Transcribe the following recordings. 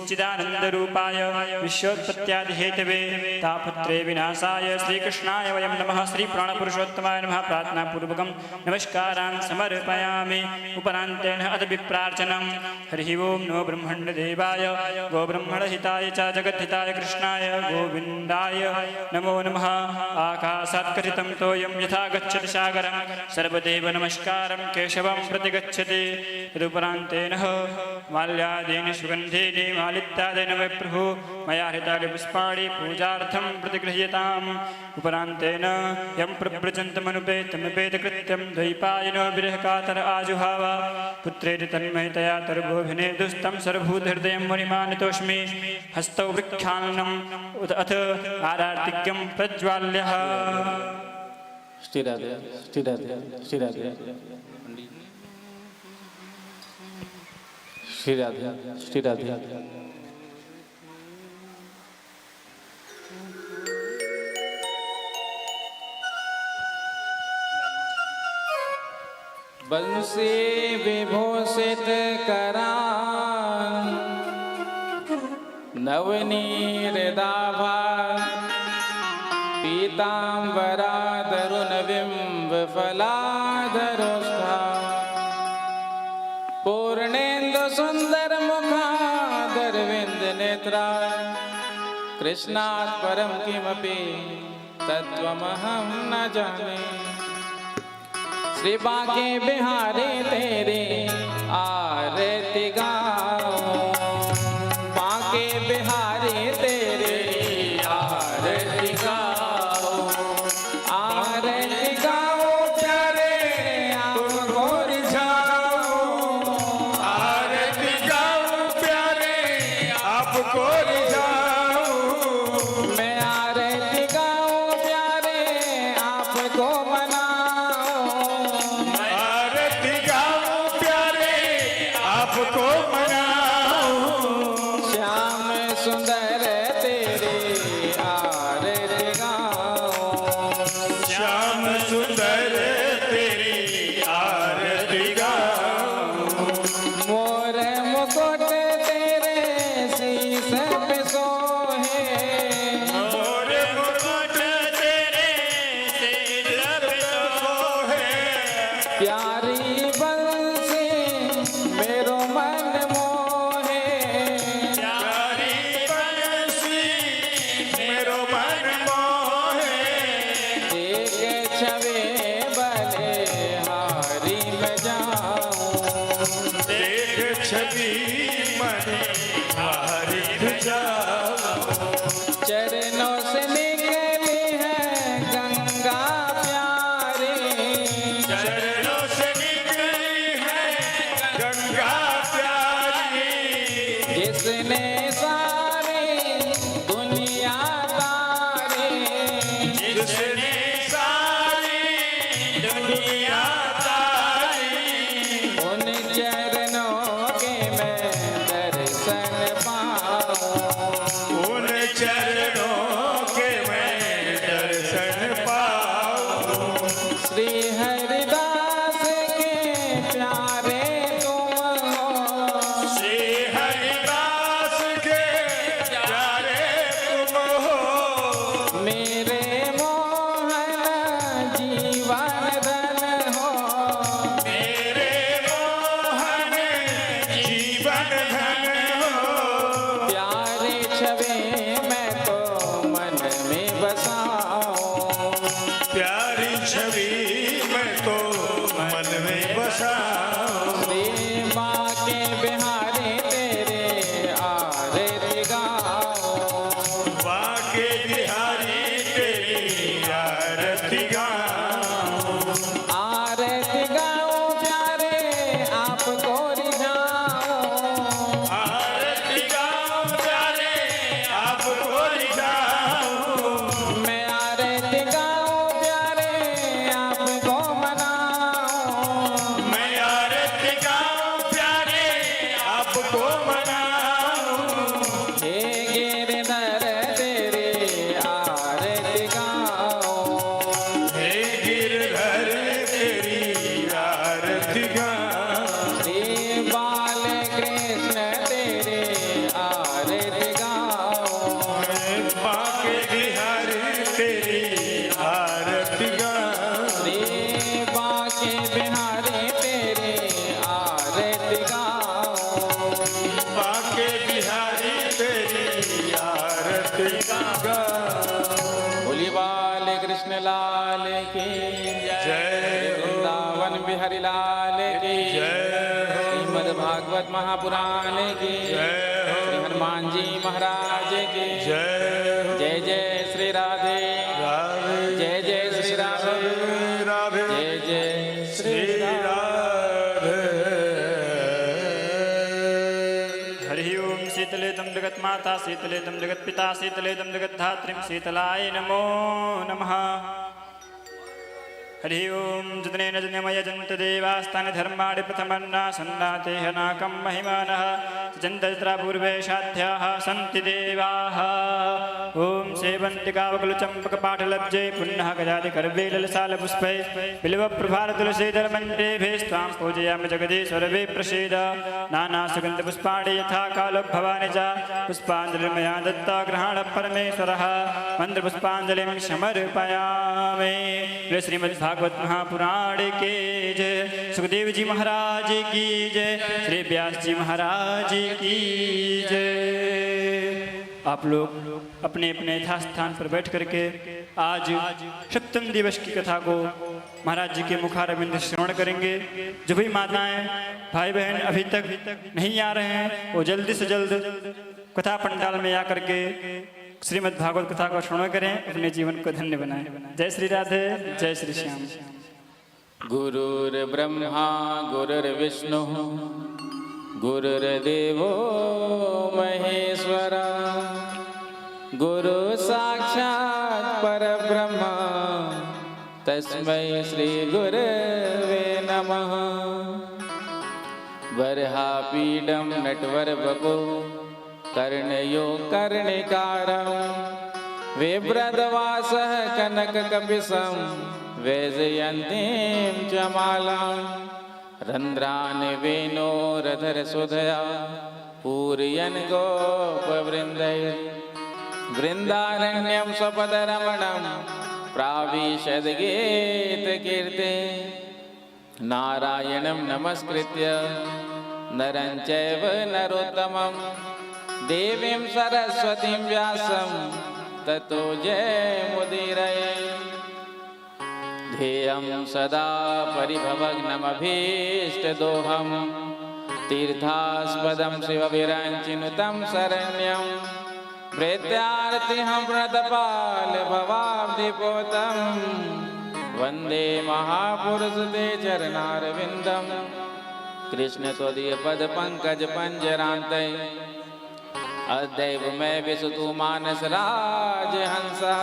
सच्चिदानन्दरूपाय विश्वोत्पत्त्यादिहेतवे तापत्रे विनाशाय श्रीकृष्णाय वयं नमः। श्रीप्राणपुरुषोत्तमाय नमः। प्रार्थनापूर्वकं नमस्कारान् समर्पयामि। उपरान्तेन अथ विप्रार्चनं। हरिः ओं नो ब्रह्मण्डदेवाय गोब्रह्मणहिताय च जगद्धिताय कृष्णाय गोविन्दाय नमो नमः। आकाशात् कथितं तोयं यथा गच्छति सागरं सर्वदेव नमस्कारं केशवं प्रति गच्छति। तदुपरान्तेन माल्यादीनि सुगन्धीनि मालित्यादीनि वै प्रभु मया हृतानि पुष्पाणि पूजार्थं प्रतिगृह्यताम्। उपरान्तेन यं प्रव्रजन्तमनुपेतमनुपेतकृत्यं द्वैपायनो विरहकातर आजुहाव पुत्रेति तन्मयतया तर्भोभिने दुस्तं सर्वभूतहृदयं मुनिमानितोऽस्मि। हस्तौ वृक्षान्नम् अथ आरार्तिक्यं प्रज्वाल्यः। श्री राधे श्री राधे श्री राधे श्री राधे श्री राधे। बंसी विभूषित करा नवनीरदाभा पीताम्बराधरुणबिम्बफलाधरोष्ठा पूर्णेन्दु सुंदर मुखाधरविंद नेत्रा कृष्णात् परं किमपि तत्त्वमहं न जाने। श्री बांके बिहारी तेरी आरती गाऊं बांके बिहारी तेरी आरती गाऊं आरती गाऊं प्यारे आपको रिझाऊं आरती गाऊं प्यारे आपको रिझाऊं मैं आरती गाऊं प्यारे आपको श्याम सुंदर तेरे आरती गाऊं श्याम सुंदर तेरी आरती गाऊं मोर मुकुट तेरे शीश पे सोहे मोर मुकुट तेरे शीश पे सोहे प्यारी बंसी मेरो मन मोहे प्यारी बंसी मेरो मन मोहे एक छवे बले हारी में जाऊं देख छवि मन हारित जाऊं चरणों से निकली है गंगा प्यारी चरणों से निकली है गंगा प्यारी जिसने सारी दुनिया तारी जिसने सारी दुनिया तारी उन चरणों के मैं दर्शन पाऊं उन चरणों के मैं दर्शन पाऊं श्री हरिदास के प्यारे तुम हो श्री हरिदास के प्यारे तुम हो मेरे मोहन जीवन धन हो मेरे मोहन जीवन धन हो प्यारे छवे मैं तो मन में बसाऊं प्यारी छवि मैं तो मन में बसाऊं श्री माँ के बिहारी तेरे आरती गाऊं बांके बिहारी तेरी आरती गाऊं आरती गाऊं प्यारे आपको रिझाऊं आरती गाऊं प्यारे आरती गाऊं। बोलिए बाल कृष्ण लाल की जय हो। वृंदावन बिहारी लाल की जय हो। श्रीमद् भागवत महापुराण की जय हो। श्री हनुमान जी महाराज की जय हो। जय जय श्री राधे राधे जय जय श्री राधे राधे जय जय श्री श्री राधे। हरि ओम शीतलेदं जगन्माता शीतलेदं जगत्पिता शीतलेदं जगद्धात्रीं शीतलाय नमो नमः। हरि ओम जतनेन जन्मय जन्त देवास्तानि धर्माणि प्रथमन्नासन्नाते हनाकं महिमानः जन्तत्रा पूर्वे साध्याः सन्ति देवाः। ओम सेवन्तिकावकुलचम्पकपाठलब्जे पुन्नः गजादिकर्वेललसालपुष्पै बिल्वप्रभारतुलसीधरमण्डेभेस्त्वां पूजयामि जगदीश्वरवे प्रसीद। नानासुगन्धपुष्पाणि यथा कालो भवानि च पुष्पाञ्जलिर्मया दत्ता ग्रहण परमेश्वरः मन्त्रपुष्पाञ्जलिं समर्पयामि। श्रीमद्भागवत महापुराण के जय। सुखदेव जी महाराज की जय। श्री व्यास जी महाराज की जय। आप लोग अपने अपने यथास्थान पर बैठ करके आज सप्तम दिवस की कथा को महाराज जी के मुखारविंद श्रवण करेंगे। जो भी माताएं भाई बहन अभी तक नहीं आ रहे हैं वो जल्दी से जल्द कथा पंडाल में आकर के श्रीमद् भागवत कथा को श्रवण करें, अपने जीवन को धन्य बनाएं। जय श्री राधे जय श्री श्याम। गुरुर्ब्रह्मा गुरुर्विष्णु गुरुर्देवो महेश्वरा गुरु साक्षात् परब्रह्म तस्मै श्री गुरवे नमः। वरहापीडं नटवरवपु कर्णयो कर्णिकारं बिभ्रद्वासः कनककपिशं वैजयन्तीं च मालां रन्ध्रान् वेणोरधरसुधया पूरयन् गोपवृन्दैः वृन्दारण्यं स्वपदरमणं प्राविशद्गीतकीर्ते नारायणं नमस्कृत्य नरं चैव नरोत्तमं देवीं सरस्वतीं व्यासं ततो जयमुदीरये। ध्येयं सदा परिभवग्नमभीष्टदोहं तीर्थास्पदं शिवविरञ्चिनुतं शरण्यं प्रेत्यार्तिहं प्रणतपालभवाब्धिपोतं वन्दे महापुरुषते चरणारविन्दं कृष्ण त्वदीयपदपङ्कजपञ्जरान्ते अद्यैव मे विसुतु मानस राजहंसः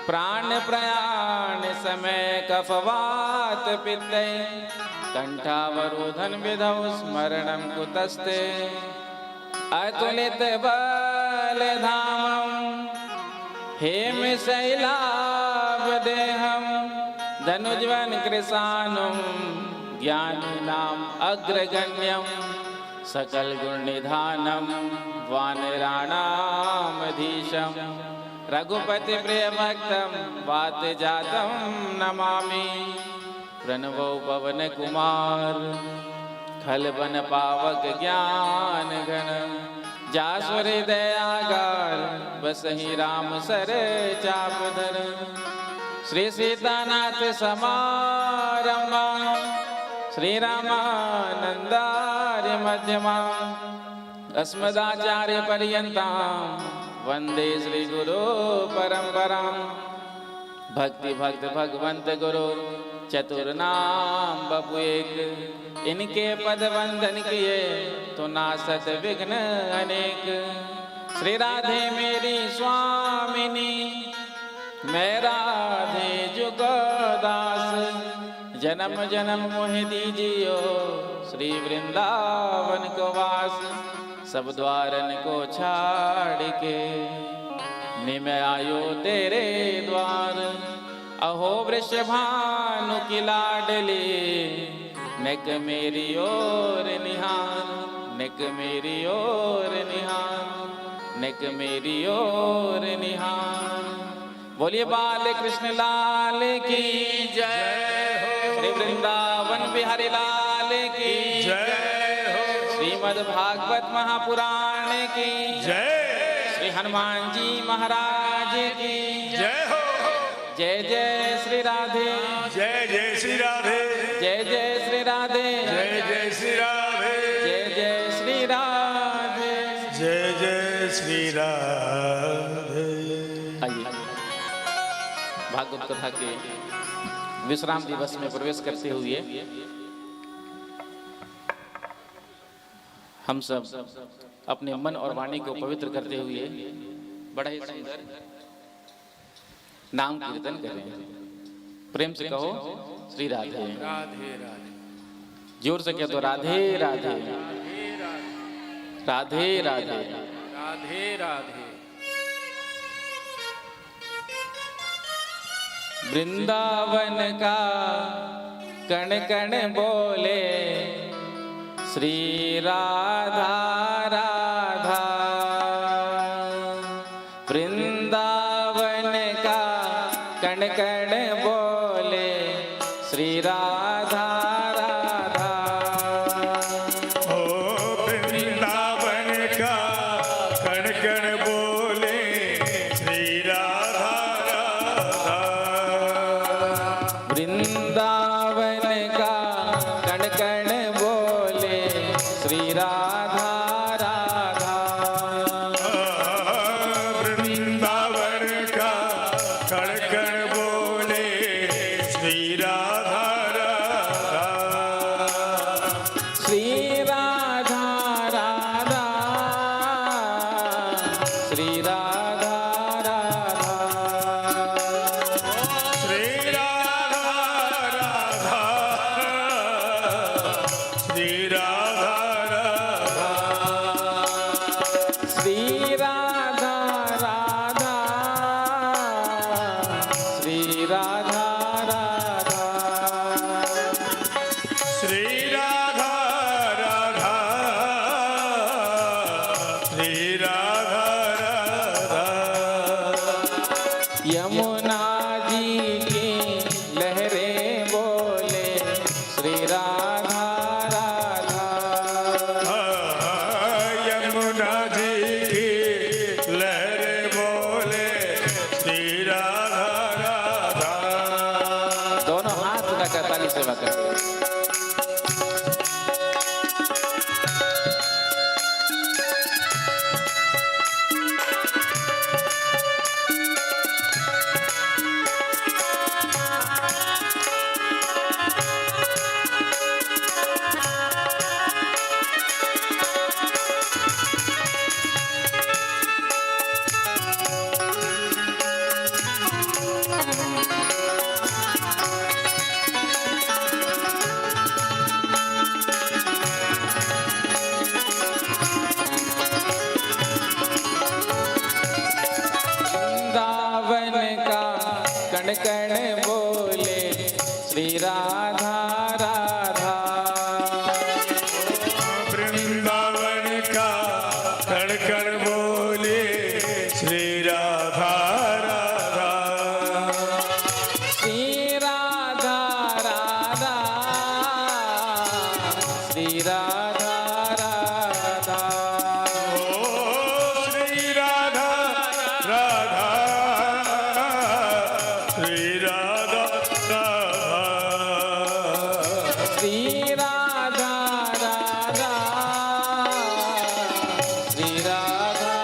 प्राणप्रयाण समय कफवात पित्तै कंठावरोधन विधौ स्मरणं कुतस्ते अतुलित बलधामं हेमशैलाभदेहं धनुज्वन कृशानुं ज्ञानिनाम् अग्रगण्यं सकल गुणनिधानं वानराणामधीशं रघुपति प्रियभक्तं वातजातं नमामि। प्रणवो पवन कुमार खलबन पावक ज्ञान घन जासुर दयागार बसहि राम सर चापधर श्री सीतानाथ समारंभा श्री रामानंदार्य मध्यमा अस्मदाचार्य पर्यन्तां वंदे श्री गुरु परंपरां। भक्ति भक्त भगवंत गुरु चतुर नाम बपु एक इनके पद वंदन किए तो नासत विघ्न अनेक। श्री राधे मेरी स्वामिनी मैं राधे जुगदास जन्म जन्म मोहि दीजियो श्री वृंदावन को वास। सब द्वारन को छाड़ के निम आयो तेरे द्वार अहो वृषभानु की लाडली नेक मेरी ओर निहार नेक मेरी ओर निहार नेक मेरी ओर निहार। बोलिए बाल कृष्ण लाल की जय हो। श्री वृंदावन बिहारी लाल की जय हो। श्रीमद् भागवत महापुराण की जय। श्री हनुमान जी महाराज की जय हो। जय जय श्री राधे जय जय श्री राधे। जय जय श्री राधे जय जय श्री राधे। जय जय श्री राधे। जय जय श्री राधे। आइए भागवत कथा के विश्राम दिवस में प्रवेश करते हुए हम सब अपने मन और वाणी को पवित्र करते हुए बड़ा ही सुंदर नाम कीर्तन करें। प्रेम से कहो श्री राधे राधे राधे। जोर से कह दो राधे राधे राधे राधे राधे राधे। वृंदावन का कण कण बोले श्री राधा राधा। वृंदावन का कण कण बोले श्री राधा राधा। ओ वृंदावन का कण कण बोले श्री राधा राधा। वृंदावन का कण कण बोले श्री राधा राधा। वृंदावन का कण कण बोले श्री राधा राधा। श्री राधा राधा श्री राधा राधा। श्री राधा राधा। श्री राधा राधा। श्री राधा राधा श्री राधा राधा। श्री राधा राधा। श्री राधा राधा। यमुना जी की लहरें बोले श्री राधा राधा। यमुना जी की लहर बोले श्री राधा राधा। दोनों हाथ उठाकर ताली सेवा करते हैं। वृंदावन का कण कण बोले श्री राधा राधा। वृंदावन का कण कण बोले श्री राधा राधा। श्री राधा राधा श्री राधा राधा। ओ श्री राधा राधा। श्री राधा राधा। श्री राधा राधा श्री राधा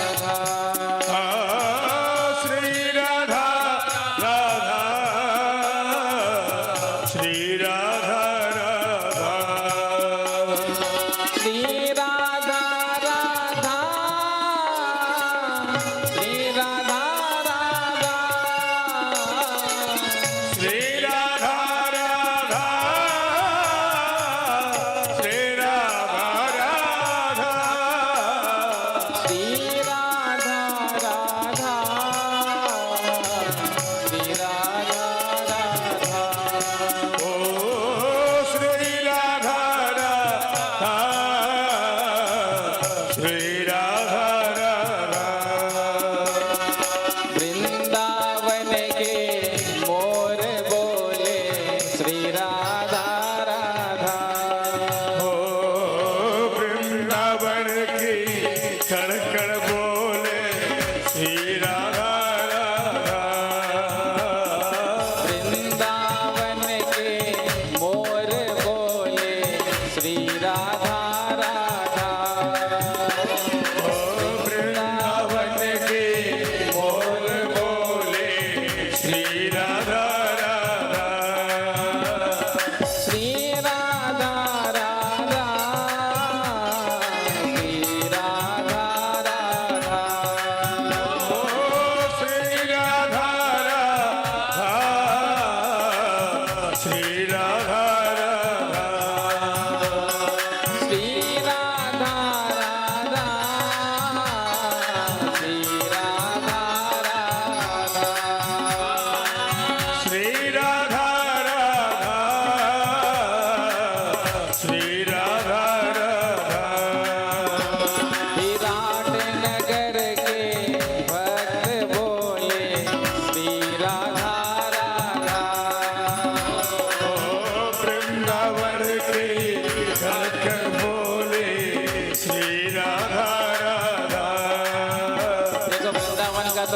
राधा। श्री राधा राधा। श्री राधा राधा। श्री राधा राधा श्री राधा राधा। श्री राधा राधा। श्री राधा राधा। श्री राधा राधा श्री राधा राधा। ओ श्री राधा राधा। श्री राधा राधा। वृंदावन के मोर बोले श्री राधा राधा। ओ वृंदावन की कण कण बोले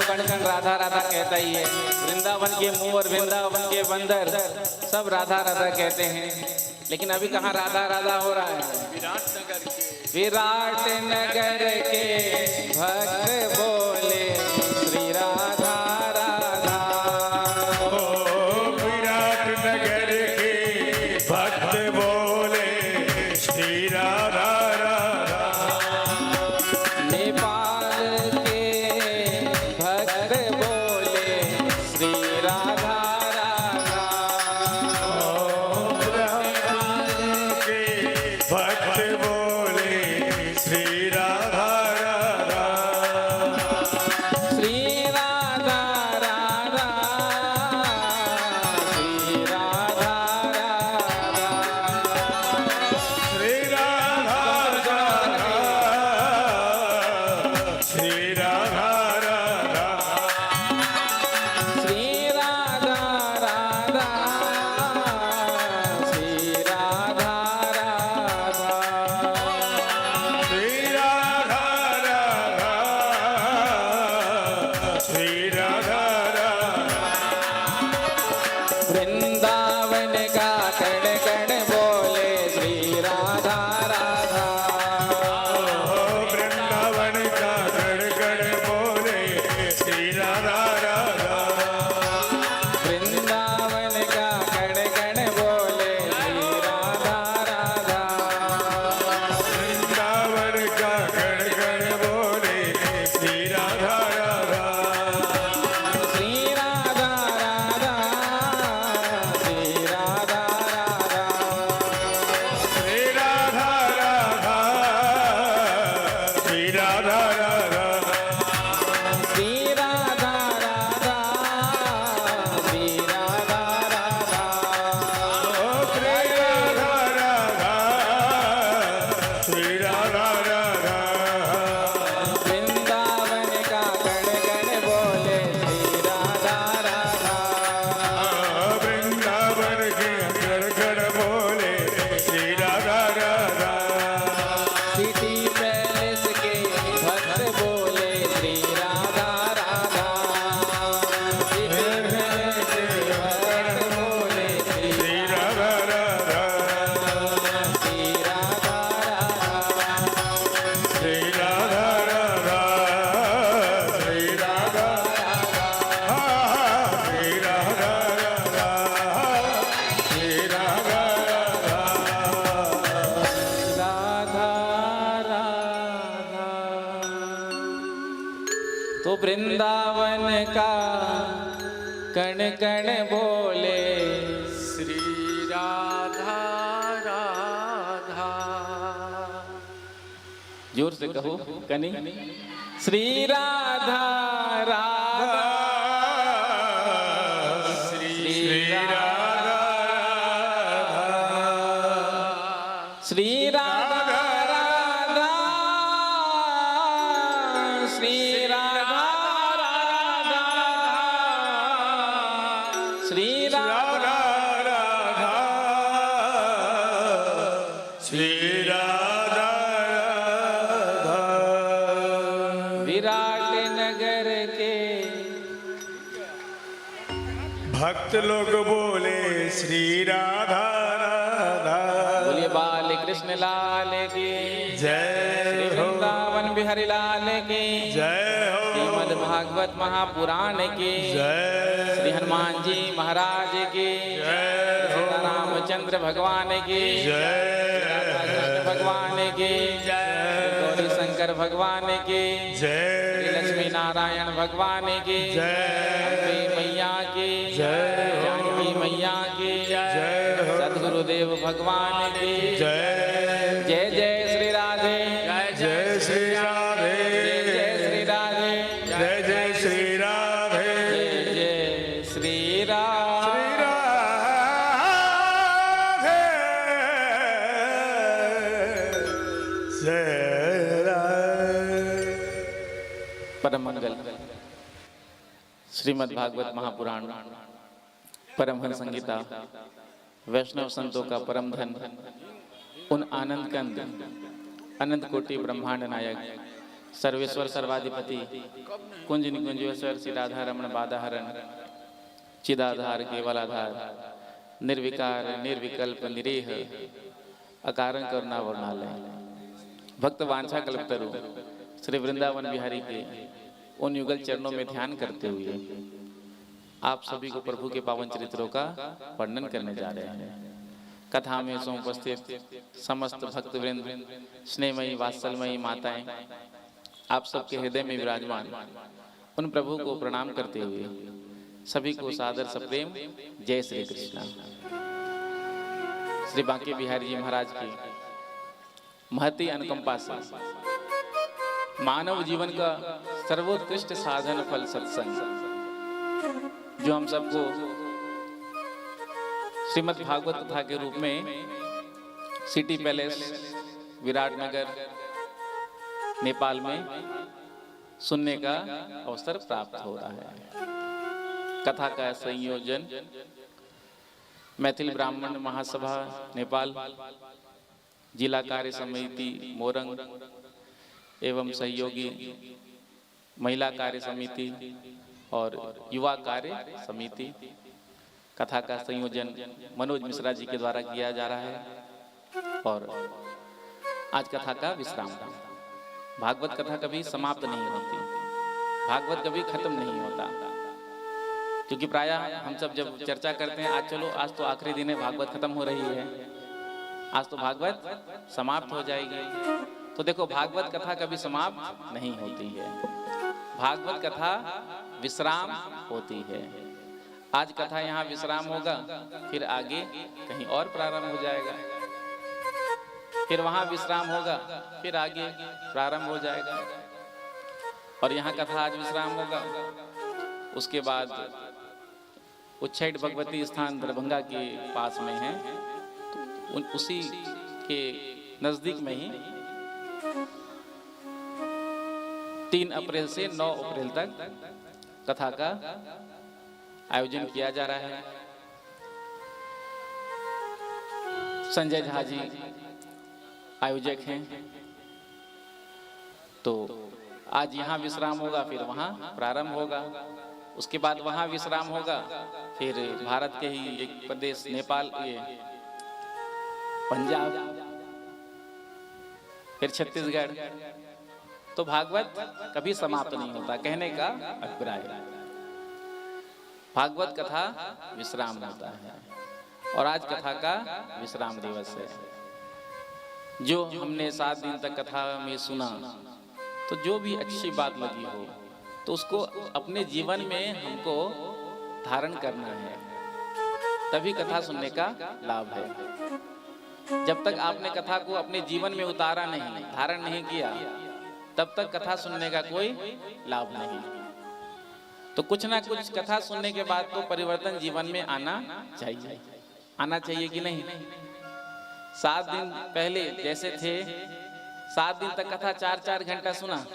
कण कण राधा राधा कहता ही है। वृंदावन के मुंह और वृंदावन के बंदर सब राधा राधा कहते हैं, लेकिन अभी कहाँ राधा राधा हो रहा है। विराट नगर के भक्त बोले श्री राधा राधा। विराट नगर के भक्त बोले श्री राधा राधा। नेपाल के भक्त बोले श्री राधा राधा। के भक्त बोले श्री राधा राधा। श्री राधा राधा श्री राधा राधा। श्री राधा राधा श्री राधा राधा। श्री राधा राधा श्री राधा राधा। श्री राधा राधा श्री राधा राधा। वृंदावन का कण कण बोले श्री राधा राधा। वृंदावन का गण गण बोले श्री राधा राधा। वृंदावन का कण कण बोले श्री राधा राधा। वृंदावन का गण गण बोले श्री राधा राधा। श्री राधा राधा श्री राधा राधा। श्री राधा राधा श्री राधा राधा। श्री राधा राधा श्री राधा राधा। श्री राधा राधा श्री राधा राधा। वृंदावन का कण कण बोले श्री राधा राधा। वृंदावन के गण गण बोले श्री राधा राधा। सिटी पैलेस के भक्त बोले श्री राधा राधा। सिटी पैलेस के भक्त बोले श्री श्री राधा राधा। श्री राधा राधा। श्री राधा राधा श्री राधा श्री राधा राधा श्री राधा राधा। राधा राधा। तो वृंदावन का कण कण बोले श्री राधा राधा। जोर से कहो कनी। श्री राधा राधा श्री राधा श्री राधा राधा श्री राधा राधा श्री राधा राधा श्री राधा राधा। विराट नगर के भक्त लोग बोले श्री राधा राधा। बोलिए बाल कृष्ण लाल की जय श्री हो वृंदावन बिहारी लाल की जय हो श्रीमद् भागवत महापुराण की जय श्री हनुमान जी महाराज की जय हो रामचंद्र भगवान की जय कृष्ण भगवान की गौरी शंकर भगवान की जय लक्ष्मी नारायण भगवान की जय अम्बे मैया की जय हो जानकी मैया की जय हो सदगुरुदेव भगवान की जय जय जय श्री राधे जय श्री राधे जय श्री राधे जय जय श्री राधे जय जय श्री राधे। श्री राधे जय राधे। परम मंगल श्रीमद् भागवत महापुराण परमहंस संगीता वैष्णव संतों का परम धन उन आनंद कंद अनंत कोटि ब्रह्मांड नायक सर्वेश्वर सर्वाधिपति कुंज निकुंजेश्वर श्री राधा रमण बाधाहरण चिदाधार केवलाधार निर्विकार निर्विकल्प निरेह अकारण करुणा वर्णालय भक्त वांछा कल्पतरु श्री वृंदावन बिहारी के उन युगल चरणों में ध्यान करते हुए आप सभी को प्रभु के पावन चरित्रों का वर्णन करने जा रहे हैं। कथा में उपस्थित समस्त भक्त वृंद, स्नेहमयी वात्सलमयी माताएं, आप सबके हृदय में विराजमान उन प्रभु को प्रणाम करते हुए सभी को सादर सप्रेम जय श्री कृष्ण। श्री बांके बिहारी जी महाराज की महती अनुकंपा से मानव जीवन का सर्वोत्कृष्ट साधन फल सत्संग जो हम सबको श्रीमद् भागवत कथा के रूप में सिटी पैलेस विराटनगर नेपाल में सुनने का अवसर प्राप्त हो रहा है। कथा का संयोजन मैथिल ब्राह्मण महासभा नेपाल, जिला कार्य समिति मोरंग एवं सहयोगी महिला कार्य समिति और युवा कार्य समिति, कथा का संयोजन मनोज मिश्रा जी के द्वारा किया जा रहा है। और आज कथा का विश्राम। भागवत कथा कभी समाप्त नहीं होती, भागवत कभी खत्म नहीं होता, क्योंकि प्रायः हम सब जब चर्चा करते हैं आज चलो आज तो आखिरी दिन है, भागवत खत्म हो रही है, आज तो भागवत समाप्त हो जाएगी। तो देखो भागवत कथा कभी समाप्त नहीं होती है, भागवत कथा विश्राम होती है। आज कथा यहाँ विश्राम होगा, फिर आगे कहीं और प्रारंभ हो जाएगा, फिर वहां विश्राम होगा, फिर आगे प्रारंभ हो जाएगा। और यहाँ कथा आज विश्राम होगा, उसके बाद उच्चैठ भगवती स्थान दरभंगा के पास में है, तो उसी के नजदीक में ही 3 अप्रैल से 9 अप्रैल तक कथा का आयोजन किया जा रहा है। संजय झा जी आयोजक हैं। तो आज यहाँ विश्राम होगा, फिर वहाँ प्रारंभ होगा, उसके बाद वहाँ विश्राम होगा, फिर भारत के ही एक प्रदेश नेपाल, ये पंजाब, फिर छत्तीसगढ़। तो भागवत कभी समाप्त नहीं होता, कहने का अभिप्राय। भागवत कथा विश्राम होता है और आज कथा का विश्राम दिवस है। जो हमने 7 दिन तक कथा में सुना, तो जो भी अच्छी बात लगी हो तो उसको अपने जीवन में हमको धारण करना है, तभी कथा सुनने का लाभ है। जब तक आपने कथा को अपने जीवन में उतारा नहीं, धारण नहीं किया, तब तक कथा सुनने का कोई लाभ नहीं। तो कुछ ना कुछ कथा सुनने के बाद तो परिवर्तन जीवन में आना चाहिए, आना चाहिए कि नहीं। 7 दिन पहले जैसे थे, 7 दिन तक कथा 4-4 घंटा सुना,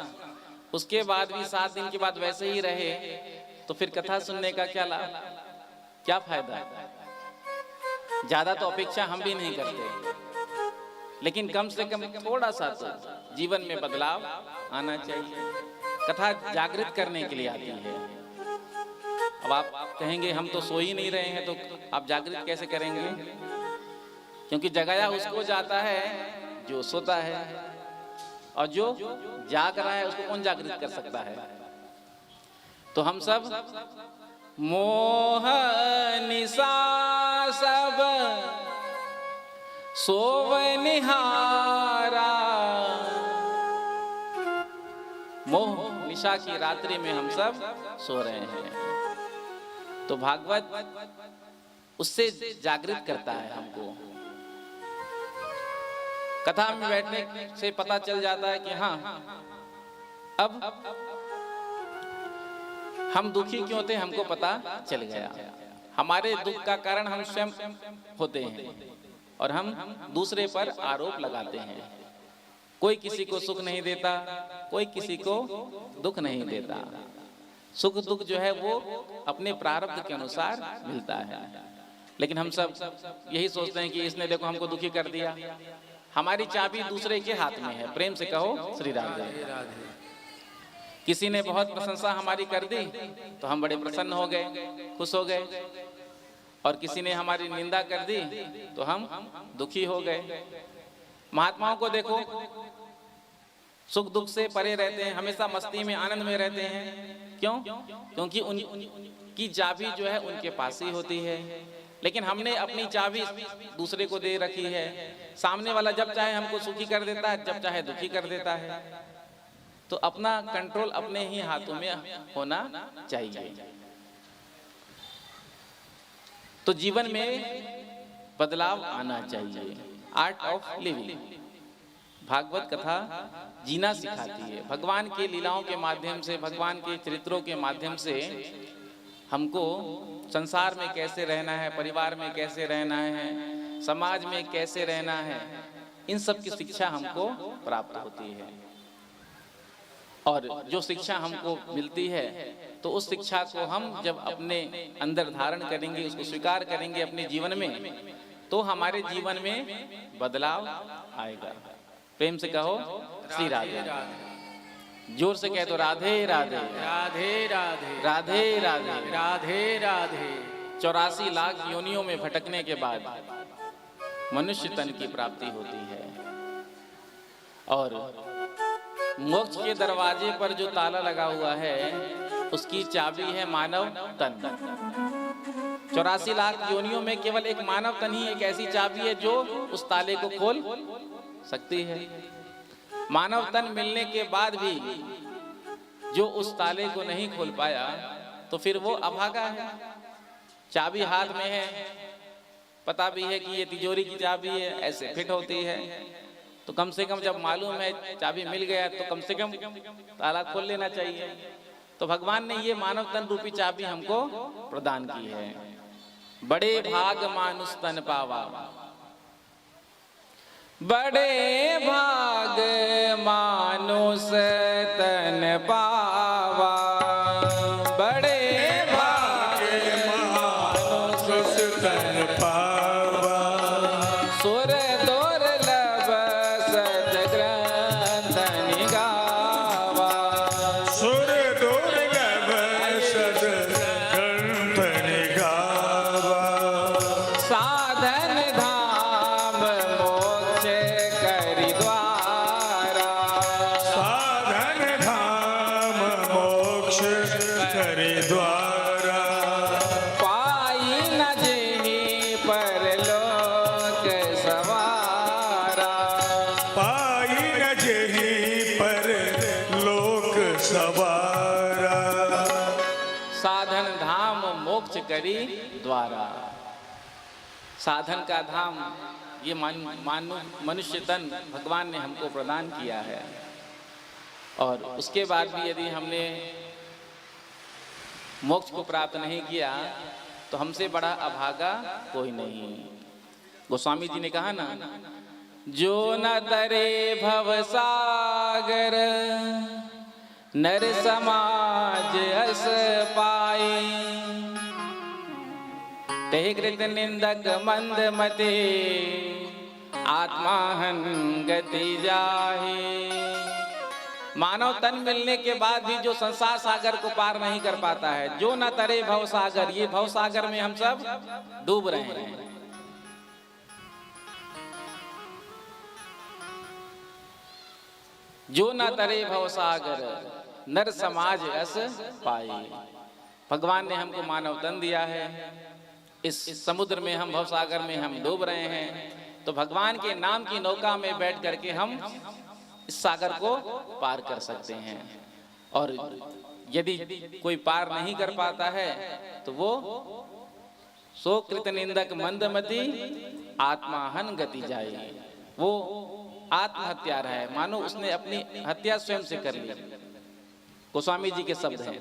उसके बाद भी 7 दिन के बाद वैसे ही रहे, तो फिर कथा सुनने का क्या लाभ, क्या फायदा। ज्यादा तो अपेक्षा हम भी नहीं करते, लेकिन कम से कम थोड़ा सा तो जीवन में बदलाव आना चाहिए। कथा जागृत करने के लिए आती है। अब आप कहेंगे हम तो सो ही नहीं रहे हैं, तो आप जागृत कैसे करेंगे? क्योंकि जगाया उसको जाता है जो सोता है, और जो जाग रहा है उसको कौन जागृत कर सकता है। तो हम सब मोह निशा सब सोवनिहारा, मोह निशा की रात्रि में हम सब सो रहे हैं। तो भागवत उससे जागृत करता है हमको। कथा में बैठने से पता चल जाता है कि हाँ, अब हम दुखी क्यों थे हमको पता चल गया। हमारे दुख का कारण हम स्वयं होते हैं और हम दूसरे पर आरोप लगाते हैं। कोई किसी को सुख नहीं देता, कोई किसी को दुख नहीं देता। सुख दुख जो है वो अपने प्रारब्ध के अनुसार मिलता है। लेकिन हम सब यही सोचते हैं कि इसने देखो हमको दुखी कर दिया। हमारी चाबी दूसरे के हाथ में है। प्रेम से कहो श्री राधे। किसी ने बहुत प्रशंसा हमारी कर दी तो हम बड़े प्रसन्न हो गए, खुश हो गए, और किसी ने हमारी निंदा कर दी तो हम दुखी हो गए। महात्माओं को देखो, सुख दुख से परे रहते हैं, हमेशा मस्ती में आनंद में रहते हैं। क्यों? क्योंकि उनकी चाबी जो है उनके पास ही होती है। लेकिन हमने अपनी चाबी दूसरे को दे रखी है। सामने वाला जब चाहे हमको सुखी कर देता है, जब चाहे दुखी कर देता है। तो अपना कंट्रोल अपने ही हाथों में होना चाहिए। तो जीवन में बदलाव आना चाहिए। आर्ट ऑफ लिविंग, भागवत कथा जीना सिखाती है। भगवान की लीलाओं के माध्यम से, भगवान के चरित्रों के माध्यम से हमको संसार में कैसे रहना है, परिवार में कैसे रहना है, समाज में कैसे रहना है, इन सब की शिक्षा हमको प्राप्त होती है। और जो शिक्षा हमको मिलती है तो उस शिक्षा को हम जब अपने अंदर धारण करेंगे, उसको स्वीकार करेंगे अपने जीवन में, तो हमारे जीवन में बदलाव आएगा। प्रेम से कहो श्री राधे। जोर से कह दो राधे राधे, राधे राधे, राधे राधे, राधे राधे। 84 लाख योनियों में भटकने के बाद मनुष्य तन की प्राप्ति होती है। और मोक्ष के दरवाजे पर जो ताला लगा हुआ है उसकी चाबी है मानव तन। 84 लाख योनियों में केवल एक मानव तन ही एक ऐसी चाबी है जो उस ताले को खोल सकती है। मानव तन मिलने के बाद भी जो उस ताले को नहीं खोल पाया तो फिर वो अभागा है। चाबी हाथ में है, पता भी है कि ये तिजोरी की चाबी है, ऐसे फिट होती है, तो कम से कम जब मालूम है चाबी मिल गया तो कम से कम ताला खोल लेना चाहिए। तो भगवान ने ये मानव तन रूपी चाबी हमको प्रदान की है। बड़े भाग मानुष तन पावा, बड़े भाग मानुष तन पावा, बड़े भाग मानुष तन पावा, सुर दुर्लभ सज ग्रंथ निगावा, सुर दुर्लभ सद ग्रंथ निगावा, साधन धाम मोक्ष करि द्वारा, साधन धाम मोक्ष करि द्वारा, पाई न जेहि परलोक सवारा, पाई न जेहि पर लोक सवारा, साधन धाम मोक्ष करि द्वारा। साधन का धाम ये मनुष्य तन भगवान ने हमको प्रदान किया है। और उसके बाद भी यदि हमने मोक्ष को प्राप्त नहीं किया तो हमसे बड़ा अभागा कोई नहीं। गोस्वामी जी ने कहा ना, जो न तरे भव सागर नर समाज अस पाए, तेहि कृत निंदक मंद मते आत्माहन गति जाहे। मानव तन मिलने के बाद भी जो संसार सागर को पार नहीं कर पाता है, जो न तरे भव सागर, ये भव सागर में हम सब डूब रहे हैं। जो न तरे भव सागर नर समाज अस पाए। भगवान ने हमको मानव तन दिया है, इस समुद्र में हम भवसागर में हम डूब रहे हैं, तो भगवान के नाम की नौका में बैठ करके हम इस सागर को पार कर सकते हैं। और यदि कोई पार नहीं कर पाता है तो वो सो कृत निंदक मंदमती आत्माहन गति जाए, वो आत्महत्या है, मानो उसने अपनी हत्या स्वयं से कर ली। गोस्वामी जी के शब्द हैं।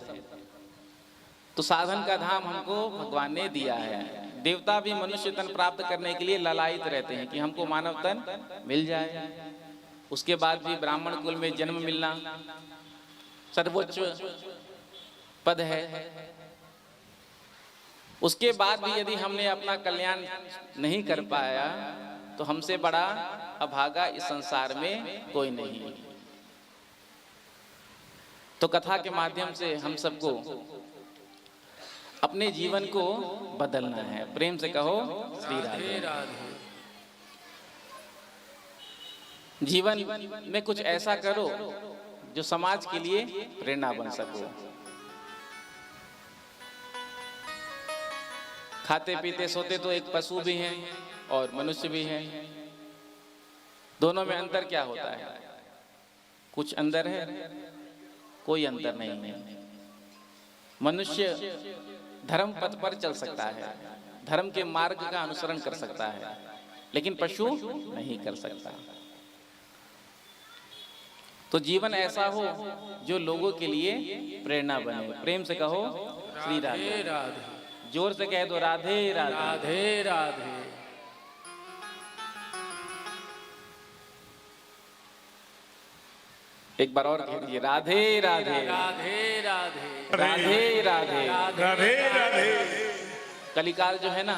तो साधन का धाम हमको भगवान ने दिया है। देवता भी मनुष्य तन प्राप्त करने के लिए ललायित रहते हैं कि हमको मानव तन मिल जाए। उसके बाद भी ब्राह्मण कुल में जन्म मिलना सर्वोच्च पद है। उसके बाद भी यदि हमने अपना कल्याण नहीं कर पाया तो हमसे बड़ा अभागा इस संसार में कोई नहीं। तो कथा के माध्यम से हम सबको अपने जीवन को बदलना है। प्रेम से कहो श्री राधे। राधे जीवन में कुछ ऐसा करो जो समाज के लिए प्रेरणा बन सको। खाते पीते सोते तो एक पशु भी हैं और मनुष्य भी हैं। दोनों में अंतर क्या होता है? कुछ अंतर है, कोई अंतर नहीं है। मनुष्य धर्म पथ पर चल सकता है, धर्म के मार्ग का अनुसरण कर सकता है, लेकिन पशु नहीं कर सकता। तो जीवन ऐसा हो जो लोगों के लिए प्रेरणा बने। प्रेम से कहो श्री राधे। राधे जोर से कह दो राधे राधे। राधे राधे। एक बार और कह दीजिए राधे राधे राधे राधे। राधे राधे। राधे राधे। कलिकाल जो है ना,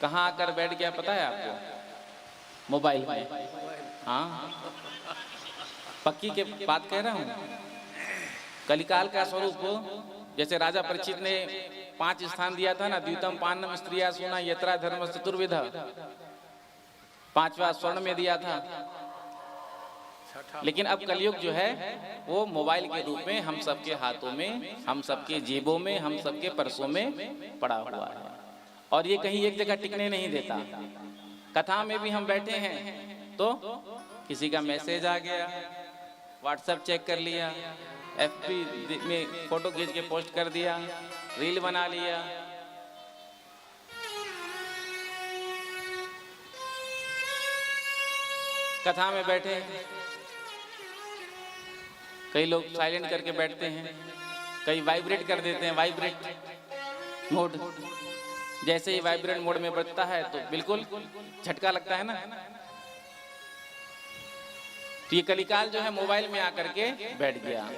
कहाँ आकर बैठ गया पता है आपको? मोबाइल में। हाँ, पक्की के बात कह रहा हूँ। कलिकाल का स्वरूप जैसे राजा परीक्षित ने 5 स्थान दिया था ना, द्वितम पानम स्त्रिया सोना यत्रा धर्म चतुर्विधा, 5वां स्वर्ण में दिया था। लेकिन अब कलयुग जो है वो मोबाइल के रूप में हम सबके हाथों में, हम सबके जेबों में, हम सबके पर्सों में पड़ा हुआ है, और ये कहीं एक जगह टिकने नहीं देता। कथा में भी हम बैठे हैं तो किसी का मैसेज आ गया, व्हाट्सएप चेक कर लिया, FB में फोटो खींच के पोस्ट कर दिया, रील बना लिया। कथा में बैठे कई लोग साइलेंट करके बैठते हैं, कई वाइब्रेट कर देते हैं, वाइब्रेट मोड। जैसे ही वाइब्रेट मोड में बजता है तो बिल्कुल झटका लगता है ना। तो ये कलिकाल जो है मोबाइल में आकर के बैठ गया।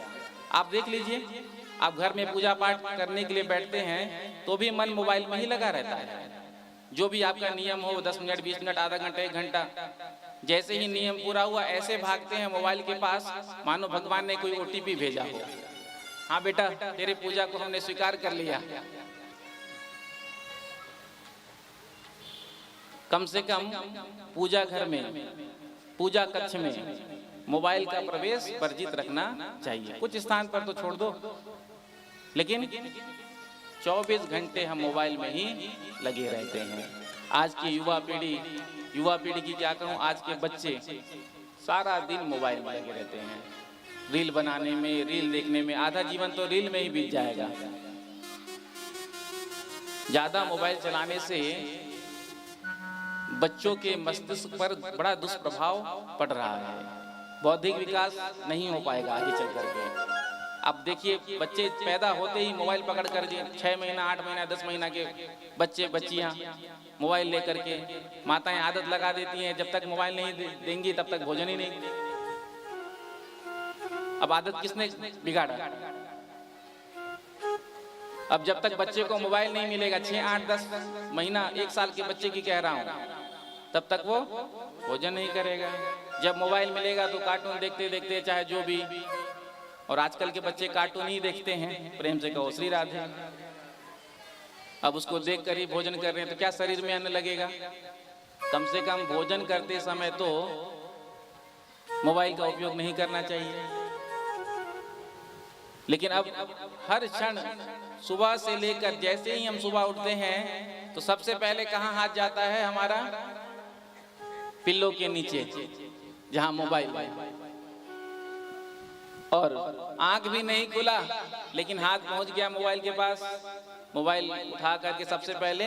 आप देख लीजिए, आप घर में पूजा पाठ करने के लिए बैठते हैं तो भी मन मोबाइल में ही लगा रहता है। जो भी आपका नियम हो, 10 मिनट, 20 मिनट, आधा घंटा, 1 घंटा, जैसे ही नियम पूरा हुआ ऐसे भागते हैं मोबाइल के पास मानो भगवान ने कोई OTP भेजा हो। हाँ बेटा, तेरे पूजा को हमने स्वीकार कर लिया। कम से कम पूजा घर में, पूजा कक्ष में मोबाइल का प्रवेश वर्जित रखना चाहिए। कुछ स्थान पर तो छोड़ दो, लेकिन 24 घंटे हम मोबाइल में ही लगे रहते हैं। आज की युवा पीढ़ी की क्या कहूँ, आज के बच्चे सारा दिन मोबाइल में लगे रहते हैं। रील बनाने में, रील देखने में, आधा जीवन तो रील में ही बीत जाएगा। ज्यादा मोबाइल चलाने से बच्चों के मस्तिष्क पर बड़ा दुष्प्रभाव पड़ रहा है। बौद्धिक विकास नहीं हो पाएगा आगे चल करके। अब देखिए, बच्चे पैदा होते ही मोबाइल पकड़ कर 6 महीना, 8 महीना, 10 महीना के बच्चे बच्चियां मोबाइल लेकर के, माताएं आदत लगा देती हैं, जब तक मोबाइल नहीं देंगी तब तक भोजन ही नहीं। अब आदत किसने बिगाड़ा? अब जब तक बच्चे को मोबाइल नहीं मिलेगा, 6, 8, 10 महीना, 1 साल के बच्चे की कह रहा हूँ, तब तक वो भोजन नहीं करेगा। जब मोबाइल मिलेगा तो कार्टून देखते देखते, चाहे जो भी, और आजकल के बच्चे कार्टून ही देखते हैं। प्रेम से कहो श्री राधे। अब उसको देख कर ही भोजन कर रहे हैं तो क्या शरीर में अन्न लगेगा? कम से कम भोजन करते समय तो मोबाइल का उपयोग नहीं करना चाहिए। लेकिन अब हर क्षण, सुबह से लेकर, जैसे ही हम सुबह उठते हैं तो सबसे पहले कहाँ हाथ जाता है हमारा? पिल्लो के नीचे, जहां मोबाइल, और आंख भी नहीं खुला लेकिन हाथ पहुंच गया मोबाइल के पास। मोबाइल उठा करके सबसे पहले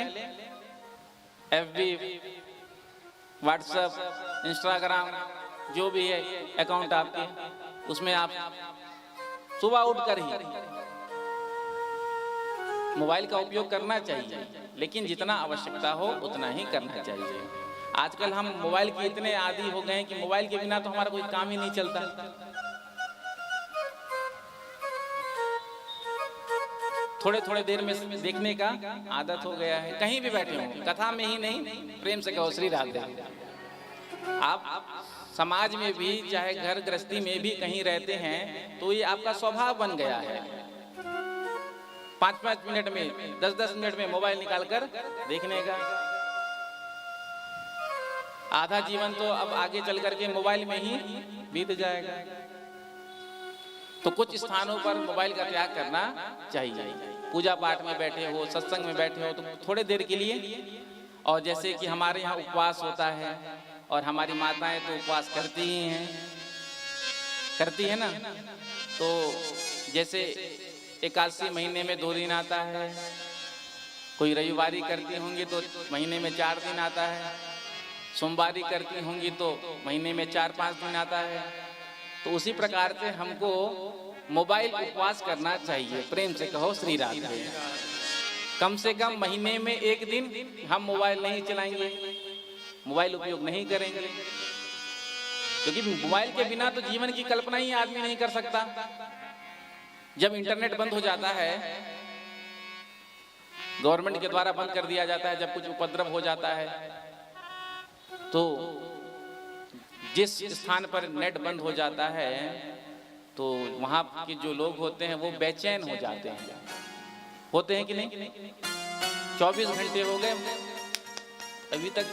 FB, व्हाट्सएप, इंस्टाग्राम, जो भी है अकाउंट आपके, उसमें आप सुबह उठकर ही मोबाइल का उपयोग करना चाहिए, लेकिन जितना आवश्यकता हो उतना ही करना चाहिए। आजकल हम मोबाइल के इतने आदी हो गए हैं कि मोबाइल के बिना तो हमारा कोई काम ही नहीं चलता। थोड़े थोड़े देर में देखने का आदत हो गया है। कहीं भी बैठे हो, कथा में ही नहीं, प्रेम से कहो श्री राधे। आप समाज में भी, चाहे घर गृहस्थी में भी कहीं रहते हैं तो ये आपका स्वभाव बन गया है। 5-5 मिनट में, 10-10 मिनट में मोबाइल निकालकर देखने का। आधा जीवन तो अब आगे चल करके मोबाइल में ही बीत जाएगा। तो कुछ स्थानों पर मोबाइल का त्याग करना चाहिए। पूजा पाठ में बैठे हो, सत्संग में बैठे हो तो थोड़े देर के लिए। और जैसे कि हमारे यहाँ उपवास होता है और हमारी माताएं तो उपवास करती ही हैं, करती है ना। तो जैसे एकादशी महीने में 2 दिन आता है, कोई रविवारी करती होंगी तो महीने में 4 दिन आता है, सोमवारी करती होंगी तो महीने में 4-5 दिन आता है। तो उसी प्रकार से हमको मोबाइल उपवास करना चाहिए। प्रेम से कहो श्री राधे। कम से कम महीने में 1 दिन हम मोबाइल नहीं चलाएंगे, मोबाइल उपयोग नहीं करेंगे, क्योंकि मोबाइल के बिना तो जीवन की कल्पना ही आदमी नहीं कर सकता। जब इंटरनेट बंद हो जाता है, गवर्नमेंट के द्वारा बंद कर दिया जाता है, जब कुछ उपद्रव हो जाता है, तो जिस स्थान पर नेट बंद हो जाता है तो वहाँ के जो लोग होते हैं वो बेचैन हो जाते हैं। होते हैं कि नहीं? 24 घंटे हो गए, अभी तक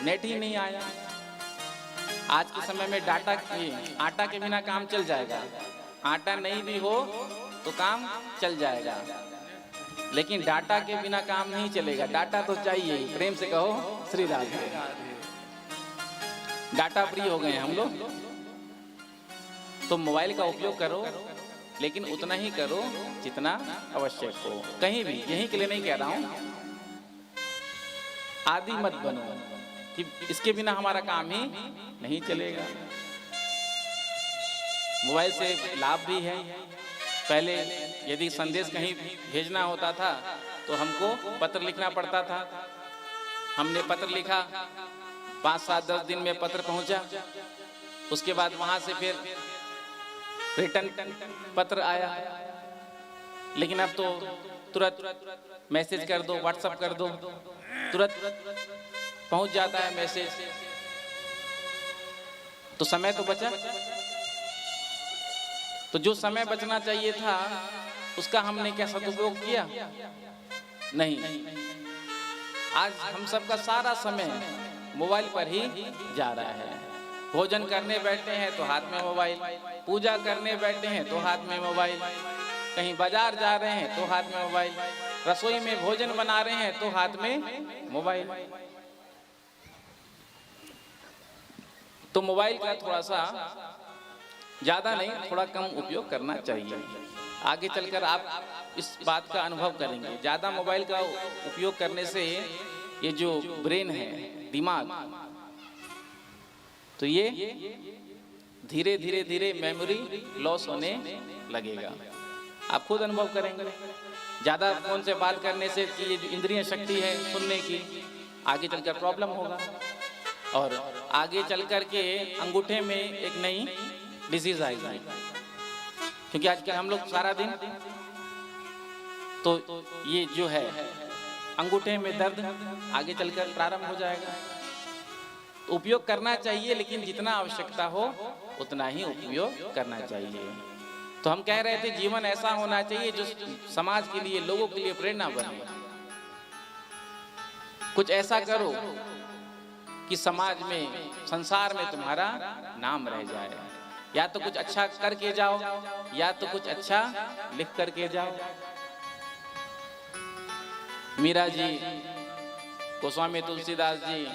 नेट ही नहीं आया। आज के समय में डाटा आटा के बिना काम चल जाएगा, आटा नहीं भी हो तो काम चल जाएगा, लेकिन डाटा के बिना काम नहीं चलेगा। डाटा तो चाहिए ही। प्रेम से कहो श्री राधे। डाटा फ्री हो गए हैं हम लोग। तो मोबाइल का उपयोग करो, लेकिन उतना ही करो जितना आवश्यक हो। कहीं भी, यहीं के लिए नहीं कह रहा हूं, आदि मत बनो कि इसके बिना हमारा काम ही नहीं चलेगा। मोबाइल से लाभ भी है। पहले यदि संदेश कहीं भेजना होता था तो हमको पत्र लिखना पड़ता था। हमने पत्र लिखा, 5-7-10 दिन में पत्र पहुंचा। उसके बाद वहां से फिर रिटर्न पत्र आया। लेकिन अब तो तुरंत मैसेज कर दो, व्हाट्सएप कर दो, तुरंत पहुंच जाता है मैसेज। तो समय तो बचा। तो जो समय बचना चाहिए था उसका हमने क्या सदुपयोग किया? नहीं। आज हम सबका सारा समय मोबाइल पर ही जा रहा है। भोजन करने बैठते हैं तो हाथ में मोबाइल, पूजा करने बैठे हैं तो हाथ में मोबाइल, कहीं बाजार जा रहे हैं तो हाथ में मोबाइल, रसोई में भोजन बना रहे हैं तो हाथ में मोबाइल। तो मोबाइल का थोड़ा सा ज्यादा नहीं, थोड़ा कम उपयोग करना चाहिए। आगे चलकर आप इस बात का अनुभव करेंगे। ज्यादा मोबाइल का उपयोग करने से ये जो ब्रेन है, दिमाग, तो ये धीरे धीरे धीरे मेमोरी लॉस होने लगेगा। आप खुद अनुभव करेंगे। ज्यादा फोन से बात करने से कि ये जो इंद्रिय शक्ति है सुनने की, आगे चलकर प्रॉब्लम होगा। और आगे चलकर के अंगूठे में एक नई डिजीज आएगी। क्योंकि आजकल हम लोग सारा दिन, तो ये जो है अंगूठे में दर्द आगे चलकर प्रारंभ हो जाएगा। तो उपयोग करना चाहिए, लेकिन जितना आवश्यकता हो उतना ही उपयोग करना चाहिए। तो हम कह रहे थे जीवन ऐसा होना चाहिए जो समाज के लिए, लोगों के लिए प्रेरणा बने। कुछ ऐसा करो कि समाज में, संसार में तुम्हारा नाम रह जाए। या तो कुछ अच्छा करके जाओ, या तो कुछ अच्छा लिख करके जाओ। मीरा जी, गोस्वामी तुलसीदास जी,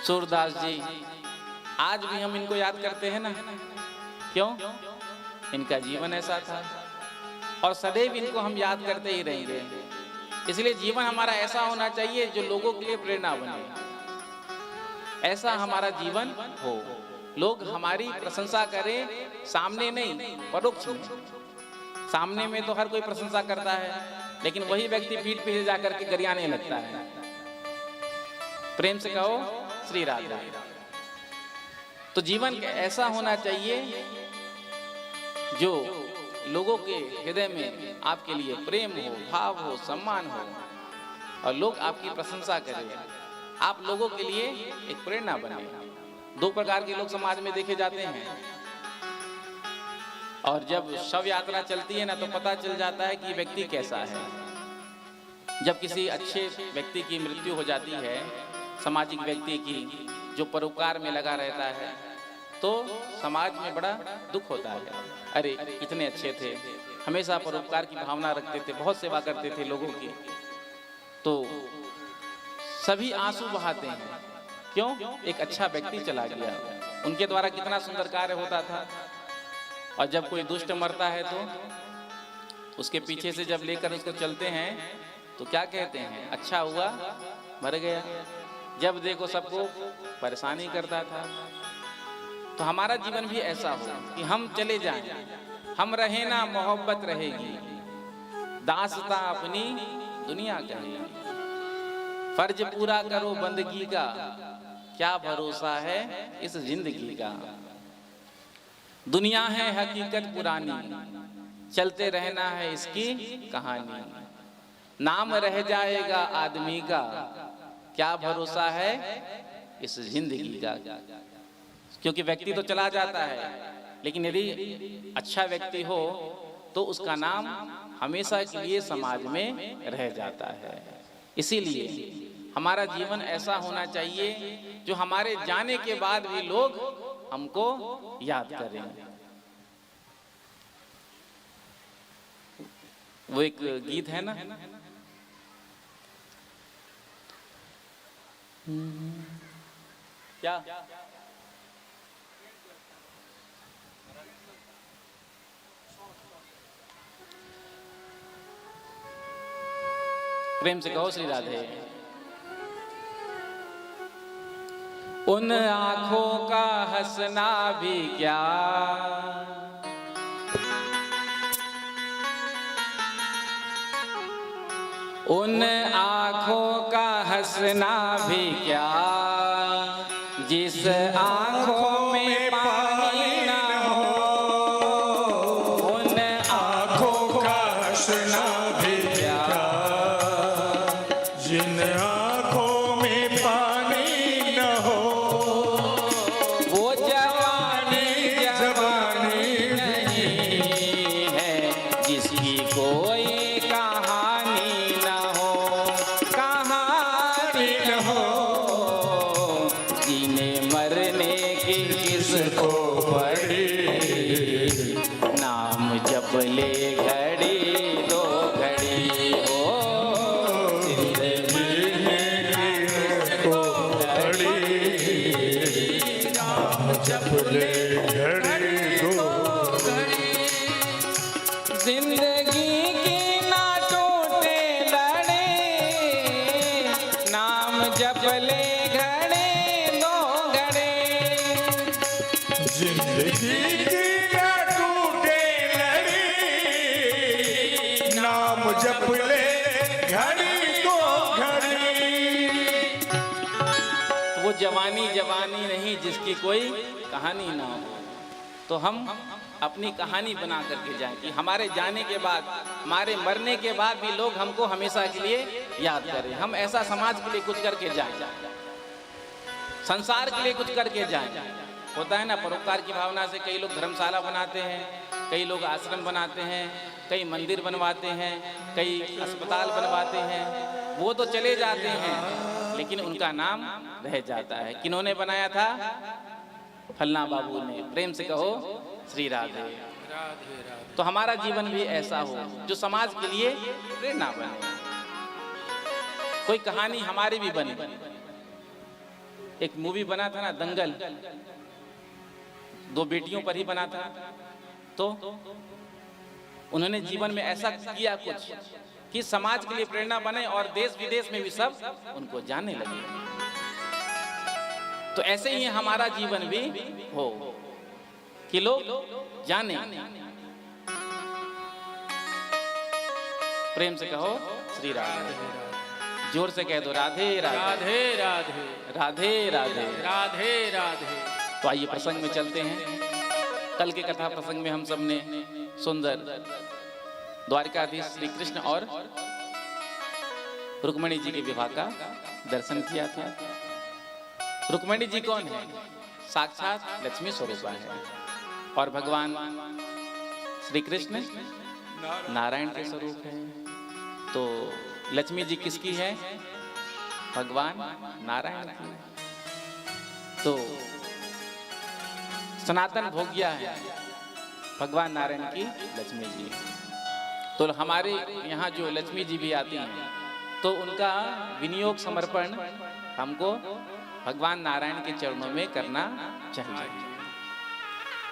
सूरदास जी, आज भी हम इनको याद करते हैं ना। क्यों? इनका जीवन ऐसा था और सदैव इनको हम याद करते ही रहेंगे। इसलिए जीवन हमारा ऐसा होना चाहिए जो लोगों के लिए प्रेरणा बने। ऐसा हमारा जीवन हो, लोग हमारी प्रशंसा करें, सामने नहीं, परोक्ष में। सामने में तो हर कोई प्रशंसा करता है, लेकिन वही व्यक्ति पीठ पीछे जाकर के गरियाने लगता है। प्रेम से कहो श्री राधे। तो जीवन ऐसा होना चाहिए जो लोगों के हृदय में आपके लिए प्रेम हो, भाव हो, सम्मान हो, और लोग आपकी प्रशंसा करें, आप लोगों के लिए एक प्रेरणा बने। दो प्रकार के लोग समाज में देखे जाते हैं, और जब शव यात्रा चलती है ना तो पता चल जाता है कि व्यक्ति कैसा है। जब किसी अच्छे व्यक्ति की मृत्यु हो जाती है, सामाजिक व्यक्ति की, जो परोपकार में लगा रहता है, तो समाज में बड़ा दुख होता है। अरे इतने अच्छे थे, हमेशा परोपकार की भावना रखते थे, बहुत सेवा करते थे लोगों की, तो सभी आंसू बहाते हैं। क्यों? एक अच्छा व्यक्ति चला गया, उनके द्वारा कितना सुंदर कार्य होता था। और जब कोई दुष्ट मरता है तो उसके पीछे से जब लेकर उसको चलते हैं तो क्या कहते हैं? अच्छा हुआ मर गया। जब देखो सबको परेशानी करता था। तो हमारा जीवन भी ऐसा हो कि हम चले जाएं, हम रहे ना मोहब्बत रहेगी, दास्तां अपनी दुनिया कहेगी। फर्ज पूरा करो बंदगी का, क्या भरोसा है इस जिंदगी का। दुनिया है हकीकत पुरानी, चलते रहना है इसकी कहानी। नाम रह जाएगा आदमी का, क्या भरोसा है इस जिंदगी का। क्योंकि व्यक्ति तो चला जाता है, लेकिन यदि अच्छा व्यक्ति हो तो उसका नाम हमेशा के लिए समाज में रह जाता है। इसीलिए हमारा जीवन ऐसा होना चाहिए जो हमारे जाने के बाद भी लोग हमको याद करें। वो एक गीत है ना, क्या प्रेम से कहो श्री राधे। उन आंखों का हंसना भी क्या, उन आंखों का हंसना भी क्या, जिस आंखों में पानी ना हो। उन आँखों का हंसना भी क्या, जिन आँखों में पानी न हो। वो जवानी जवानी नहीं है जिसकी कोई कहानी न हो। कहानी न हो, जीने मरने की किसको पड़ी। नाम जप ले घड़ी दो घड़ी हो, जिंदगी में किसको पड़ी। जब ले घड़ी दो जिंदगी की ना टूटे लड़े, नाम जप ले घड़े दो घड़े। जिंदगी की न टूटे लड़ी, नाम जप ले घड़ी दो घड़ी। वो जवानी जवानी नहीं जिसकी कोई कहानी ना हो। तो हम अपनी कहानी बना करके जाएं कि हमारे जाने के बाद, हमारे मरने के बाद भी लोग हमको हमेशा के लिए याद करें। हम ऐसा समाज के लिए कुछ करके जाएं, संसार के लिए कुछ करके जाएं। होता है ना, परोपकार की भावना से कई लोग धर्मशाला बनाते हैं, कई लोग आश्रम बनाते हैं, कई मंदिर बनवाते हैं, कई अस्पताल बनवाते हैं। वो तो चले जाते हैं, लेकिन उनका नाम रह जाता है। किन्होंने बनाया था? फलना बाबू ने। प्रेम से कहो श्री राधे। तो हमारा जीवन भी ऐसा हो जो समाज के लिए प्रेरणा बने, कोई कहानी हमारी भी बने। एक मूवी बना था ना, दंगल, दो बेटियों पर ही बना था। तो उन्होंने जीवन में ऐसा किया कुछ कि समाज के लिए प्रेरणा बने और देश विदेश में भी सब उनको जानने लगे। तो ऐसे ही हमारा जीवन भी हो कि लोग जाने। प्रेम से कहो श्री राधे। जोर से कह दो राधे राधे राधे राधे राधे राधे राधे राधे। तो आइए प्रसंग में चलते हैं। कल के कथा प्रसंग में हम सब ने सुंदर द्वारकाधीश श्री कृष्ण और रुक्मिणी जी के विवाह का दर्शन किया था। रुक्मिणी जी कौन है? साक्षात लक्ष्मी स्वरूपा है और भगवान श्री कृष्ण नारायण के स्वरूप है। तो लक्ष्मी जी किसकी है? भगवान नारायण की। तो सनातन भोग्या है भगवान नारायण की लक्ष्मी जी। तो हमारे यहाँ जो लक्ष्मी जी भी आती हैं तो उनका विनियोग समर्पण हमको भगवान नारायण के चरणों में करना चाहिए।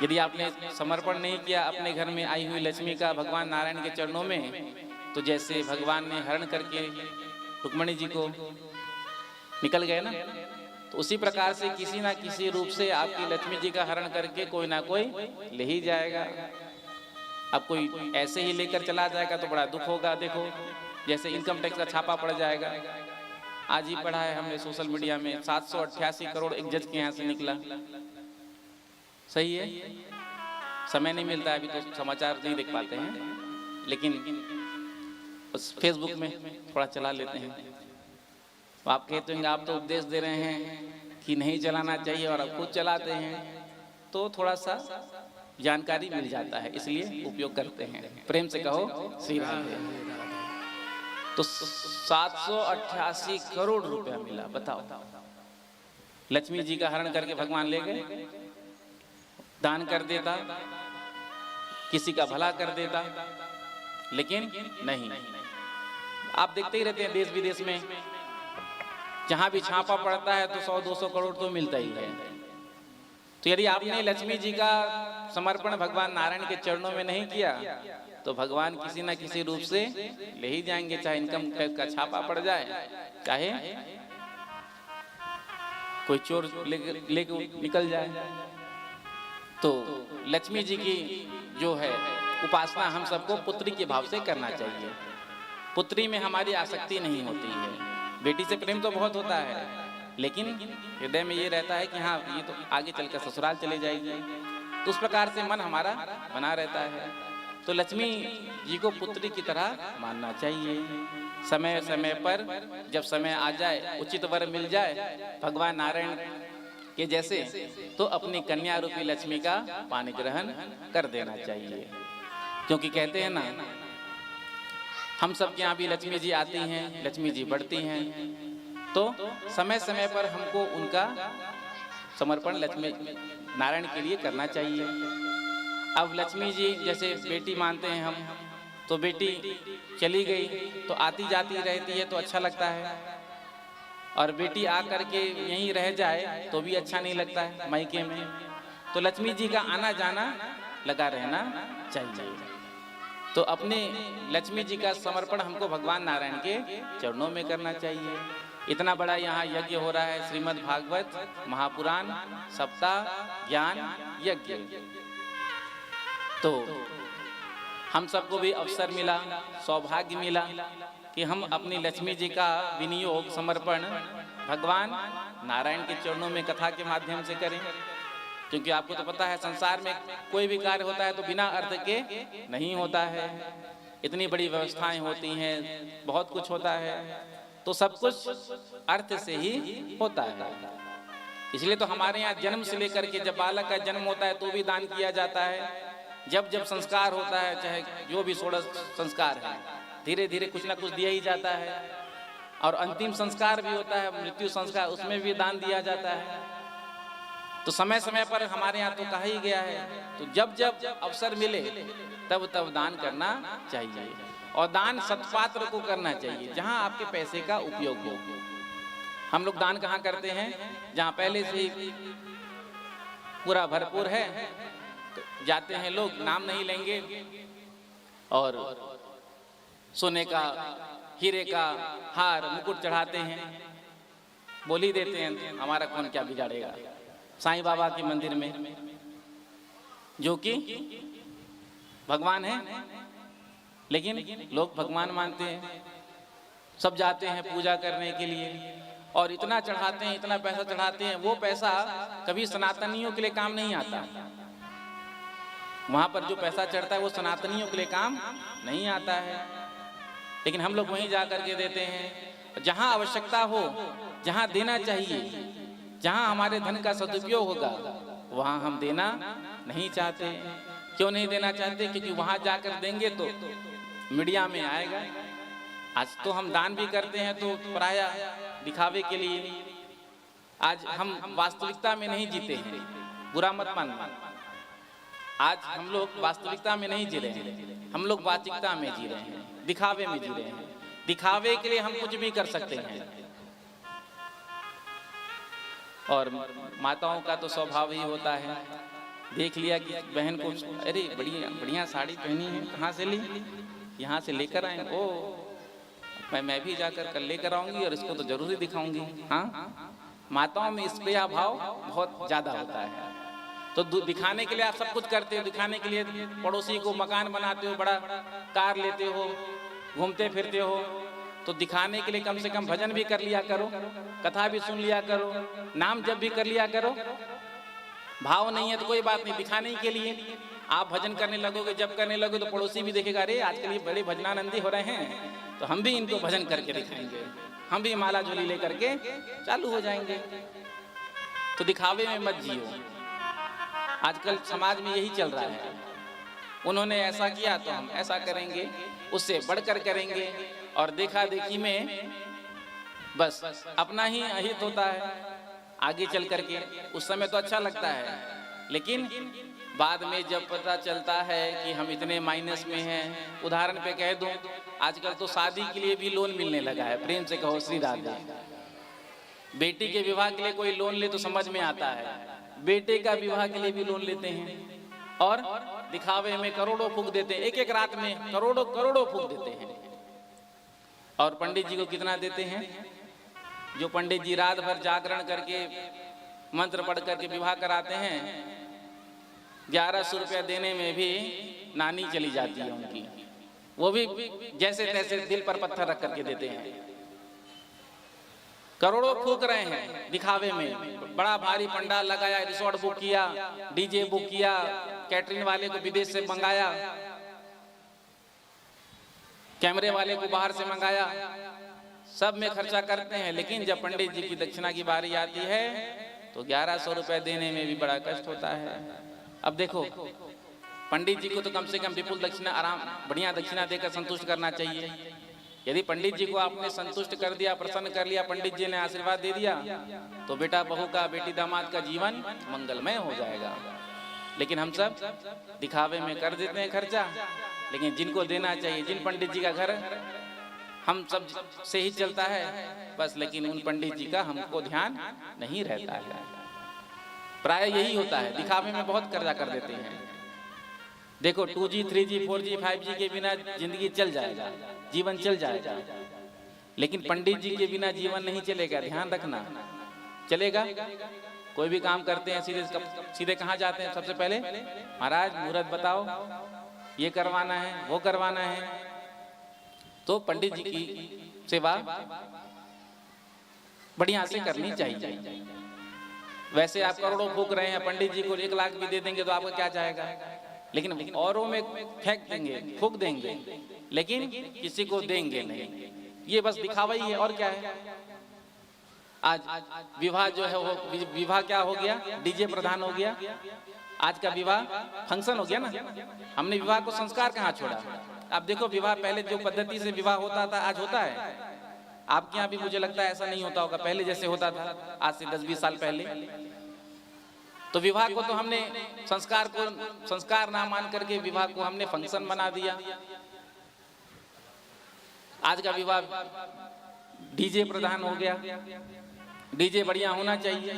यदि आपने समर्पण नहीं किया अपने घर में आई हुई लक्ष्मी का भगवान नारायण के चरणों में, तो जैसे भगवान ने हरण करके रुक्मिणी जी को निकल गए ना, तो उसी प्रकार से किसी ना किसी रूप से आपकी लक्ष्मी जी का हरण करके कोई ना कोई ले ही जाएगा। अब कोई ऐसे ही लेकर चला जाएगा तो बड़ा दुख होगा। देखो जैसे इनकम टैक्स का छापा पड़ जाएगा। आज ही पढ़ा है हमने सोशल मीडिया में 788 करोड़ एक जज के यहाँ से निकला। सही है, समय नहीं मिलता है अभी तो समाचार नहीं देख पाते हैं, लेकिन बस फेसबुक में थोड़ा चला लेते हैं। तो आप कहते होंगे आप तो उपदेश दे रहे हैं कि नहीं चलाना चाहिए और आप खुद चलाते हैं, तो थोड़ा सा जानकारी मिल जाता है, इसलिए उपयोग करते हैं। प्रेम से कहो श्री राधे। तो 788 करोड़ रुपया मिला, बताओ। लक्ष्मी जी का हरण करके भगवान ले गए। दान कर देता, किसी का भला कर देता, लेकिन नहीं। आप देखते ही रहते हैं देश विदेश में जहां भी छापा पड़ता है तो 100-200 करोड़ तो मिलता ही है। तो यदि आपने लक्ष्मी जी का समर्पण भगवान नारायण के चरणों में नहीं किया तो भगवान किसी न किसी रूप से ले ही जाएंगे, चाहे इनकम टैक्स का छापा पड़ जाए, चाहे कोई चोर लेके निकल जाए। तो लक्ष्मी जी की जो है उपासना हम सबको पुत्री के भाव से करना चाहिए। पुत्री में हमारी आसक्ति नहीं होती है। बेटी से प्रेम तो बहुत होता है, लेकिन हृदय में ये रहता है कि हाँ ये तो आगे चलकर ससुराल चले जाएगी, तो उस प्रकार से मन हमारा बना रहता है। तो लक्ष्मी जी को पुत्री की तरह मानना चाहिए। समय समय पर जब समय आ जाए, उचित वर मिल जाए भगवान नारायण के जैसे, तो अपनी कन्या रूपी लक्ष्मी का पानी ग्रहण कर देना चाहिए। क्योंकि कहते हैं ना, हम सब के यहाँ भी लक्ष्मी जी आती हैं, लक्ष्मी जी बढ़ती हैं, तो समय समय पर हमको उनका समर्पण लक्ष्मी नारायण के लिए करना चाहिए। अब लक्ष्मी जी जैसे बेटी मानते हैं हम, तो बेटी चली गई तो आती जाती रहती है तो अच्छा लगता है, और बेटी आ करके यहीं रह जाए तो भी अच्छा नहीं लगता है मायके में। तो लक्ष्मी जी का आना जाना लगा रहना चाहिए। तो अपने लक्ष्मी जी का समर्पण हमको भगवान नारायण के चरणों में करना चाहिए। इतना बड़ा यहाँ यज्ञ हो रहा है, श्रीमद् भागवत महापुराण सप्ताह ज्ञान यज्ञ। तो हम सबको भी अवसर मिला, सौभाग्य मिला कि हम अपनी लक्ष्मी जी का विनियोग समर्पण भगवान नारायण के चरणों में कथा के माध्यम से करें। क्योंकि आपको तो पता है संसार में कोई भी कार्य होता है तो बिना अर्थ के नहीं होता है। इतनी बड़ी व्यवस्थाएं होती हैं, बहुत कुछ होता है, तो सब कुछ अर्थ से ही होता है। इसलिए तो हमारे यहाँ जन्म से लेकर के जब बालक का जन्म होता है तो भी दान किया जाता है। जब जब संस्कार होता है, चाहे जो भी 16 संस्कार है, धीरे धीरे कुछ ना कुछ दिया ही जाता है। और अंतिम संस्कार भी होता है, मृत्यु संस्कार, उसमें भी दान दिया जाता है। तो समय समय पर हमारे यहाँ तो कहा ही गया है, तो जब जब अवसर मिले तब तब दान करना चाहिए। और दान सत्पात्र को करना चाहिए, जहाँ आपके पैसे का उपयोग हो। हम लोग दान कहाँ करते हैं? जहाँ पहले से ही पूरा भरपूर है, तो जाते हैं लोग, नाम नहीं लेंगे, और सोने का हीरे का हार मुकुट चढ़ाते हैं, बोल ही देते हैं हमारा कौन क्या बिगाड़ेगा। साईं बाबा के मंदिर में, जो कि भगवान है, लेकिन लोग भगवान मानते हैं, सब जाते हैं पूजा करने के लिए और इतना चढ़ाते हैं, इतना पैसा चढ़ाते हैं। वो पैसा कभी सनातनियों के लिए काम नहीं आता। वहां पर जो पैसा चढ़ता है वो सनातनियों के लिए काम नहीं आता है, लेकिन हम लोग वहीं जा करके देते हैं। जहां आवश्यकता हो, जहां देना चाहिए, जहां हमारे धन का सदुपयोग होगा वहां हम देना नहीं चाहते। क्यों नहीं देना चाहते? क्योंकि वहां जाकर देंगे तो मीडिया में आएगा। आज तो हम दान भी करते हैं तो प्राय दिखावे के लिए। आज हम वास्तविकता में नहीं जीते हैं, बुरा मत मानना। आज हम लोग वास्तविकता में नहीं जी रहे हैं, हम लोग वाचिकता में जी रहे हैं, दिखावे में जी रहे हैं। दिखावे के लिए हम कुछ भी कर सकते हैं। और माताओं का तो स्वभाव ही होता है, देख लिया कि बहन को अरे बढ़िया बढ़िया साड़ी पहनी है, कहाँ से ली? यहाँ से लेकर आए। ओ मैं भी जाकर कल लेकर आऊंगी और इसको तो जरूरी दिखाऊंगी। हाँ, माताओं में स्प्रिया भाव बहुत ज्यादा होता है। तो दिखाने के लिए आप सब कुछ करते हो, दिखाने के लिए पड़ोसी को मकान बनाते हो, बड़ा कार लेते हो, घूमते फिरते हो। तो दिखाने के लिए कम से कम भजन भी कर लिया करो, कथा भी सुन लिया करो, नाम जप भी कर लिया करो। भाव नहीं है तो कोई बात नहीं, दिखाने के लिए आप भजन करने लगोगे, जब करने लगोगे तो पड़ोसी भी देखेगा, अरे आजकल ये बड़े भजनानंदी हो रहे हैं, तो हम भी इनको भजन करके दिखाएंगे, हम भी माला झोली लेकर के चालू हो जाएंगे। तो दिखावे में मत जियो। आजकल समाज में यही चल रहा है, उन्होंने ऐसा किया तो हम ऐसा करेंगे, उससे बढ़कर करेंगे। और देखा देखी में बस अपना ही अहित होता है आगे चल करके। उस समय तो अच्छा लगता है, लेकिन बाद में जब पता चलता है कि हम इतने माइनस में हैं। उदाहरण पे कह दूं, आजकल तो शादी के लिए भी लोन मिलने लगा है। प्रेम से कहो श्री राधे। बेटी के विवाह के लिए कोई लोन ले तो समझ में आता है, बेटे का विवाह के लिए भी लोन लेते हैं और दिखावे में करोड़ों फूंक देते हैं। एक एक रात में करोड़ों करोड़ों फूंक देते हैं। और पंडित जी को कितना देते हैं? जो पंडित जी रात भर जागरण करके मंत्र पढ़ करके विवाह कराते हैं, 1100 रुपया देने में भी नानी चली जाती है उनकी। वो भी जैसे तैसे दिल पर पत्थर रख करके देते हैं। करोड़ों फूंक रहे हैं दिखावे में। बड़ा भारी पंडाल लगाया, रिसोर्ट बुक किया, डीजे बुक किया, कैटरिंग वाले को विदेश से मंगाया, कैमरे वाले को बाहर से मंगाया, सब में खर्चा करते हैं। लेकिन जब पंडित जी की दक्षिणा की बारी आती है तो 1100 रुपए देने में भी बड़ा कष्ट होता है। अब देखो, पंडित जी को तो कम से कम विपुल दक्षिणा, आराम बढ़िया दक्षिणा देकर संतुष्ट करना चाहिए। यदि पंडित जी को आपने संतुष्ट कर दिया, प्रसन्न कर लिया, पंडित जी ने आशीर्वाद दे दिया, तो बेटा बहू का, बेटी दामाद का जीवन मंगलमय हो जाएगा। लेकिन हम सब दिखावे में कर देते हैं खर्चा। लेकिन जिनको देना चाहिए, जिन पंडित जी का घर हम सब से ही चलता है बस, लेकिन उन पंडित जी का हमको ध्यान नहीं रहता है। प्राय यही होता है, दिखावे में बहुत कर्जा कर देते हैं। देखो 2G, 3G, 4G, 5G के बिना जिंदगी चल जाएगा, जीवन चल जाएगा, लेकिन पंडित जी के बिना जीवन नहीं चलेगा। ध्यान रखना, चलेगा। कोई भी काम करते हैं सीधे कहाँ जाते हैं? सबसे पहले महाराज मुहूर्त बताओ, ये करवाना है, वो करवाना है। तो पंडित जी की सेवा बढ़िया से करनी चाहिए। वैसे आप करोड़ों फूंक रहे हैं, पंडित जी को 1 लाख भी दे देंगे तो आपका क्या जाएगा? लेकिन औरों में फेंक देंगे, फूंक देंगे, लेकिन किसी को देंगे नहीं। ये बस दिखावा ही है, और क्या है। आज विवाह जो है वो विवाह क्या हो गया? डीजे प्रधान हो गया। आज का विवाह फंक्शन हो गया ना। हमने विवाह को संस्कार कहाँ छोड़ा? आप देखो, विवाह पहले जो पद्धति से विवाह होता था आज होता है? आपके यहाँ भी मुझे लगता है ऐसा नहीं होता होगा, पहले जैसे होता था आज से 10-20 साल पहले। तो विवाह को तो हमने संस्कार ना मान करके विवाह को हमने फंक्शन बना दिया। आज का विवाह डीजे प्रधान हो गया, डीजे बढ़िया होना चाहिए।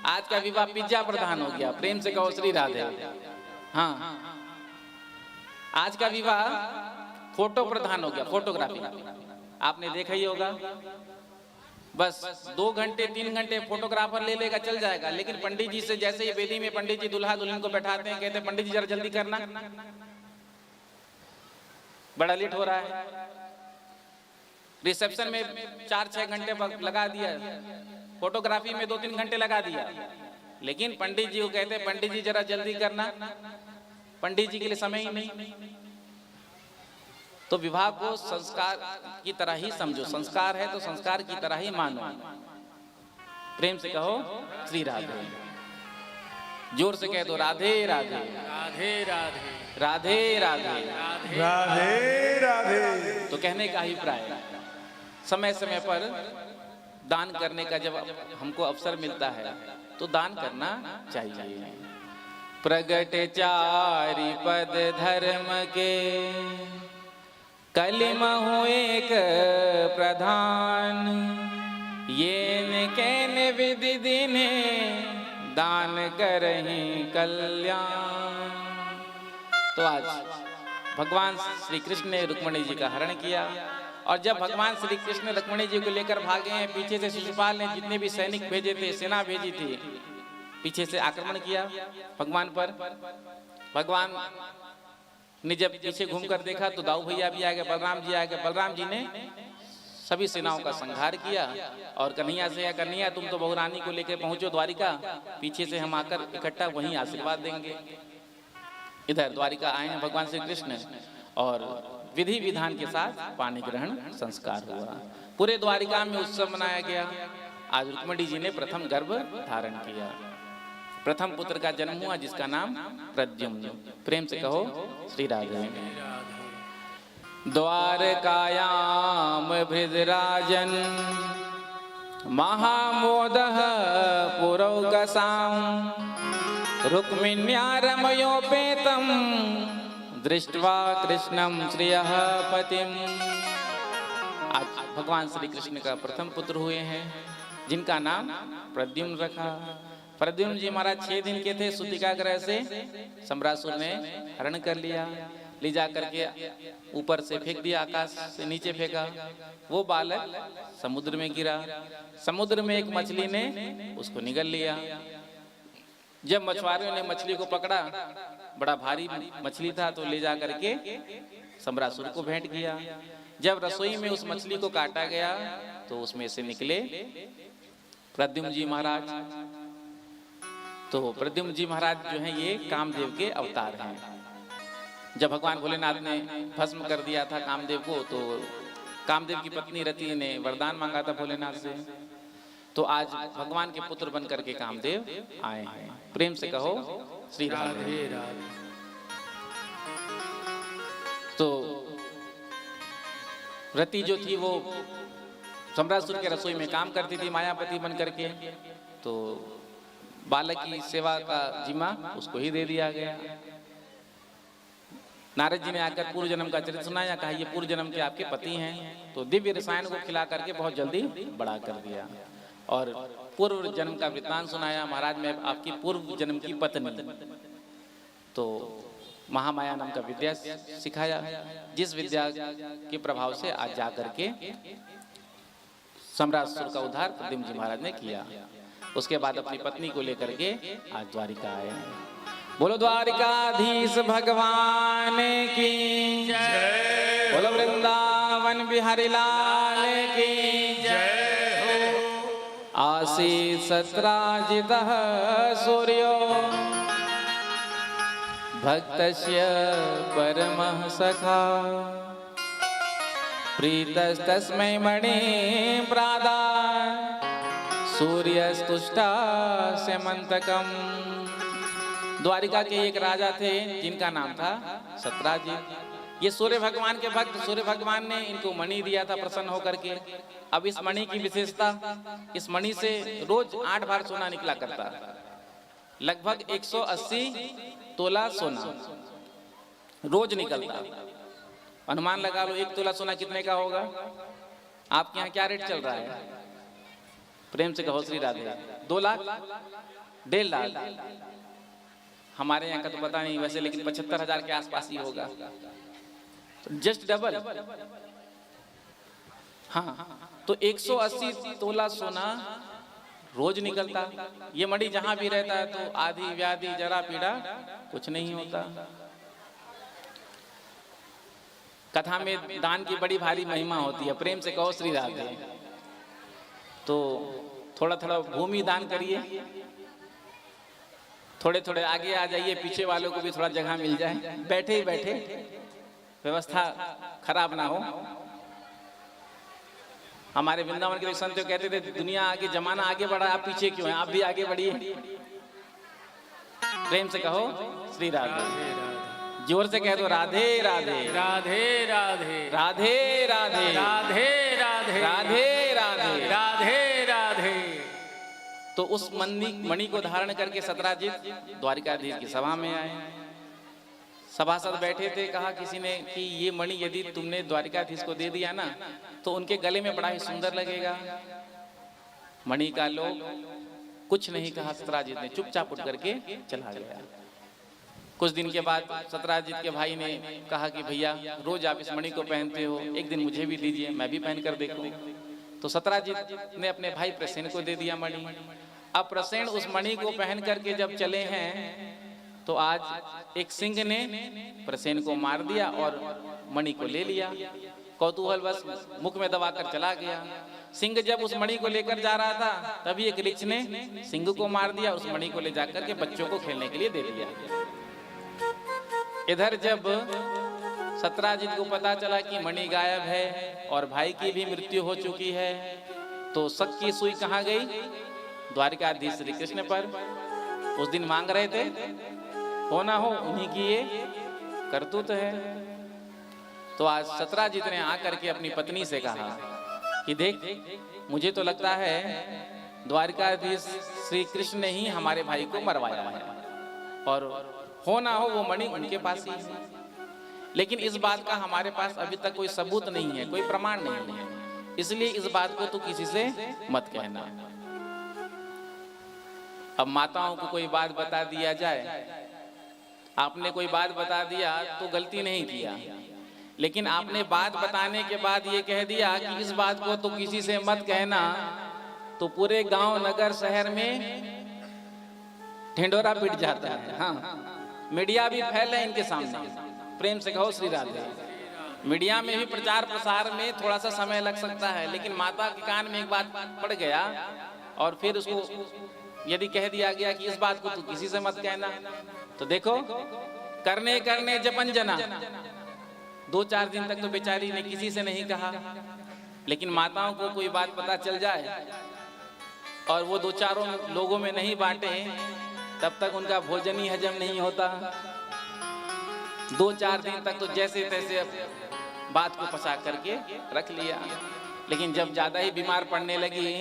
आज का विवाह पिज्जा प्रधान हो गया। प्रेम से कहो श्री राधे। हाँ, आज का विवाह फोटो प्रधान हो गया, फोटोग्राफी। आपने देखा ही होगा, बस 2 घंटे 3 घंटे फोटोग्राफर ले लेगा, चल जाएगा। लेकिन पंडित जी से जैसे ही वेदी में पंडित जी दूल्हा दुल्हन को बैठाते हैं, कहते हैं पंडित जी जरा जल्दी करना, बड़ा लेट हो रहा है। रिसेप्शन में 4-6 घंटे लगा दिया, फोटोग्राफी में 2-3 घंटे लगा दिया। लेकिन पंडित जी को कहते हैं पंडित जी जरा जल्दी करना, पंडित जी के लिए समय ही नहीं। तो विवाह को संस्कार की तरह ही समझो, संस्कार है तो संस्कार की तरह ही मानो। प्रेम से कहो श्री राधे। जोर से कह दो राधे राधे राधे राधे राधे राधे। राधे राधे। तो कहने का अभिप्राय, समय समय पर दान करने का जब हमको अवसर मिलता है तो दान करना चाहिए। प्रगट चारि पद धर्म के, कलिमहु एक प्रधान, ये कैन विधि दिने दान करहि कल्याण। तो आज भगवान श्री कृष्ण ने रुक्मिणी जी का हरण किया, और जब भगवान श्री कृष्ण रुक्मिणी जी को लेकर भागे हैं, पीछे से शिशुपाल ने जितने भी सैनिक भेजे थे, सेना भेजी थी, पीछे से आक्रमण किया भगवान पर। भगवान ने जब पीछे घूमकर देखा तो दाऊ भैया भी आ गए, बलराम जी आ गए। बलराम जी ने सभी सेनाओं का संहार किया और कन्हैया से, कन्हैया तुम तो बहुरानी को लेकर पहुंचो द्वारिका, पीछे से हम आकर इकट्ठा वहीं आशीर्वाद देंगे। इधर द्वारिका आए हैं भगवान श्री कृष्ण, और विधि विधान के साथ पानी ग्रहण संस्कार हुआ। पूरे द्वारिका में उत्सव मनाया गया। आज रुक्मिणी जी ने प्रथम गर्भ धारण किया, प्रथम पुत्र का जन्म हुआ जिसका नाम प्रद्युम्न। प्रेम से कहो श्री राधे। द्वारकायाम भृजराजन, महामोदः पुरौकसाम, रुक्मिण्या रमयोपेतम, दृष्ट्वा कृष्णं श्रियः पतिम। आज भगवान श्री कृष्ण का प्रथम पुत्र हुए हैं जिनका नाम प्रद्युम्न रखा। प्रद्युम्न जी महाराज 6 दिन के थे, सूतिका ग्रह से सम्रासुर ने हरण कर लिया, ले जा करके ऊपर से फेंक दिया, आकाश से नीचे फेंका। वो बालक समुद्र में गिरा, समुद्र में एक मछली ने उसको निगल लिया। जब मछुआरों ने मछली को पकड़ा, बड़ा भारी मछली था, तो ले जा करके सम्रासुर को भेंट किया। जब रसोई में उस मछली को काटा गया तो उसमें से निकले प्रद्युम्न जी महाराज। तो प्रद्युम्न जी महाराज जो हैं ये कामदेव के अवतार हैं। जब भगवान भोलेनाथ ने भस्म कर दिया था कामदेव को, तो कामदेव की पत्नी रति ने वरदान मांगा था भोलेनाथ से। तो आज भगवान के पुत्र बन करके कामदेव आए हैं। प्रेम से कहो श्री राधे राधे। तो रति जो थी वो सम्रासुर के रसोई में काम करती थी मायापति बन करके, तो बालक की सेवा का जिम्मा उसको ही दे दिया गया। नारद जी ने आकर पूर्व जन्म का चरित्र सुनाया, कहा ये पूर्व जन्म के आपके पति हैं। तो दिव्य रसायन को खिला करके बहुत जल्दी बड़ा कर दिया, और पूर्व जन्म का वृत्तांत सुनाया, महाराज मैं आपकी पूर्व जन्म की पत्नी। तो महामाया नाम का विद्या सिखाया, जिस विद्या के प्रभाव से आज जा करके सम्रासुर का उद्धार प्रद्युम्न जी महाराज ने किया। उसके बाद अपनी पत्नी को लेकर के आज द्वारिका आए हैं। बोलो द्वारिकाधीश भगवान की जय, बोलो वृंदावन बिहारी लाल की जय। आसीत् सत्राजितः सूर्यो, भक्तस्य परमः सखा, प्रीतस्तस्मै मणि प्रादाय, सूर्यस्तुष्टा स्यमंतकम। द्वारिका के एक राजा थे जिनका नाम था सत्राजित। ये सूर्य भगवान के भक्त, सूर्य भगवान ने इनको मणि दिया था प्रसन्न होकर के। अब इस मणि की विशेषता, इस मणि से रोज 8 बार सोना निकला करता, लगभग 180 तोला सोना रोज निकलता। अनुमान लगा लो 1 तोला सोना कितने का होगा। आपके यहाँ क्या रेट चल रहा है? प्रेम से कहो श्री राधे। 2 लाख 1.5 लाख। हमारे यहाँ का तो पता नहीं वैसे, लेकिन 75,000 के आसपास ही होगा, जस्ट डबल। हाँ, तो 180 तोला सोना रोज निकलता। ये मणि जहां भी रहता है तो आदि व्याधि जरा पीड़ा कुछ नहीं होता। कथा में दान की बड़ी भारी महिमा होती है। प्रेम से कहो श्री राधे। तो थोड़ा थोड़ा भूमि दान करिए, थोड़े थोड़े आगे आ जाइए, पीछे वालों को भी थोड़ा जगह मिल जाए, बैठे ही बैठे, व्यवस्था खराब ना हो। हमारे वृंदावन के संत कहते थे दुनिया आगे, जमाना आगे बढ़ा, आप पीछे क्यों हैं, आप भी आगे बढ़िए। प्रेम से कहो श्री राधे। जोर से कह दो राधे राधे राधे राधे राधे राधे राधे राधे राधे राधे राधे राधे। तो उस मणि को धारण करके सतराजित द्वारिकाधीश की सभा में आए। सभासद बैठे थे, कहा किसी ने कि ये मणि यदि तुमने द्वारिकाधीश को दे दिया ना तो उनके गले में बड़ा ही सुंदर लगेगा। मणि का लोग कुछ नहीं कहा, सतराजित ने चुपचाप उठ करके चला गया। कुछ दिन के बाद सतराजित के भाई ने कहा कि भैया रोज आप इस मणि को पहनते हो, एक दिन मुझे भी दीजिए, मैं भी पहन कर देखूं। तो सतराजित ने अपने भाई प्रसेन को दे दिया मणि। अब प्रसेन उस मणि को पहन करके जब चले हैं तो आज एक सिंह ने प्रसेन को मार दिया और मणि को ले लिया। कौतूहल बस मुख में दबाकर चला गया। सिंह जब उस मणि को लेकर जा रहा था तभी एक ऋक्ष ने सिंह को मार दिया, उस मणि को ले जाकर के बच्चों को खेलने के लिए दे दिया। इधर जब सतराजित को पता चला कि मणि गायब है और भाई की भी मृत्यु हो चुकी है तो शक की सुई कहाँ गई? द्वारिकाधीश श्री कृष्ण पर। उस दिन मांग रहे थे, हो ना हो उन्हीं की ये करतूत है। तो आज सतराजित ने आकर के अपनी पत्नी से कहा कि देख, मुझे तो लगता है द्वारिकाधीश श्री कृष्ण ने ही हमारे भाई को मरवाया है और हो ना हो वो मणि उनके पास ही है। लेकिन इस बात का हमारे पास अभी तक कोई सबूत नहीं है, कोई प्रमाण नहीं है, इसलिए इस बात को तो किसी से मत कहना। अब माताओं को कोई बात बता दिया जाए, आपने कोई बात बता दिया तो गलती नहीं किया, लेकिन आपने बात बताने के बाद ये कह दिया कि इस बात को तो किसी से मत कहना, तो पूरे गांव नगर शहर में ढिंडोरा पिट जाता है। हाँ, मीडिया भी फैले इनके सामने। प्रेम से कहो श्री राधे। मीडिया में भी प्रचार प्रसार में थोड़ा सा समय लग सकता है, लेकिन माता के कान में एक बात पड़ गया और फिर उसको यदि कह दिया गया कि इस बात को तू किसी से मत कहना, तो देखो करने करने जपन जना। 2-4 दिन तक तो बेचारी ने किसी से नहीं कहा, लेकिन माताओं को कोई बात पता चल जाए और वो 2-4 लोगों में नहीं बांटे तब तक उनका भोजन ही हजम नहीं होता। 2-4 दिन तक तो जैसे तैसे बात को फंसा करके रख लिया, लेकिन जब ज्यादा ही बीमार पड़ने लगी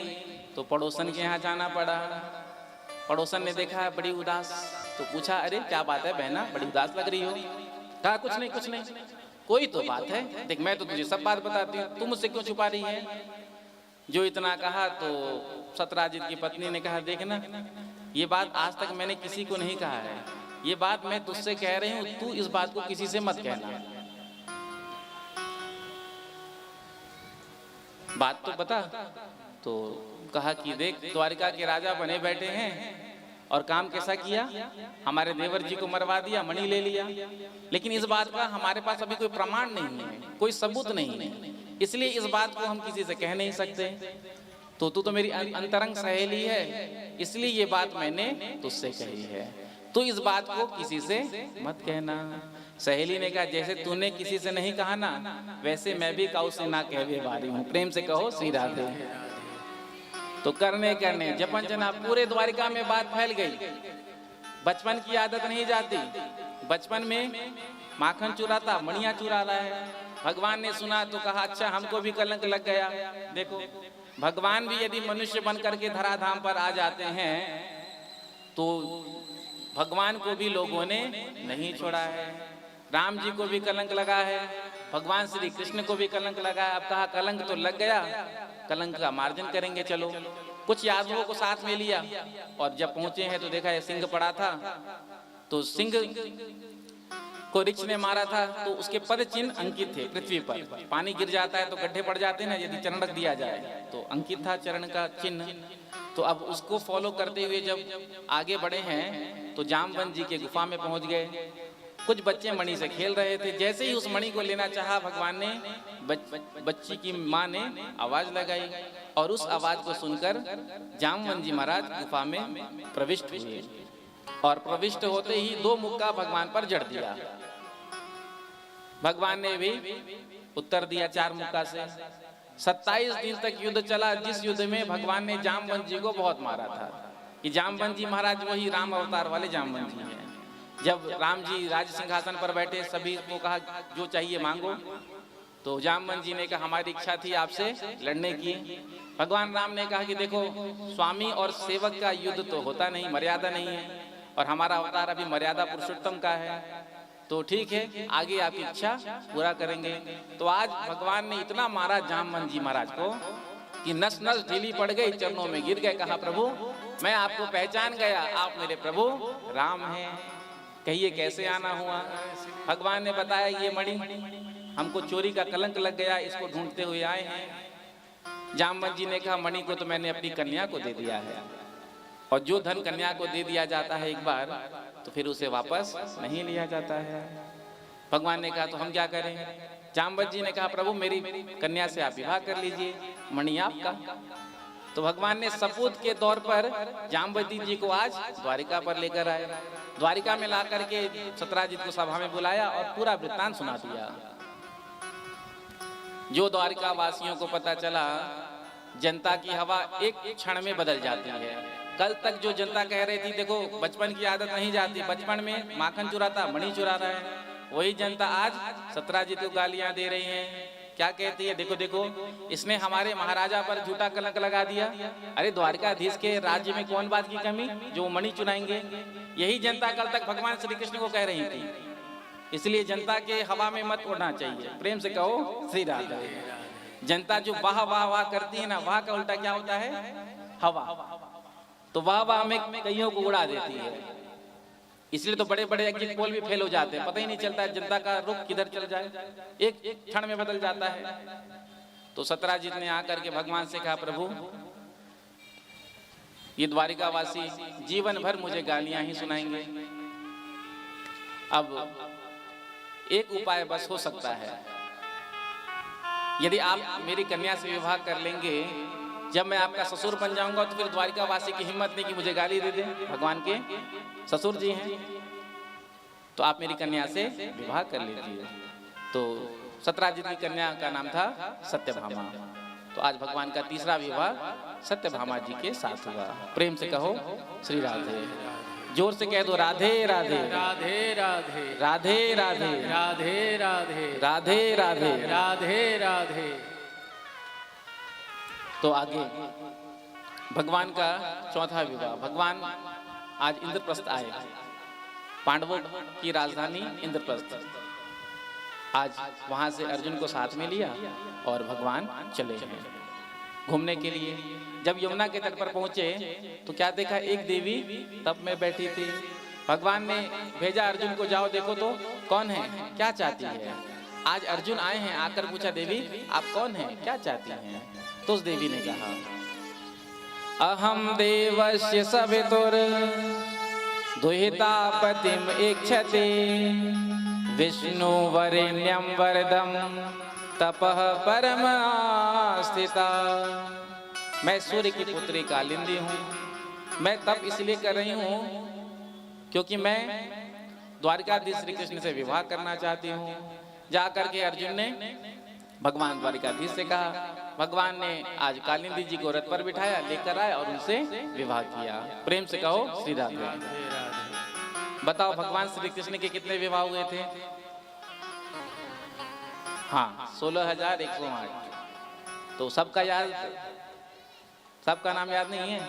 तो पड़ोसन के यहाँ जाना पड़ा। पड़ोसन ने देखा बड़ी उदास, तो पूछा अरे क्या बात है बहना, बड़ी उदास लग रही हो? कहा कुछ नहीं कुछ नहीं, कोई तो बात है, देख मैं तो तुझे सब बात बताती हूँ, तू मुझसे क्यों छुपा रही है? जो इतना कहा तो सतराजित की पत्नी ने कहा देखना, ये बात आज तक मैंने किसी को नहीं कहा है, ये बात मैं तुझसे कह रही हूँ, तू इस बात को किसी से मत कहना। बात तो बता। तो कहा कि देख द्वारिका के राजा बने बैठे हैं और काम कैसा किया, हमारे देवर जी को मरवा दिया, मणि ले लिया, लेकिन इस बात का हमारे पास अभी कोई प्रमाण नहीं है, कोई सबूत नहीं है, इसलिए इस बात को हम किसी से कह नहीं सकते। तो तू तो मेरी अंतरंग सहेली है, इसलिए ये बात मैंने तुझसे कही है, तो इस बात को किसी से मत कहना। सहेली ने कहा जैसे तूने किसी से नहीं कहा ना, वैसे मैं भी काऊ से ना कहवे वाली हूँ। प्रेम से कहो श्री राधे। तो करने करने जपन जना पूरे द्वारिका में बात फैल गई। बचपन की आदत नहीं जाती, बचपन में माखन चुराता, मणियां चुरा रहा है। भगवान ने सुना तो कहा अच्छा हमको भी कलंक लग गया। देखो भगवान भी यदि मनुष्य बन करके धराधाम पर आ जाते हैं तो भगवान को भी लोगों ने नहीं छोड़ा है। राम जी को भी कलंक लगा है, भगवान श्री कृष्ण को भी कलंक लगा है। अब कहा कलंक तो लग गया, कलंक का मार्जन करेंगे। चलो कुछ यादवों को साथ में लिया और जब पहुंचे हैं तो देखा ये सिंह पड़ा था, तो सिंह को ऋक्ष ने मारा था तो उसके पद चिन्ह अंकित थे पृथ्वी पर। पानी गिर जाता है तो गड्ढे पड़ जाते हैं ना, यदि चरण रख दिया जाए तो अंकित था चरण का चिन्ह। तो अब उसको फॉलो करते हुए जब आगे बढ़े हैं तो जामवंत जी के गुफा में पहुंच गए। कुछ बच्चे मणि से खेल रहे थे, जैसे ही उस मणि को लेना चाहा भगवान ने बच्ची की माँ ने आवाज लगाई और उस आवाज को सुनकर जामवंत जी महाराज गुफा में प्रविष्ट हुए और प्रविष्ट होते ही 2 मुक्का भगवान पर जड़ दिया। भगवान ने भी उत्तर दिया 4 मुक्का से। 27 दिन तक युद्ध चला, जिस युद्ध में भगवान ने जामवंत जी को बहुत मारा था। कि जामवंत जी महाराज वही राम अवतार वाले जामवंत जी हैं। जब राम जी राज सिंहासन पर बैठे, सभी को कहा जो चाहिए मांगो, तो जामवंत जी ने कहा हमारी इच्छा थी आपसे लड़ने की। भगवान राम ने कहा कि देखो, स्वामी और सेवक का युद्ध तो होता नहीं, मर्यादा नहीं है, और हमारा अवतार अभी मर्यादा पुरुषोत्तम का है, तो ठीक है आगे आपकी इच्छा पूरा करेंगे। तो आज भगवान ने इतना मारा जामवंत जी महाराज को कि नस नस ढीली पड़ गई, चरणों में गिर गए। कहा प्रभु मैं आपको पहचान गया, आप मेरे प्रभु राम हैं। कहिए कैसे आना हुआ। भगवान ने बताया ये मणि हमको चोरी का कलंक लग गया, इसको ढूंढते हुए आए हैं। जामवंत जी ने कहा मणि को तो मैंने अपनी कन्या को दे दिया है, और जो धन कन्या को दे दिया जाता है एक बार, तो फिर उसे वापस नहीं लिया जाता है। भगवान ने कहा तो हम क्या करें। जामवंत जी ने कहा प्रभु मेरी कन्या से आप विवाह कर लीजिए, मणि आपका। तो भगवान ने सपूत के तौर पर जामवती जी को आज द्वारिका पर लेकर आए। द्वारिका में ला करके सत्राजित को सभा में बुलाया और पूरा वृत्तांत सुना दिया। जो द्वारिका वासियों को पता चला, जनता की हवा एक क्षण में बदल जाती है। कल तक जो जनता कह रही थी देखो बचपन की आदत नहीं जाती, बचपन में माखन चुराता मणि चुरा रहा है, वही जनता आज सत्राजित को गालियां दे रही है। क्या कहती है, देखो देखो इसने हमारे महाराजा पर झूठा कलंक लगा दिया। अरे द्वारकाधीश के राज्य में कौन बात की कमी जो मणि चुराएंगे। यही जनता कल तक भगवान श्री कृष्ण को कह रही थी। इसलिए जनता के हवा में मत उड़ना चाहिए, प्रेम से कहो श्री राधे। जनता जो वाह वाह वाह करती है ना, वाह का उल्टा क्या होता है, हवा। तो वाह वाह में कईयों को उड़ा देती है। इसलिए तो बड़े बड़े एग्जिट पोल भी फेल हो जाते हैं, पता ही नहीं चलता जनता का रुख किधर चल जाए, एक क्षण में बदल जाता है। तो सत्राजित ने आकर के भगवान से कहा प्रभु ये द्वारिका वासी जीवन भर मुझे गालियां ही सुनाएंगे, अब एक उपाय बस हो सकता है। यदि आप मेरी कन्या से विवाह कर लेंगे, जब मैं आपका ससुर बन जाऊंगा तो फिर द्वारिका वासी की हिम्मत नहीं कि मुझे गाली दे दे, भगवान के ससुर जी हैं, तो आप मेरी कन्या से विवाह कर लीजिए। तो सत्राजित की कन्या का नाम था सत्यभामा। तो आज भगवान का तीसरा विवाह सत्यभामा जी के साथ हुआ। प्रेम से कहो श्री राधे, जोर से कह दो राधे राधे राधे राधे राधे राधे राधे राधे राधे राधे राधे राधे। तो आगे भगवान का चौथा विवाह। भगवान आज इंद्रप्रस्थ आए, पांडवों की राजधानी इंद्रप्रस्थ। आज वहां से अर्जुन को साथ में लिया और भगवान चले हैं घूमने के लिए। जब यमुना के तट पर पहुंचे तो क्या देखा, एक देवी तब में बैठी थी। भगवान ने भेजा अर्जुन को, जाओ देखो तो कौन है, क्या चाहती है। आज अर्जुन आए हैं, आकर पूछा देवी आप कौन हैं, क्या चाहती हैं। तो उस देवी ने कहा अहम देवस्य सवितुर दुहिता पतिम इच्छति विष्णु वरेण्यम वरदम तपः परम स्थिता। मैं सूर्य की पुत्री कालिंदी हूँ। मैं तप इसलिए कर रही हूँ क्योंकि मैं द्वारिकाधीश श्री कृष्ण से विवाह करना चाहती हूँ। जाकर के अर्जुन ने भगवान द्वारिकाधीश से कहा। भगवान ने आज कालिंदी जी को रथ पर बिठाया, लेकर आए और उनसे विवाह किया। प्रेम से कहो श्री राधे। बताओ भगवान श्री कृष्ण के कितने विवाह हुए थे। हाँ 16,108। तो सबका याद, सबका नाम याद नहीं है,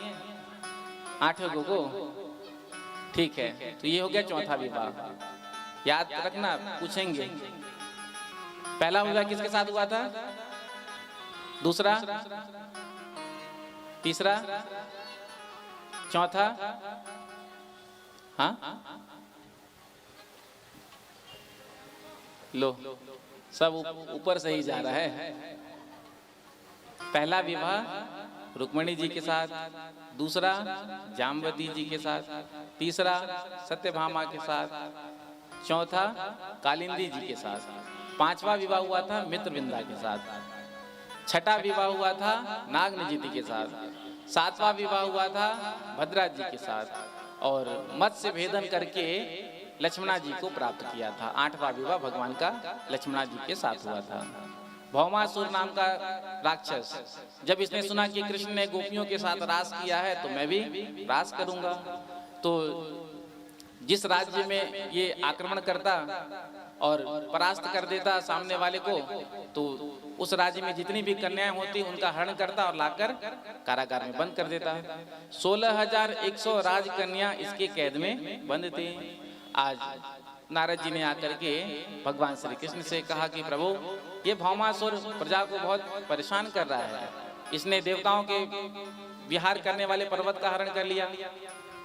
8 को ठीक है। तो ये हो गया चौथा विवाह, याद रखना पूछेंगे। पहला विवाह किसके साथ हुआ था, दूसरा, तीसरा, चौथा, हाँ लो सब ऊपर से ही जा रहा है। पहला विवाह रुक्मिणी जी के साथ, दूसरा जामवती जी के साथ, तीसरा सत्यभामा के साथ, चौथा कालिंदी जी के साथ, पांचवा विवाह हुआ था मित्रविंदा के साथ, छठा विवाह हुआ था नागनजीति के साथ, सातवां विवाह हुआ था भद्रा जी के साथ, और मत्स्य भेदन करके लक्ष्मणा जी को प्राप्त किया था। 8वां विवाह भगवान का लक्ष्मणा जी के साथ हुआ था। भौमासुर नाम का राक्षस, जब इसने सुना कि कृष्ण ने गोपियों के साथ रास किया है तो मैं भी रास करूंगा। तो जिस राज्य में ये आक्रमण करता और परास्त कर देता सामने वाले को, तो उस राज्य में जितनी भी कन्याएं होती उनका हरण करता और लाकर कारागार में बंद कर देता। 16,100 राजकन्या इसके कैद में बंद थी। आज नारद जी ने आकर के भगवान श्री कृष्ण से कहा कि प्रभु, ये भौमासुर प्रजा को बहुत परेशान कर रहा है। इसने देवताओं के विहार करने वाले पर्वत का हरण कर लिया,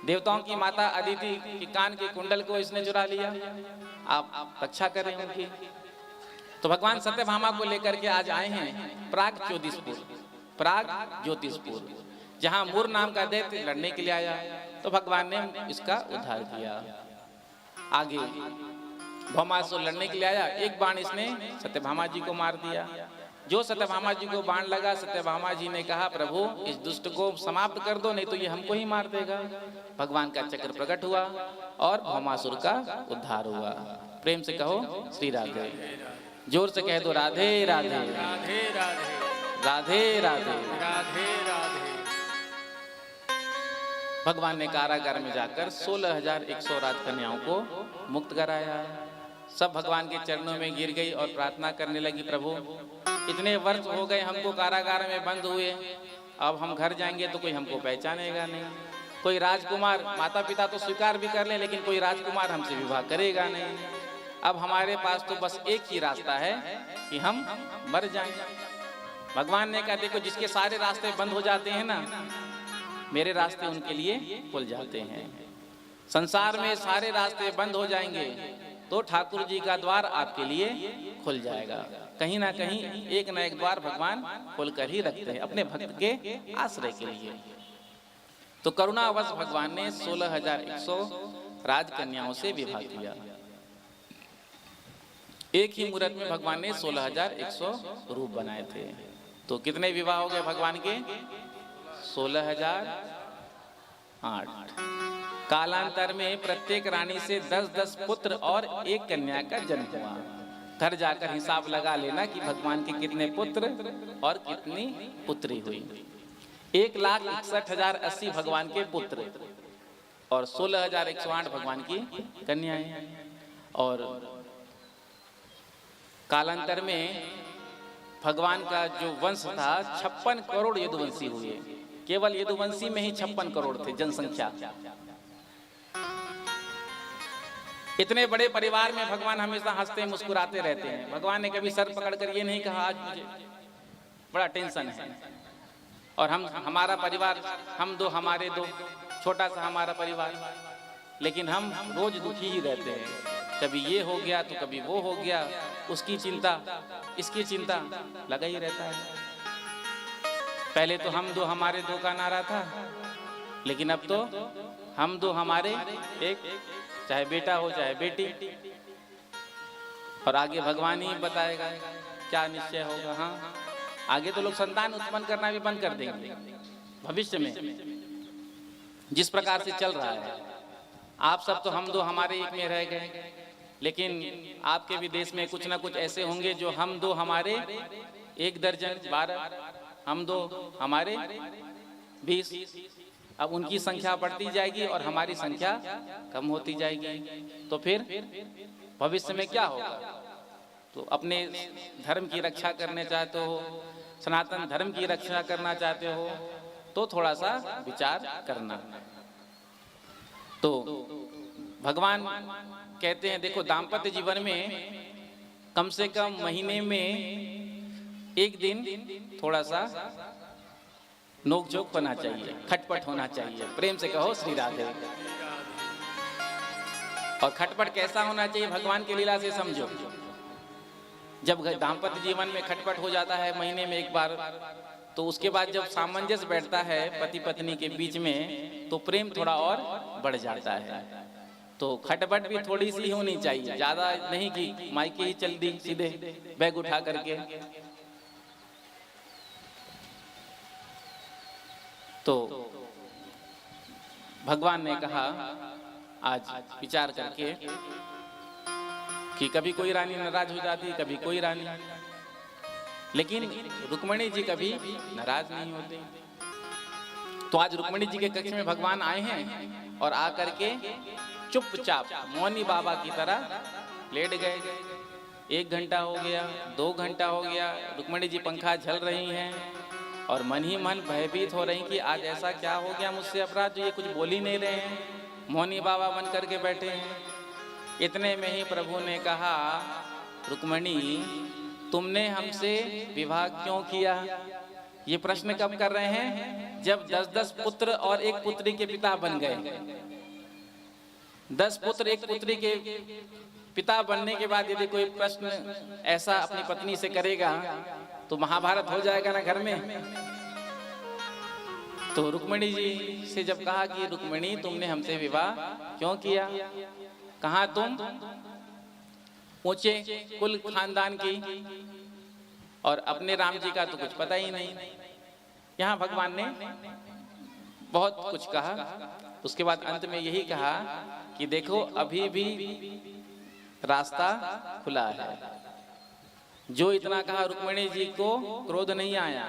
देवताओं की माता अदिति के कान के कुंडल को इसने चुरा लिया, आप रक्षा कर रहे हैं उनकी। तो भगवान सत्यभामा को लेकर के आज आए हैं प्राग ज्योतिषपुर, जहां मूर नाम का दैत्य लड़ने के लिए आया। तो भगवान ने इसका उद्धार किया। आगे भौमासुर लड़ने के लिए आया, एक बाण इसने सत्यभामा जी को मार दिया। जो सत्यभामा जी को बाण लगा, सत्यभामा जी ने कहा प्रभु इस दुष्ट को समाप्त कर दो, नहीं तो ये हमको ही मार देगा। भगवान का चक्र प्रकट हुआ और भौमासुर का उद्धार हुआ। प्रेम से कहो श्री राधे, जोर से कह दो राधे राधे राधे राधे राधे राधे। राधे राधे। भगवान ने कारागार में जाकर 16,100 राजकन्याओं को मुक्त कराया। सब भगवान के चरणों में गिर गई और प्रार्थना करने लगी, प्रभु इतने वर्ष हो गए हमको कारागार में बंद हुए, अब हम घर जाएंगे तो कोई हमको पहचानेगा नहीं, कोई राजकुमार, माता पिता तो स्वीकार भी कर ले लेकिन कोई राजकुमार हमसे विवाह करेगा नहीं। अब हमारे पास तो बस एक ही रास्ता है कि हम मर जाएं। भगवान ने कहा देखो, जिसके सारे रास्ते बंद हो जाते हैं ना, मेरे रास्ते उनके लिए खुल जाते हैं। संसार में सारे रास्ते बंद हो जाएंगे तो ठाकुर जी का द्वार आपके लिए खुल जाएगा। कहीं ना कहीं एक न एक द्वार भगवान खोल कर ही रखते हैं अपने भक्त के आश्रय के लिए। तो करुणावश भगवान ने 16,100 राजकन्याओं से विवाह किया। एक ही मुहूर्त में भगवान ने 16,100 रूप बनाए थे। तो कितने विवाह हो गए भगवान के? 16,008। कालांतर में प्रत्येक रानी से 10-10 पुत्र और एक कन्या का जन्म हुआ। घर जाकर हिसाब लगा लेना कि भगवान के कितने पुत्र और कितनी पुत्री हुई। 1,61,080 भगवान के पुत्र और 16,108 भगवान की कन्याएं। और कालांतर में भगवान का जो वंश था 56 करोड़ यदुवंशी हुए। केवल यदुवंशी में ही 56 करोड़ थे जनसंख्या। इतने बड़े परिवार में भगवान हमेशा हंसते मुस्कुराते रहते हैं। भगवान ने कभी सर पकड़कर ये नहीं कहा आज मुझे बड़ा टेंशन है, और हमारा परिवार, हम दो हमारे दो, छोटा सा हमारा परिवार, लेकिन हम रोज दुखी ही रहते हैं। कभी ये हो गया तो कभी वो हो गया, उसकी चिंता इसकी चिंता लगा ही रहता है। पहले तो हम दो हमारे दो का नारा था, लेकिन अब तो हम दो हमारे एक, चाहे बेटा हो चाहे बेटी। और आगे भगवान ही बताएगा क्या निश्चय होगा। हाँ, आगे तो लोग संतान उत्पन्न करना भी बंद कर देंगे भविष्य में, जिस प्रकार से चल रहा है। आप सब तो हम दो हमारे एक में रह गए, लेकिन आपके भी देश में कुछ ना कुछ ऐसे होंगे जो हम दो हमारे 1 दर्जन 12, हम दो हमारे 20। अब उनकी संख्या बढ़ती जाएगी और हमारी संख्या कम होती जाएगी। तो फिर भविष्य में क्या होगा? तो अपने धर्म की रक्षा करने चाहते हो, सनातन धर्म की रक्षा करना चाहते हो, तो थोड़ा सा विचार करना। तो भगवान कहते हैं देखो, दाम्पत्य जीवन में कम से कम महीने में एक दिन थोड़ा सा नोकझोंक होना चाहिए, खटपट होना चाहिए। प्रेम से कहो श्री राधे। और खटपट कैसा होना चाहिए भगवान की लीला से समझो। जब दाम्पत्य जीवन में खटपट हो जाता है महीने में एक बार, तो उसके बाद जब सामंजस्य बैठता है पति पत्नी के बीच में, तो प्रेम थोड़ा और बढ़ जाता है। तो खटपट भी थोड़ी सी होनी चाहिए, ज्यादा नहीं कि मायके ही चल दी सीधे बैग उठा करके। तो भगवान ने कहा आज विचार करके कि कभी कोई रानी नाराज हो जाती, कभी कोई रानी। लेकिन रुक्मिणी जी कभी नाराज नहीं होते। तो आज रुक्मिणी जी के कक्ष में भगवान आए हैं और आकर के चुपचाप मौनी बाबा की तरह लेट गए। 1 घंटा हो गया, 2 घंटा हो गया, रुक्मिणी जी पंखा झल रही हैं और मन ही मन भयभीत हो रही कि आज ऐसा क्या हो गया मुझसे अपराध जो ये कुछ बोल ही नहीं रहे हैं, मौनी बाबा बन करके बैठे हैं। इतने में ही प्रभु ने कहा, रुक्मिणी तुमने हमसे विवाह क्यों किया? ये प्रश्न कब कर रहे हैं? जब 10-10 पुत्र और एक पुत्री के पिता बन गए। 10 पुत्र एक पुत्री के पिता बनने के बाद यदि कोई प्रश्न ऐसा अपनी पत्नी से करेगा तो महाभारत हो जाएगा ना घर में। तो रुक्मिणी जी से जब कहा कि रुक्मिणी तुमने हमसे विवाह क्यों किया, कहा तुम ऊंचे कुल खानदान की और अपने राम जी का तो कुछ पता ही नहीं। यहाँ भगवान ने बहुत कुछ कहा, उसके बाद अंत में यही कहा कि देखो अभी भी रास्ता खुला है। जो इतना कहा रुक्मिणी जी को क्रोध नहीं आया।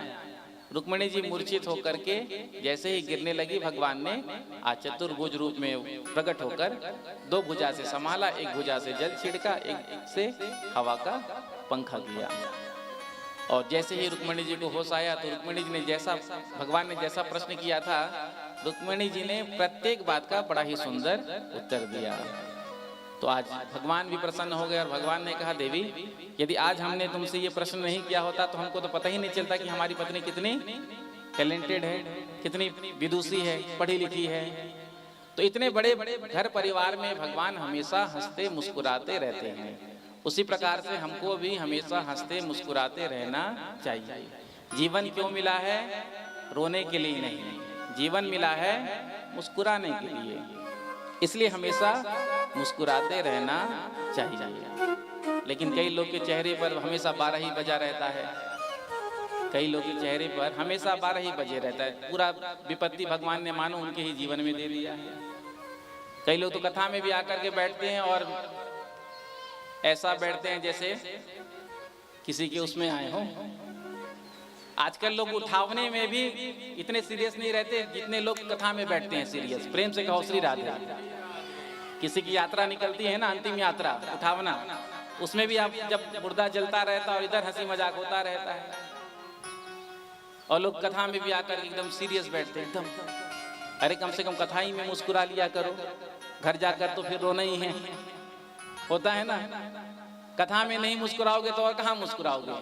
रुक्मिणी जी मूर्छित होकर के जैसे ही गिरने लगी, भगवान ने आज चतुर्भुज रूप में प्रकट होकर 2 भुजा से संभाला, 1 भुजा से जल छिड़का, एक से हवा का पंखा किया। और जैसे ही रुक्मिणी जी को होश आया तो रुक्मिणी जी ने जैसा भगवान ने जैसा प्रश्न किया था, रुक्मिणी जी ने प्रत्येक बात का बड़ा ही सुंदर उत्तर दिया। तो आज भगवान भी प्रसन्न हो गए और भगवान ने कहा, देवी यदि आज हमने तुमसे ये प्रश्न नहीं किया होता तो हमको तो पता ही नहीं चलता कि हमारी पत्नी कितनी टैलेंटेड है, कितनी विदुषी है, पढ़ी लिखी है। तो इतने बड़े बड़े घर परिवार में भगवान हमेशा हंसते मुस्कुराते रहते हैं। उसी प्रकार से हमको भी हमेशा हंसते मुस्कुराते रहना चाहिए। जीवन क्यों मिला है? रोने के लिए नहीं, जीवन मिला है मुस्कुराने के लिए, इसलिए हमेशा मुस्कुराते रहना चाहिए। लेकिन कई लोग के चेहरे पर हमेशा 12 ही बजा रहता है, कई लोग के चेहरे पर हमेशा 12 ही बजे रहता है। पूरा विपत्ति भगवान ने मानो उनके ही जीवन में दे दिया है। कई लोग तो कथा में भी आकर के बैठते हैं और ऐसा बैठते हैं जैसे किसी के उसमें आए हो। आजकल लोग उठावने में भी इतने सीरियस नहीं रहते जितने लोग कथा में बैठते हैं सीरियस। प्रेम से कहो श्री राधे। किसी की यात्रा निकलती है ना, अंतिम यात्रा उठावना, उसमें भी आप जब मुर्दा जलता रहता है और इधर हंसी मजाक होता रहता है, और लोग कथा में भी आकर एकदम सीरियस बैठते हैं एकदम। अरे कम से कम कथा ही में मुस्कुरा लिया करो, घर जाकर तो फिर रोना ही है, होता है ना। कथा में नहीं मुस्कुराओगे तो और कहाँ मुस्कुराओगे?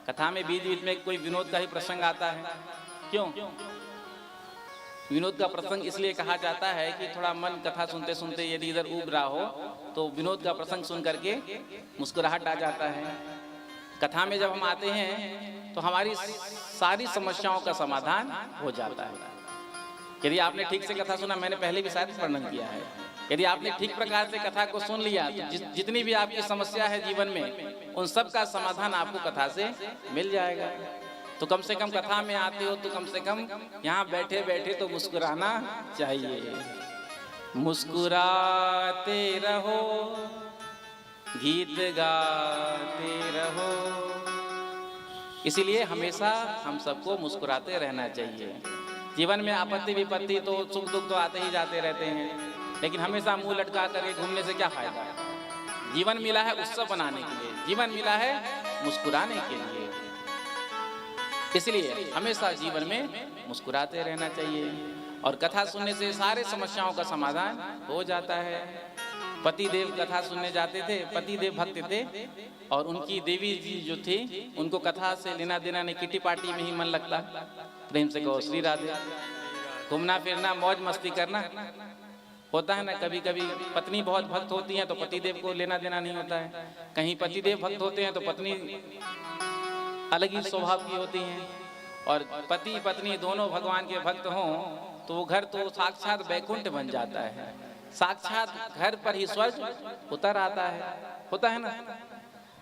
कथा में बीच बीच में कोई विनोद का ही प्रसंग आता है। क्यों विनोद का प्रसंग? इसलिए कहा जाता है कि थोड़ा मन कथा सुनते सुनते यदि इधर उब रहा हो तो विनोद का प्रसंग सुन करके मुस्कुराहट आ जाता है। कथा में जब हम आते हैं तो हमारी सारी समस्याओं का समाधान हो जाता है। यदि आपने ठीक से कथा सुना, मैंने पहले भी शायद वर्णन किया है, यदि आपने ठीक प्रकार से कथा को सुन लिया तो जितनी भी आपकी समस्या है जीवन में, उन सब का समाधान आपको कथा से मिल जाएगा। तो कम से कम कथा में आते हो तो कम से कम यहाँ बैठे बैठे तो मुस्कुराना चाहिए। मुस्कुराते रहो, गीत गाते रहो। इसीलिए हमेशा हम सबको मुस्कुराते रहना चाहिए। जीवन में आपत्ति विपत्ति तो सुख दुख तो आते ही जाते रहते हैं, लेकिन हमेशा मुंह लटका करके घूमने से क्या फायदा? जीवन मिला है उत्सव बनाने के लिए, जीवन मिला है मुस्कुराने के लिए। इसलिए हमेशा जीवन में मुस्कुराते रहना चाहिए। और कथा सुनने से सारे समस्याओं का समाधान हो जाता है। पति देव कथा सुनने जाते थे, पति देव भक्त थे और उनकी देवी जी जो थी उनको कथा से लेना देना नहीं, किटी पार्टी में ही मन लगता। प्रेम से कहो श्री राधे। घूमना फिरना मौज मस्ती करना होता है ना। कभी कभी पत्नी बहुत भक्त होती है तो पति देव को लेना देना नहीं होता है। कहीं पति देव भक्त होते हैं तो पत्नी अलग ही स्वभाव की होती हैं। और पति पत्नी दोनों भगवान के भक्त हों तो वो घर तो साक्षात वैकुंठ बन जाता है, साक्षात घर पर ही स्वर्ग उतर आता है। होता है ना।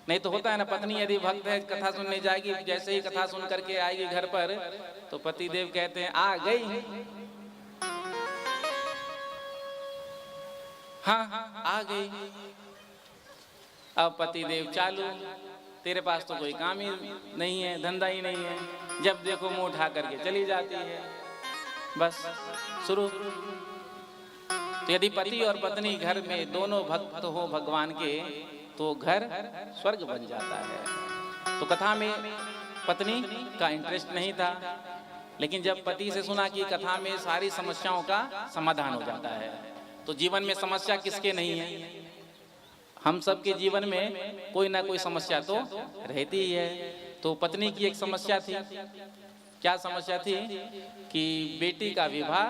नहीं तो होता है ना, पत्नी यदि भक्त है कथा सुनने जाएगी, जैसे ही कथा सुन करके आएगी घर पर तो पति देव कहते हैं आ गई, हाँ आ गई। अब पति देव चालू तेरे पास तो कोई काम ही नहीं है, धंधा ही नहीं है, जब देखो मुंह उठा करके चली जाती है। बस शुरू। तो यदि पति और पत्नी घर में दोनों भक्त हो भगवान के तो घर स्वर्ग बन जाता है। तो कथा में पत्नी का इंटरेस्ट नहीं था, लेकिन जब पति से सुना कि कथा में सारी समस्याओं का समाधान हो जाता है, तो जीवन में समस्या किसके नहीं है? हम सबके जीवन में कोई ना कोई समस्या तो रहती ही है। तो पत्नी की एक समस्या थी। क्या समस्या थी? कि बेटी का विवाह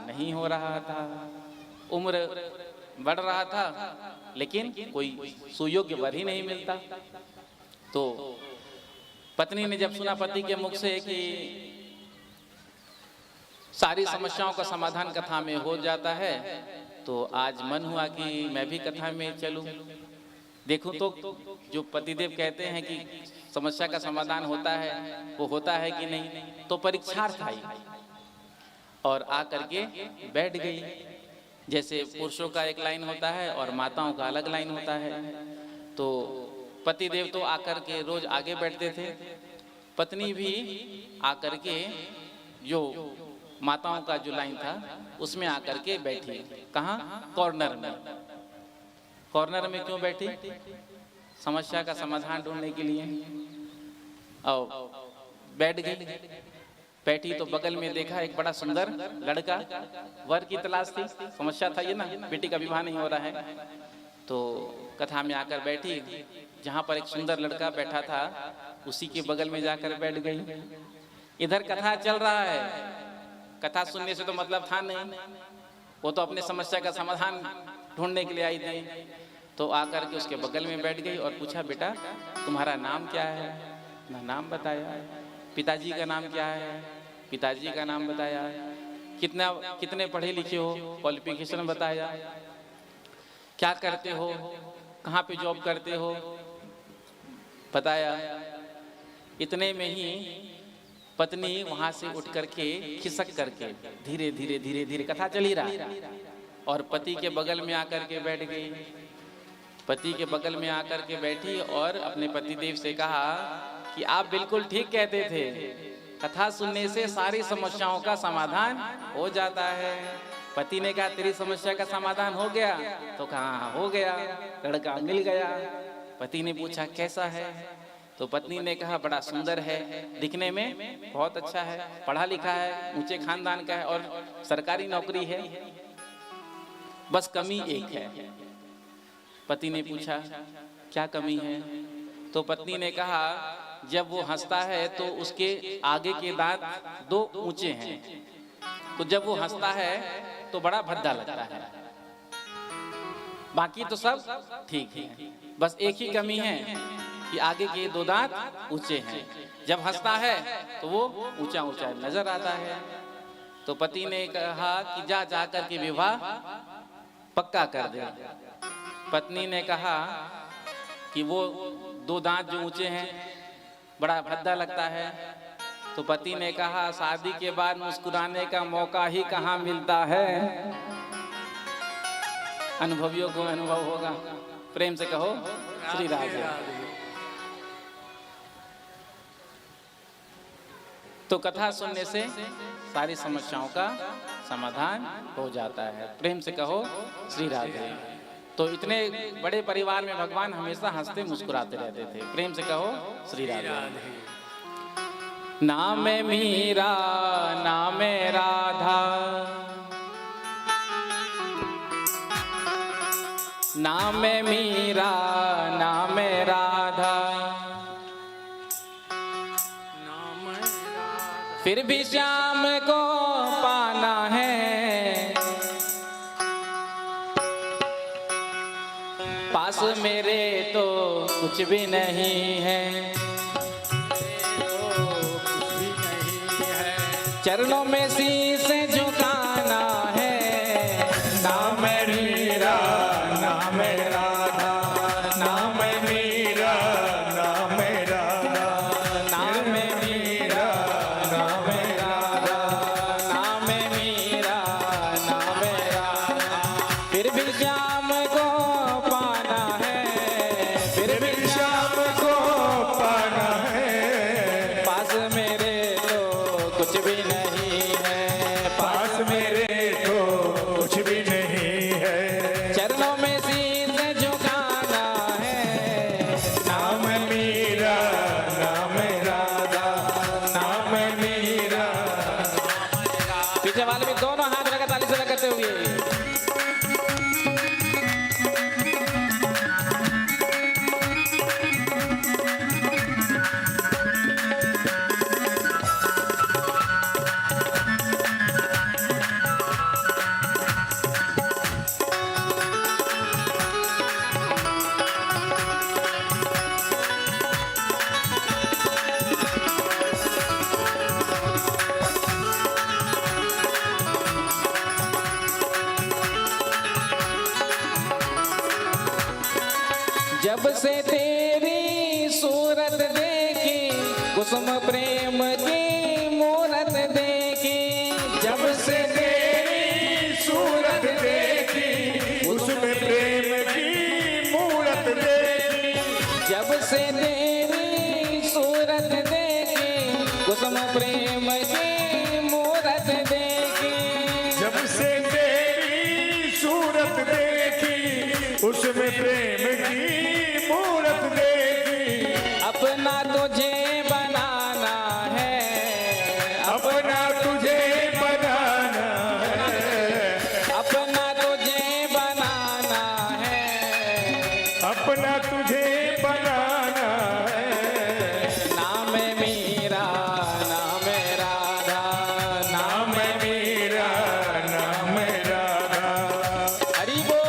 नहीं हो रहा था, उम्र बढ़ रहा था, लेकिन कोई सुयोग्य वर ही नहीं मिलता। तो पत्नी ने जब सुना पति के मुख से कि सारी समस्याओं का समाधान कथा में हो जाता है, तो आज मन हुआ कि मैं भी कथा में चलूं, देखूं तो जो पतिदेव कहते हैं कि समस्या का समाधान होता है वो होता है कि नहीं। तो परीक्षार्थ आई और आ करके बैठ गई। जैसे पुरुषों का एक लाइन होता है और माताओं का अलग लाइन होता है। तो पतिदेव तो आकर के रोज आगे बैठते थे, पत्नी भी आकर के जो माताओं का जो लाइन था उसमें आकर के बैठी। कहाँ? कॉर्नर में। कॉर्नर में क्यों बैठी? समस्या का समाधान ढूंढने के लिए। और बैठ गई। बैठी तो बगल में देखा एक बड़ा सुंदर लड़का, वर की तलाश थी। समस्या था ये ना, बेटी का विवाह नहीं हो रहा है। तो कथा में आकर बैठी, जहाँ पर एक सुंदर लड़का बैठा था उसी के बगल में जाकर बैठ गई। इधर कथा चल रहा है, कथा सुनने से तो मतलब था नहीं, वो तो अपने समस्या का समाधान ढूंढने के लिए आई थी। तो आकर के उसके बगल में बैठ गई और पूछा, बेटा तुम्हारा नाम क्या है? ना नाम बताया। पिताजी का नाम क्या है? पिताजी का नाम बताया। कितने पढ़े लिखे हो? क्वालिफिकेशन बताया। क्या करते हो? कहाँ पे जॉब करते हो? बताया। इतने में ही पत्नी वहां से उठ करके खिसक करके धीरे धीरे धीरे धीरे, कथा चल ही रहा, और पति के बगल में आकर के बैठ गई। पति के बगल में आकर के बैठी और अपने पतिदेव से कहा कि आप बिल्कुल ठीक कहते थे, कथा सुनने से सारी समस्याओं का समाधान हो जाता है। पति ने कहा, तेरी समस्या का समाधान हो गया? तो कहा हो गया, लड़का मिल गया। पति ने पूछा कैसा है? तो पत्नी ने कहा बड़ा सुंदर है, दिखने में बहुत अच्छा है, पढ़ा लिखा है, ऊंचे खानदान का है और सरकारी नौकरी है, बस कमी एक है। पति ने पूछा क्या कमी है? तो पत्नी ने कहा जब वो हंसता है तो उसके आगे के दांत दो ऊंचे हैं, तो जब वो हंसता है तो बड़ा भद्दा लगता है, बाकी तो सब ठीक है, बस एक ही कमी है कि आगे के दो दांत ऊंचे हैं, जब हंसता है तो वो ऊंचा ऊंचा नजर आता है। तो पति ने कहा कि जा जाकर के विवाह पक्का कर दे। पत्नी ने कहा कि वो दो दांत जो ऊंचे हैं बड़ा भद्दा लगता है। तो पति ने कहा शादी के बाद मुस्कुराने का मौका ही कहाँ मिलता है, अनुभवियों को अनुभव होगा। प्रेम से कहो श्री राधे। तो कथा सुनने से सारी समस्याओं का समाधान हो जाता है। प्रेम से कहो श्री राधे। तो इतने बड़े परिवार में भगवान हमेशा हंसते मुस्कुराते रहते थे। प्रेम से कहो श्री राधे। नाम मीरा नाम राधा, नाम मीरा नाम राधा, फिर भी श्याम को पाना है, पास मेरे तो कुछ भी नहीं है, चरणों में शीश झुकाना है। नाम मीरा नाम राधा, नाम मीरा नाम राधा, नाम मीरा नाम राधा, नाम मीरा नाम राधा, फिर भी श्याम को पाना है, फिर भी श्याम को जब से तेरी सूरत देखी कुसुम प्रेम की मूरत देखी, जब से तेरी सूरत देखी उसमें प्रेम की मूरत देखी, जब से तेरी सूरत देखी कुसुम प्रेम की मूरत देखी, जब से तेरी सूरत देखी उसमें प्रेम की मूरत देखी, अपना तुझे बनाना है, अपना तुझे बनाना है, अपना तुझे बनाना है, अपना तुझे बनाना है। नाम मीरा नाम राधा, नाम मेरा नाम राधा। हरि बोल।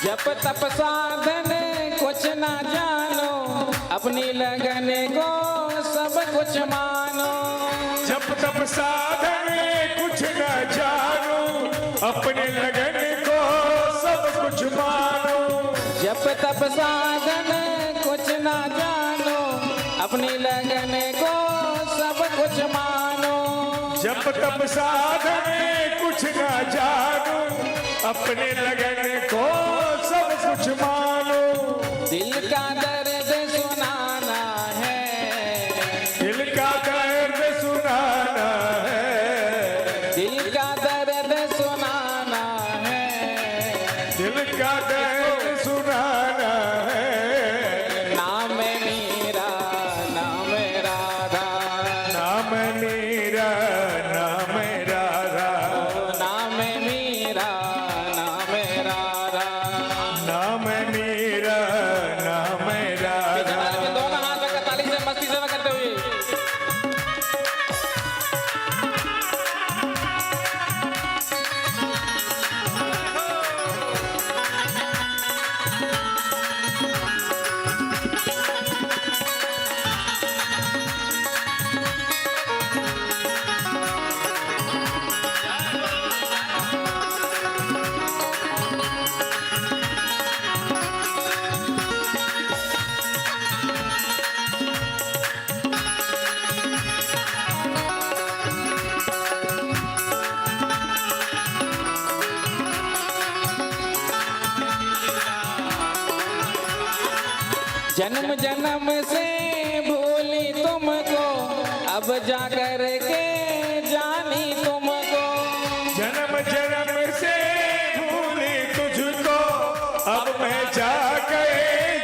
जप तप साधन कुछ ना जानो, अपनी लगन को सब कुछ मानो। जब तब साधन कुछ न जानो, अपने लगन को सब कुछ मानो। जप तप साधन कुछ ना जानो, अपनी लगन को सब कुछ मानो। जब तब साधन कुछ न जानो, अपने लगन को सब कुछ मानो। दिल का दर्द सुनाना है, दिल का दर्द सुनाना है, दिल का दर्द सुनाना है। दिल का दर्द सुनाना है। नाम मीरा नाम राधा, नाम मेरा नाम राधा, नाम मीरा नाम राधा। नाम मेरा नाम राधा। जमाने में दोनों हाथ रखकर ताली से मस्ती सेवा करते हुए जन्म जन्म से भूली तुमको, अब जाकर के जानी तुमको। जन्म जन्म से भूली तुझको, अब मैं जाकर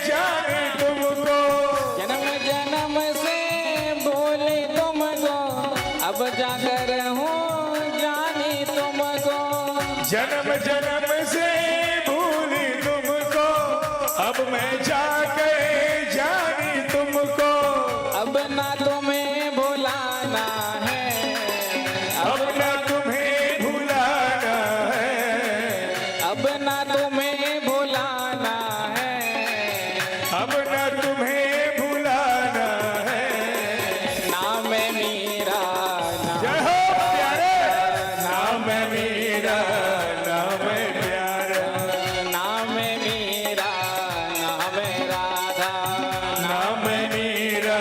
जाने तुमको। जन्म जन्म से भूली तुमको, अब जाकर हूँ जानी तुमको। जन्म जन्म से भूली तुमको, अब मैं जाकर जानी तुमको। अब ना तुम्हें भुलाना है, अब न तुम्हें भुलाना है, अब ना तुम्हें भुलाना है। अब न तुम्हें भुलाना है। नाम मीरा नाम जय हो प्यारे, नाम मेरा नाम प्यारा, नाम मीरा नाम राधा। नाम मेरा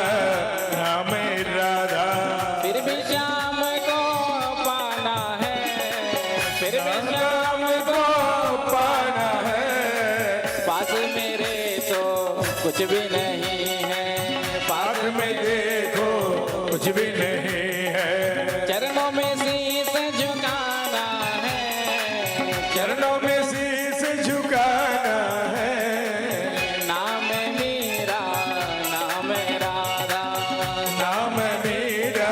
नाम राधा। फिर भी श्याम को पाना है, फिर भी श्याम राम को पाना है, पास मेरे तो कुछ भी नहीं है। पास पास में देखो कुछ भी नहीं है। चरणों में शीश झुकाना है, चरणों में शीश झुकाना है। नाम मीरा नाम राधा। नाम मेरा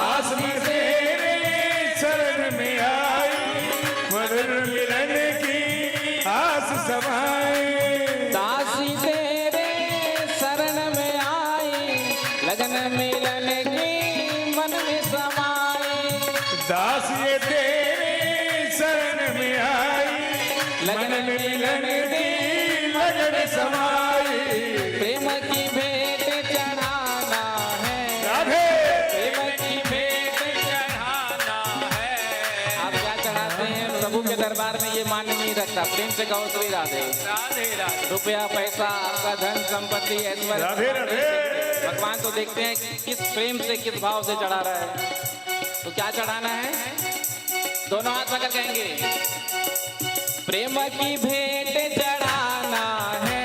दास में तेरे शरण में आई, मदन मिलन की आस समाए। दासी तेरे शरण में आई, लगन मिलन की मन में समाई। दास ये तेरे शरण में आई, लगन मिलन की लगन समाई। प्रेम की भेंट चढ़ाना है, राधे प्रेम की भेंट चढ़ाना है। आप क्या चढ़ाते हैं प्रभु के दरबार में, ये मान नहीं रखता। प्रेम से कहो श्री राधे। राधे राधे। रुपया पैसा आपका धन संपत्ति ऐश्वर्य राधे राधे। भगवान तो देखते हैं कि किस प्रेम से किस भाव से चढ़ा रहा है। तो क्या चढ़ाना है, दोनों हाथ पकड़ कहेंगे प्रेम की भेंट चढ़ाना है,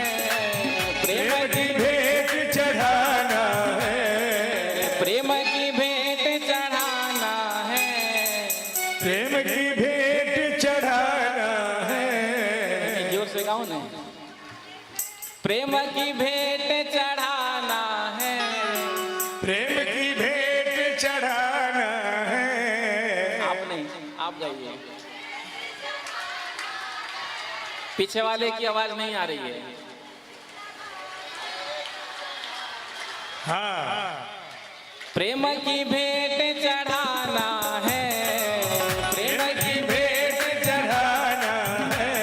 प्रेम की भेंट चढ़ाना है, प्रेम की भेंट चढ़ाना है, प्रेम की भेंट चढ़ाना है। जोर से गाओ ना। प्रेम की भेंट चढ़ाना है, प्रेम की भेंट चढ़ाना है। आप नहीं, आप गाइए। पीछे वाले की आवाज नहीं आ रही है। हाँ, प्रेम की भेंट चढ़ाना है, प्रेम की भेंट चढ़ाना है।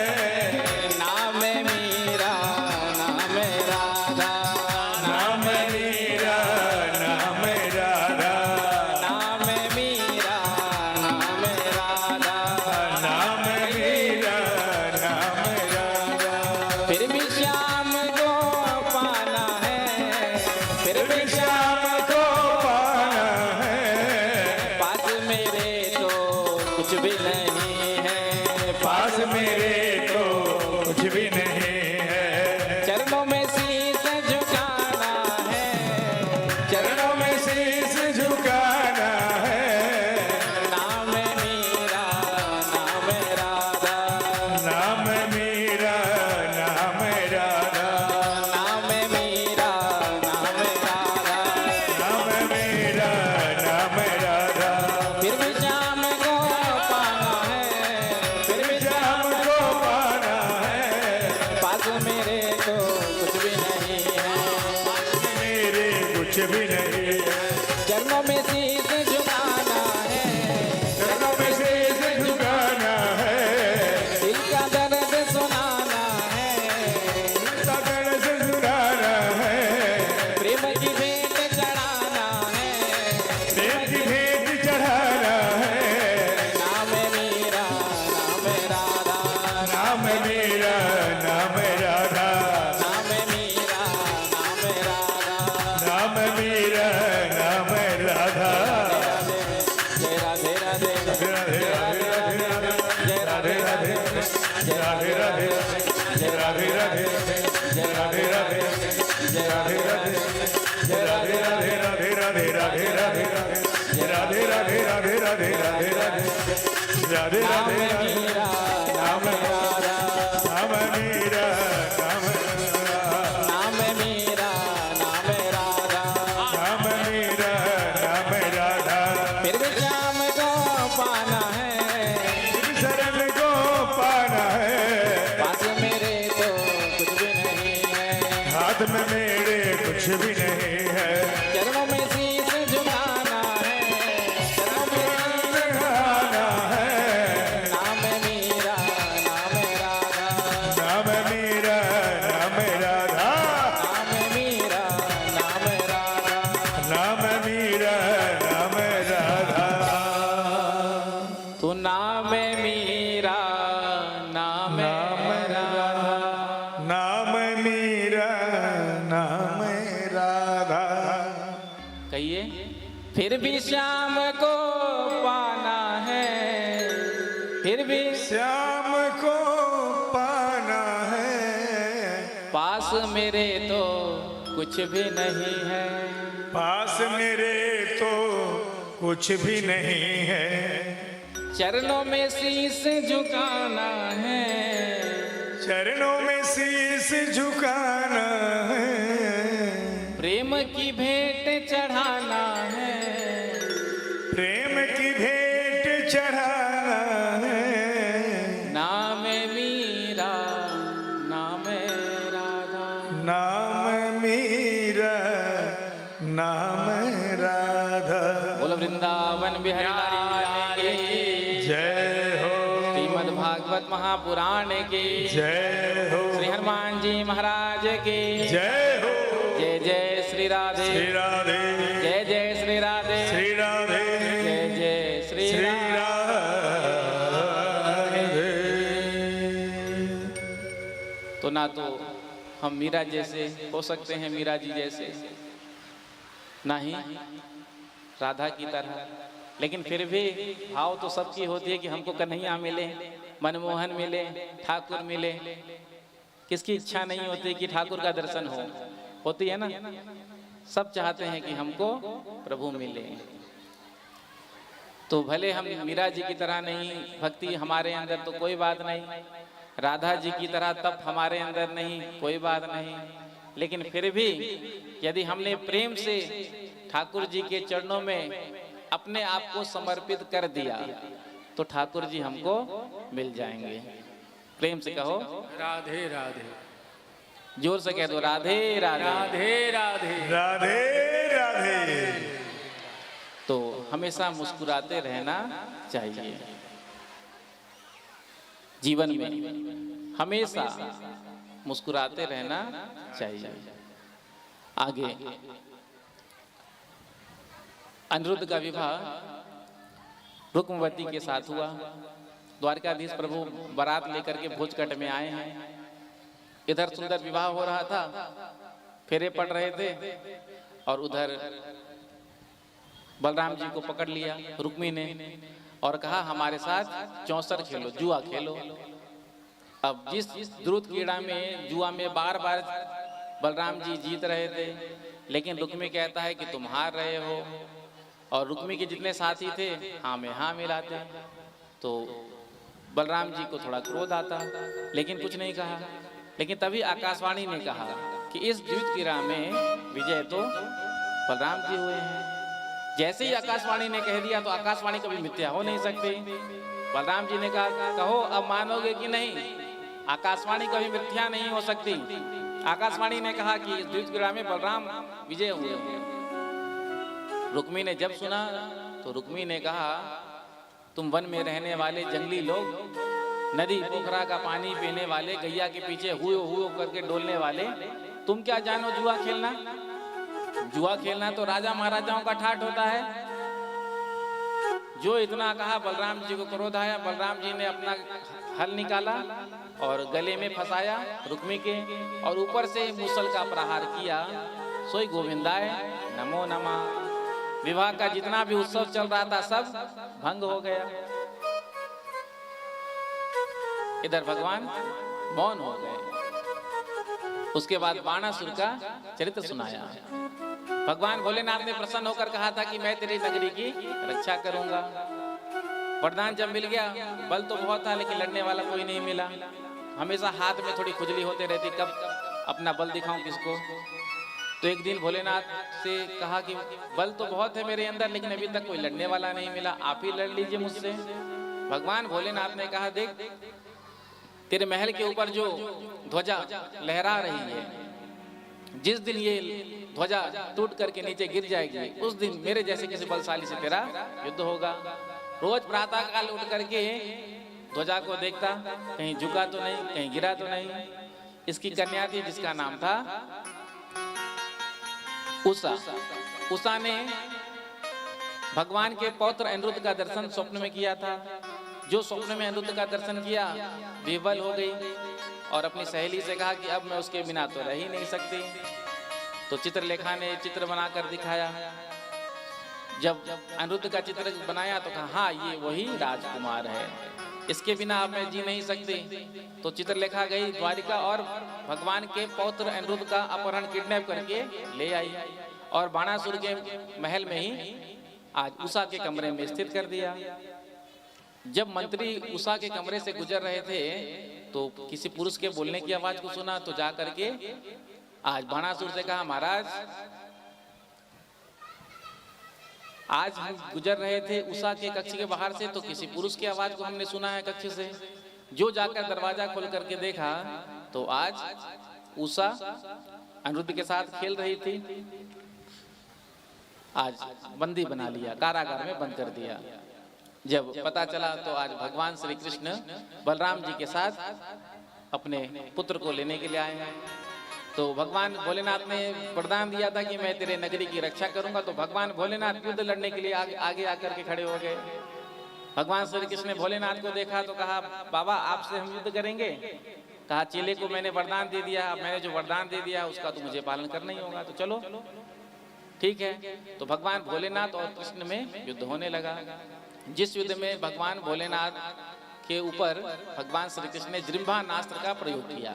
नाम मीरा नाम राधा, नाम मीरा नाम राधा, नाम मीरा नाम राधा, नाम मीरा नाम राधा। फिर भी श्याम को पाना है, फिर भी श्याम को पाना है। पास मेरे तो कुछ भी नहीं है, पास मेरे तो कुछ भी नहीं है। चरणों में शीश झुकाना है, चरणों में शीश झुकाना है। नाम मीरा नाम राधा, नाम मीरा नाम राधा, नाम मीरा नाम राधा। नाम मीरा नाम राधा। फिर भी श्याम को पाना है, फिर भी श्याम को पाना है। पास मेरे तो कुछ भी नहीं है, मेरे कुछ भी नहीं है। चरणों में शीश झुकाना है, चरणों में शीश झुकाना है। दिल का दर्द सुनाना है, सगन से सुनाना है। प्रेम की भेंट चढ़ाना है, प्रेम की भेंट चढ़ाना है। नाम मीरा नाम राधा, नाम मीरा नाम राधा, नाम मीरा नाम राधा। नाम मीरा नाम राधा। जय राधे राधे, राधे राधे राधे राधे, जय राधे राधे, राधे राधे, जय राधे राधे, जय राधे राधे, जय राधे राधे, जय राधे राधे, राधे राधे राधे राधे राधे, राधे राधे राधे राधे राधे राधे, राधे नाम राधे राधे। मीरा नाम राधा, नाम मीरा नाम राधा, नाम मीरा नाम राधा। नाम मीरा नाम राधा। फिर भी श्याम को पाना है, शरण को पाना है। पास मेरे तो कुछ भी नहीं है, हाथ में मेरे कुछ भी नहीं है। चरणों में शीश झुकाना है, चरणों में चढ़ाना है। नाम मीरा नाम राधा, नाम मीरा नाम राधा, नाम मीरा नाम राधा। नाम मीरा नाम राधा। तू नाम मीरा नाम राधा, नाम मीरा नाम राधा। कहिए फिर भी श्याम को पाना है, फिर भी श्याम को पाना है। पास मेरे तो कुछ भी नहीं है, पास मेरे तो कुछ भी नहीं है। चरणों में शीश झुकाना है, चरणों में शीश झुकाना है। प्रेम की भेंट चढ़ाना है, प्रेम की भेंट चढ़ाना है। नाम मीरा नाम राधा, नाम मीरा नाम राधा। बोलो वृंदावन बिहारी लाल की जय हो, श्रीमद् भागवत महापुराण की जय हो, श्री हनुमान जी महाराज की जय हो। जय जय श्री राधे, श्री राधे, जय जय श्री राधे, श्री राधे, जय जय श्री श्री राधे। तो ना तो हम मीरा जैसे हो सकते हैं, मीरा जी जैसे, ना ही राधा की तरह, लेकिन फिर भी भाव तो सबकी होती है कि हमको कन्हैया मिले, मनमोहन मिले, ठाकुर मिले। किसकी इच्छा नहीं होती कि ठाकुर का दर्शन हो? होती है ना, सब चाहते हैं कि हमको प्रभु मिले। तो भले हम मीरा जी की तरह नहीं, भक्ति हमारे अंदर तो कोई बात नहीं, राधा जी की तरह तप हमारे अंदर नहीं, कोई बात नहीं, लेकिन फिर भी यदि हमने प्रेम से ठाकुर जी के चरणों में अपने आप को समर्पित कर दिया तो ठाकुर जी हमको मिल जाएंगे। प्रेम से कहो राधे राधे, जोर से कह दो राधे राधे, राधे राधे, राधे राधे। तो हमेशा मुस्कुराते रहना चाहिए जीवन में, हमेशा मुस्कुराते रहना चाहिए। आगे अनिरुद्ध का विवाह रुक्मवती के साथ हुआ। द्वारकाधीश प्रभु बारात लेकर के भोजकट में आए हैं। इधर सुंदर विवाह हो रहा था, फेरे पड़ रहे थे, और उधर बलराम जी को पकड़ लिया रुक्मी ने और कहा हमारे साथ चौसर खेलो, जुआ खेलो। अब जिस द्रुत क्रीड़ा में, जुआ में बार बार बलराम जी जीत रहे थे, लेकिन रुक्मी कहता है कि तुम हार रहे हो, और रुक्मी के जितने साथी थे हाँ में हाँ मिलाते। तो बलराम जी को थोड़ा क्रोध आता, लेकिन कुछ नहीं कहा। लेकिन तभी आकाशवाणी ने कहा कि इस द्रुत क्रीड़ा में विजय तो बलराम जी हुए हैं। जैसे ही आकाशवाणी ने कह दिया तो आकाशवाणी कभी मिथ्या हो नहीं सकती। बलराम जी ने कहा कहो अब मानोगे कि नहीं, आकाशवाणी कभी मिथ्या नहीं हो सकती। आकाशवाणी ने कहा कि इस द्रुत क्रीड़ा में बलराम विजय हुए हैं। रुक्मी ने जब सुना तो रुक्मी ने कहा तुम वन में रहने वाले जंगली लोग, नदी पोखरा का पानी पीने वाले, गैया के पीछे हुए करके डोलने वाले, तुम क्या जानो जुआ खेलना? जुआ खेलना तो राजा महाराजाओं का ठाठ होता है। जो इतना कहा बलराम जी को क्रोध आया। बलराम जी ने अपना हल निकाला और गले में फंसाया रुक्मी के, और ऊपर से मुसल का प्रहार किया। सोई गोविंदाय नमो नमः। विवाह का जितना भी उत्सव चल रहा था सब भंग हो गया। इधर भगवान मौन हो गए। उसके बाद बाणासुर का चरित्र सुनाया। भगवान भोलेनाथ ने प्रसन्न होकर कहा था कि मैं तेरी नगरी की रक्षा करूंगा। वरदान जब मिल गया, बल तो बहुत था लेकिन लड़ने वाला कोई नहीं मिला। हमेशा हाथ में थोड़ी खुजली होते रहती, कब अपना बल दिखाऊं किसको। तो एक दिन भोलेनाथ से कहा कि बल तो बहुत है मेरे अंदर, लेकिन अभी तक कोई लड़ने वाला नहीं मिला, आप ही लड़ लीजिए मुझसे। भगवान भोलेनाथ ने कहा देख, तेरे महल के ऊपर जो ध्वजा लहरा रही है, जिस दिन ये ध्वजा टूट करके नीचे गिर जाएगी, उस दिन मेरे जैसे किसी बलशाली से तेरा युद्ध होगा। रोज प्रातः काल उठ करके ध्वजा को देखता, कहीं झुका तो नहीं, कहीं गिरा तो नहीं। इसकी कन्या थी जिसका नाम था उषा। उषा ने भगवान के पौत्र अनिरुद्ध का दर्शन स्वप्न में किया था। जो स्वप्न में अनिरुद्ध का दर्शन किया, विह्वल हो गई और अपनी सहेली से कहा कि अब मैं उसके बिना तो रह ही नहीं सकती। तो चित्रलेखा ने चित्र बनाकर दिखाया। जब अनिरुद्ध का चित्र बनाया तो कहा हाँ ये वही राजकुमार है, इसके बिना अब मैं जी नहीं सकती। तो चित्रलेखा गई द्वारिका और भगवान के पौत्र अनिरुद्ध का अपहरण किडनैप करके ले आई और बाणासुर के महल में ही आज उषा के कमरे में स्थित कर दिया। जब मंत्री उषा के कमरे से गुजर रहे थे तो किसी पुरुष के बोलने की आवाज को सुना, तो जा करके आज बाणासुर से कहा महाराज आज हम गुजर रहे थे उषा के कक्ष के बाहर से, तो किसी पुरुष की आवाज को हमने सुना है कक्ष से। जो जाकर दरवाजा खोल करके देखा तो आज उषा अनिरुद्ध के साथ खेल रही थी। आज बंदी बना लिया, कारागार में बंद कर दिया। जब पता चला तो आज भगवान श्री कृष्ण बलराम जी के साथ अपने पुत्र को लेने के लिए आए हैं। तो भगवान भोलेनाथ ने वरदान दिया था कि मैं तेरे नगरी की रक्षा करूंगा। तो भगवान भोलेनाथ युद्ध लड़ने के लिए आगे आकर के खड़े हो गए। भगवान श्री कृष्ण ने भोलेनाथ को देखा तो कहा, बाबा आपसे हम युद्ध करेंगे? कहा, चेले को मैंने वरदान दे दिया, मैंने जो वरदान दे दिया उसका तो मुझे पालन करना ही होगा, तो चलो ठीक है। तो भगवान भोलेनाथ और कृष्ण में युद्ध होने लगा। जिस युद्ध में भगवान भोलेनाथ के ऊपर भगवान श्री कृष्ण ने जृंभानास्त्र का प्रयोग किया।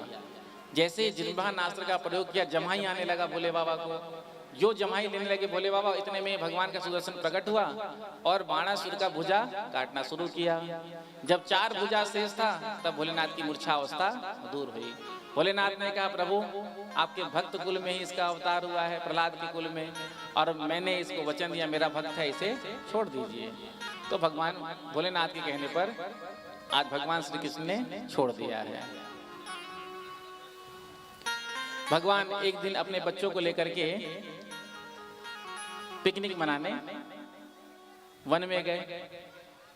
जैसे जृंभानास्त्र का प्रयोग किया, जम्हाई आने लगा भोले बाबा को। जो जम्हाई लेने लगे भोले बाबा, इतने में भगवान का सुदर्शन प्रकट हुआ और बाणासुर का भुजा काटना शुरू किया। जब 4 भुजा शेष था तब भोलेनाथ की मूर्छा अवस्था दूर हुई। भोलेनाथ ने कहा, प्रभु आपके भक्त कुल में ही इसका अवतार हुआ है, प्रहलाद के कुल में, और मैंने इसको वचन दिया, मेरा भक्त है, इसे छोड़ दीजिए। तो भगवान भोलेनाथ के कहने पर आज भगवान श्री कृष्ण ने छोड़ दिया है। भगवान एक दिन अपने बच्चों को लेकर के पिकनिक मनाने वन में गए।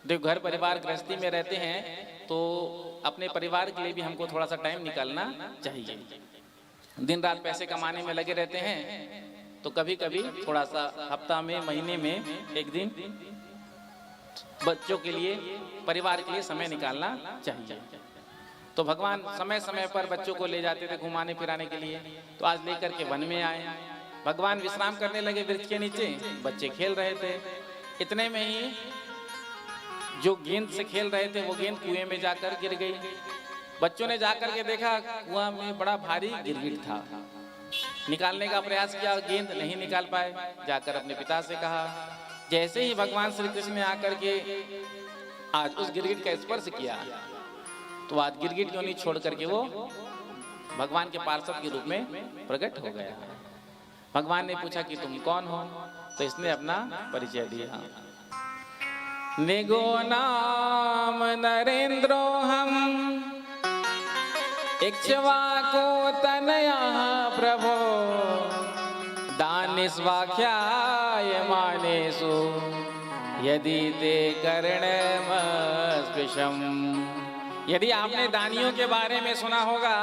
देखो, घर परिवार गृहस्थी में रहते हैं तो अपने परिवार के लिए भी हमको थोड़ा सा टाइम निकालना चाहिए। दिन रात पैसे कमाने में लगे रहते हैं तो कभी कभी थोड़ा सा हफ्ता में, महीने में एक दिन बच्चों के लिए, परिवार के लिए समय निकालना चाहिए। तो भगवान समय समय पर बच्चों को ले जाते थे घुमाने फिराने के लिए। तो आज लेकर के वन में आए। भगवान विश्राम करने लगे वृक्ष के नीचे, बच्चे खेल रहे थे। इतने में ही जो गेंद से खेल रहे थे वो गेंद कुएं में जाकर गिर गई। बच्चों ने जाकर के देखा कुआं में बड़ा भारी गिरगिट था। निकालने का प्रयास किया, गेंद नहीं निकाल पाए। जाकर अपने पिता से कहा। जैसे ही भगवान श्री कृष्ण ने आकर के आज उस गिरगिट का स्पर्श किया तो आज गिरगिट क्यों नहीं छोड़ करके वो भगवान के पार्षद के रूप में प्रकट हो गया। भगवान ने पूछा कि तुम कौन हो? तो इसने अपना परिचय दिया। निगो नाम नरेंद्रो हम इक्ष्वाकु तनया प्रभो दानिस्वाख्याय मानेषु यदि ते कर्णमस्पृशम्। यदि आपने दानियों के बारे में सुना होगा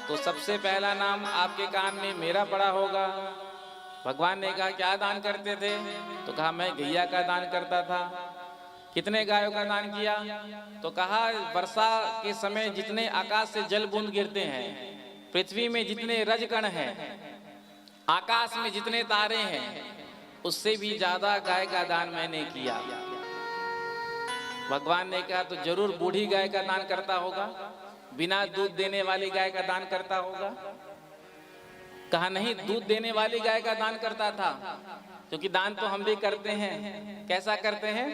तो सबसे पहला नाम आपके कान में मेरा पड़ा होगा। भगवान ने कहा, क्या दान करते थे? तो कहा, मैं गैया का दान करता था। कितने गायों का दान किया? तो कहा, वर्षा के समय जितने आकाश से जल बूंद गिरते हैं, पृथ्वी में जितने रजकण हैं, आकाश में जितने तारे हैं, उससे भी ज्यादा गाय का दान मैंने किया। भगवान ने कहा, तो जरूर बूढ़ी गाय का दान करता होगा, बिना दूध देने वाली गाय का दान करता होगा। कहा, नहीं, दूध देने वाली गाय का दान करता था, क्योंकि दान तो हम भी करते हैं। कैसा करते हैं?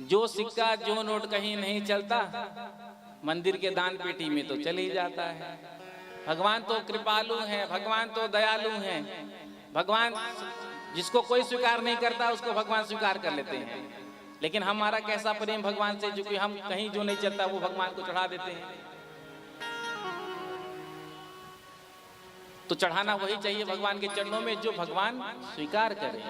जो सिक्का जो नोट कहीं नहीं चलता, मंदिर के दान पेटी में तो चल ही जाता है। भगवान तो कृपालु हैं, भगवान तो दयालु हैं। भगवान जिसको कोई स्वीकार नहीं करता उसको भगवान स्वीकार कर लेते हैं। लेकिन हमारा कैसा प्रेम भगवान से, जो कि हम कहीं जो नहीं चलता वो भगवान को चढ़ा देते हैं। तो चढ़ाना वही चाहिए भगवान के चरणों में जो भगवान स्वीकार करे।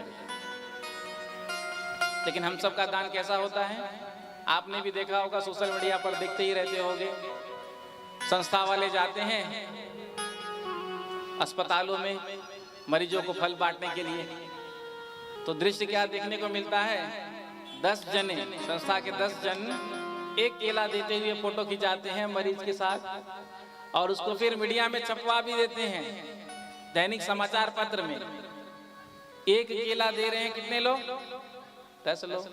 लेकिन हम सबका दान कैसा होता है? आपने भी देखा होगा, सोशल मीडिया पर देखते ही रहते होंगे। संस्था वाले जाते हैं अस्पतालों में मरीजों को फल बांटने के लिए, तो दृश्य क्या देखने को मिलता है? 10 जने, संस्था के 10 जन एक केला देते हुए फोटो खिंचाते हैं मरीज के साथ और उसको फिर मीडिया में छपवा भी देते हैं। दैनिक समाचार पत्र में एक केला दे रहे हैं कितने लोग? 10 लोग।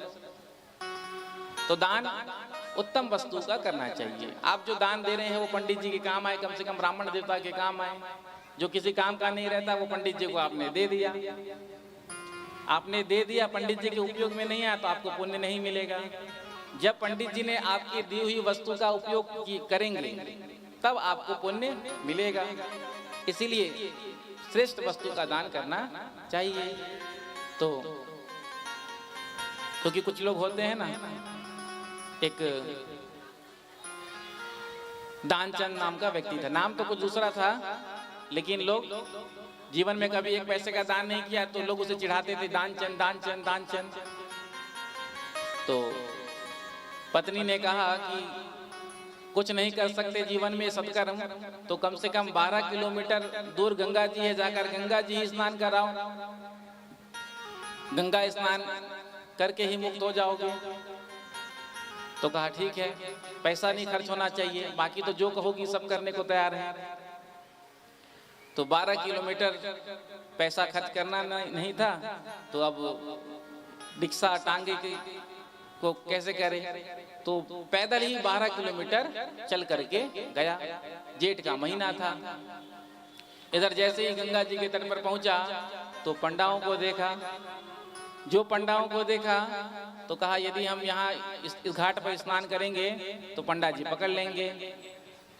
तो दान उत्तम वस्तु का करना चाहिए। आप जो दान दे रहे हैं वो पंडित जी के काम आए, कम से कम ब्राह्मण देवता के काम आए। जो किसी काम का नहीं रहता वो पंडित जी को आपने दे दिया। आपने दे दिया, पंडित जी के उपयोग में नहीं आया तो आपको पुण्य नहीं मिलेगा। जब पंडित जी ने आपकी दी हुई वस्तु का उपयोग करेंगे तब आपको पुण्य मिलेगा। इसीलिए श्रेष्ठ वस्तु का दान करना चाहिए। तो क्योंकि कुछ लोग होते हैं ना, एक दानचंद नाम का व्यक्ति था, नाम तो कुछ दूसरा था, लेकिन लोग जीवन में कभी एक पैसे का दान नहीं किया तो लोग उसे चिढ़ाते थे, दानचंद दानचंद दानचंद। तो पत्नी ने कहा कि कुछ नहीं कर सकते जीवन में सत्कर्म, तो कम से कम 12 किलोमीटर दूर गंगा जी है, जाकर गंगा जी ही स्नान कराओ, गंगा स्नान करके ही मुक्त हो जाओगे। तो कहा ठीक है, पैसा नहीं खर्च होना चाहिए, बाकी तो जो कहोगी सब करने को तैयार है। तो 12 किलोमीटर पैसा खर्च करना नहीं था, तो अब रिक्शा टांगे को कैसे करे, तो पैदल ही 12 किलोमीटर चल करके गया। जेठ का महीना था। इधर जैसे ही गंगा जी के तट पर पहुंचा तो पंडाओं को देखा। जो पंडाओं को देखा तो कहा यदि हम यहाँ इस घाट पर स्नान करेंगे तो पंडा जी पकड़ लेंगे,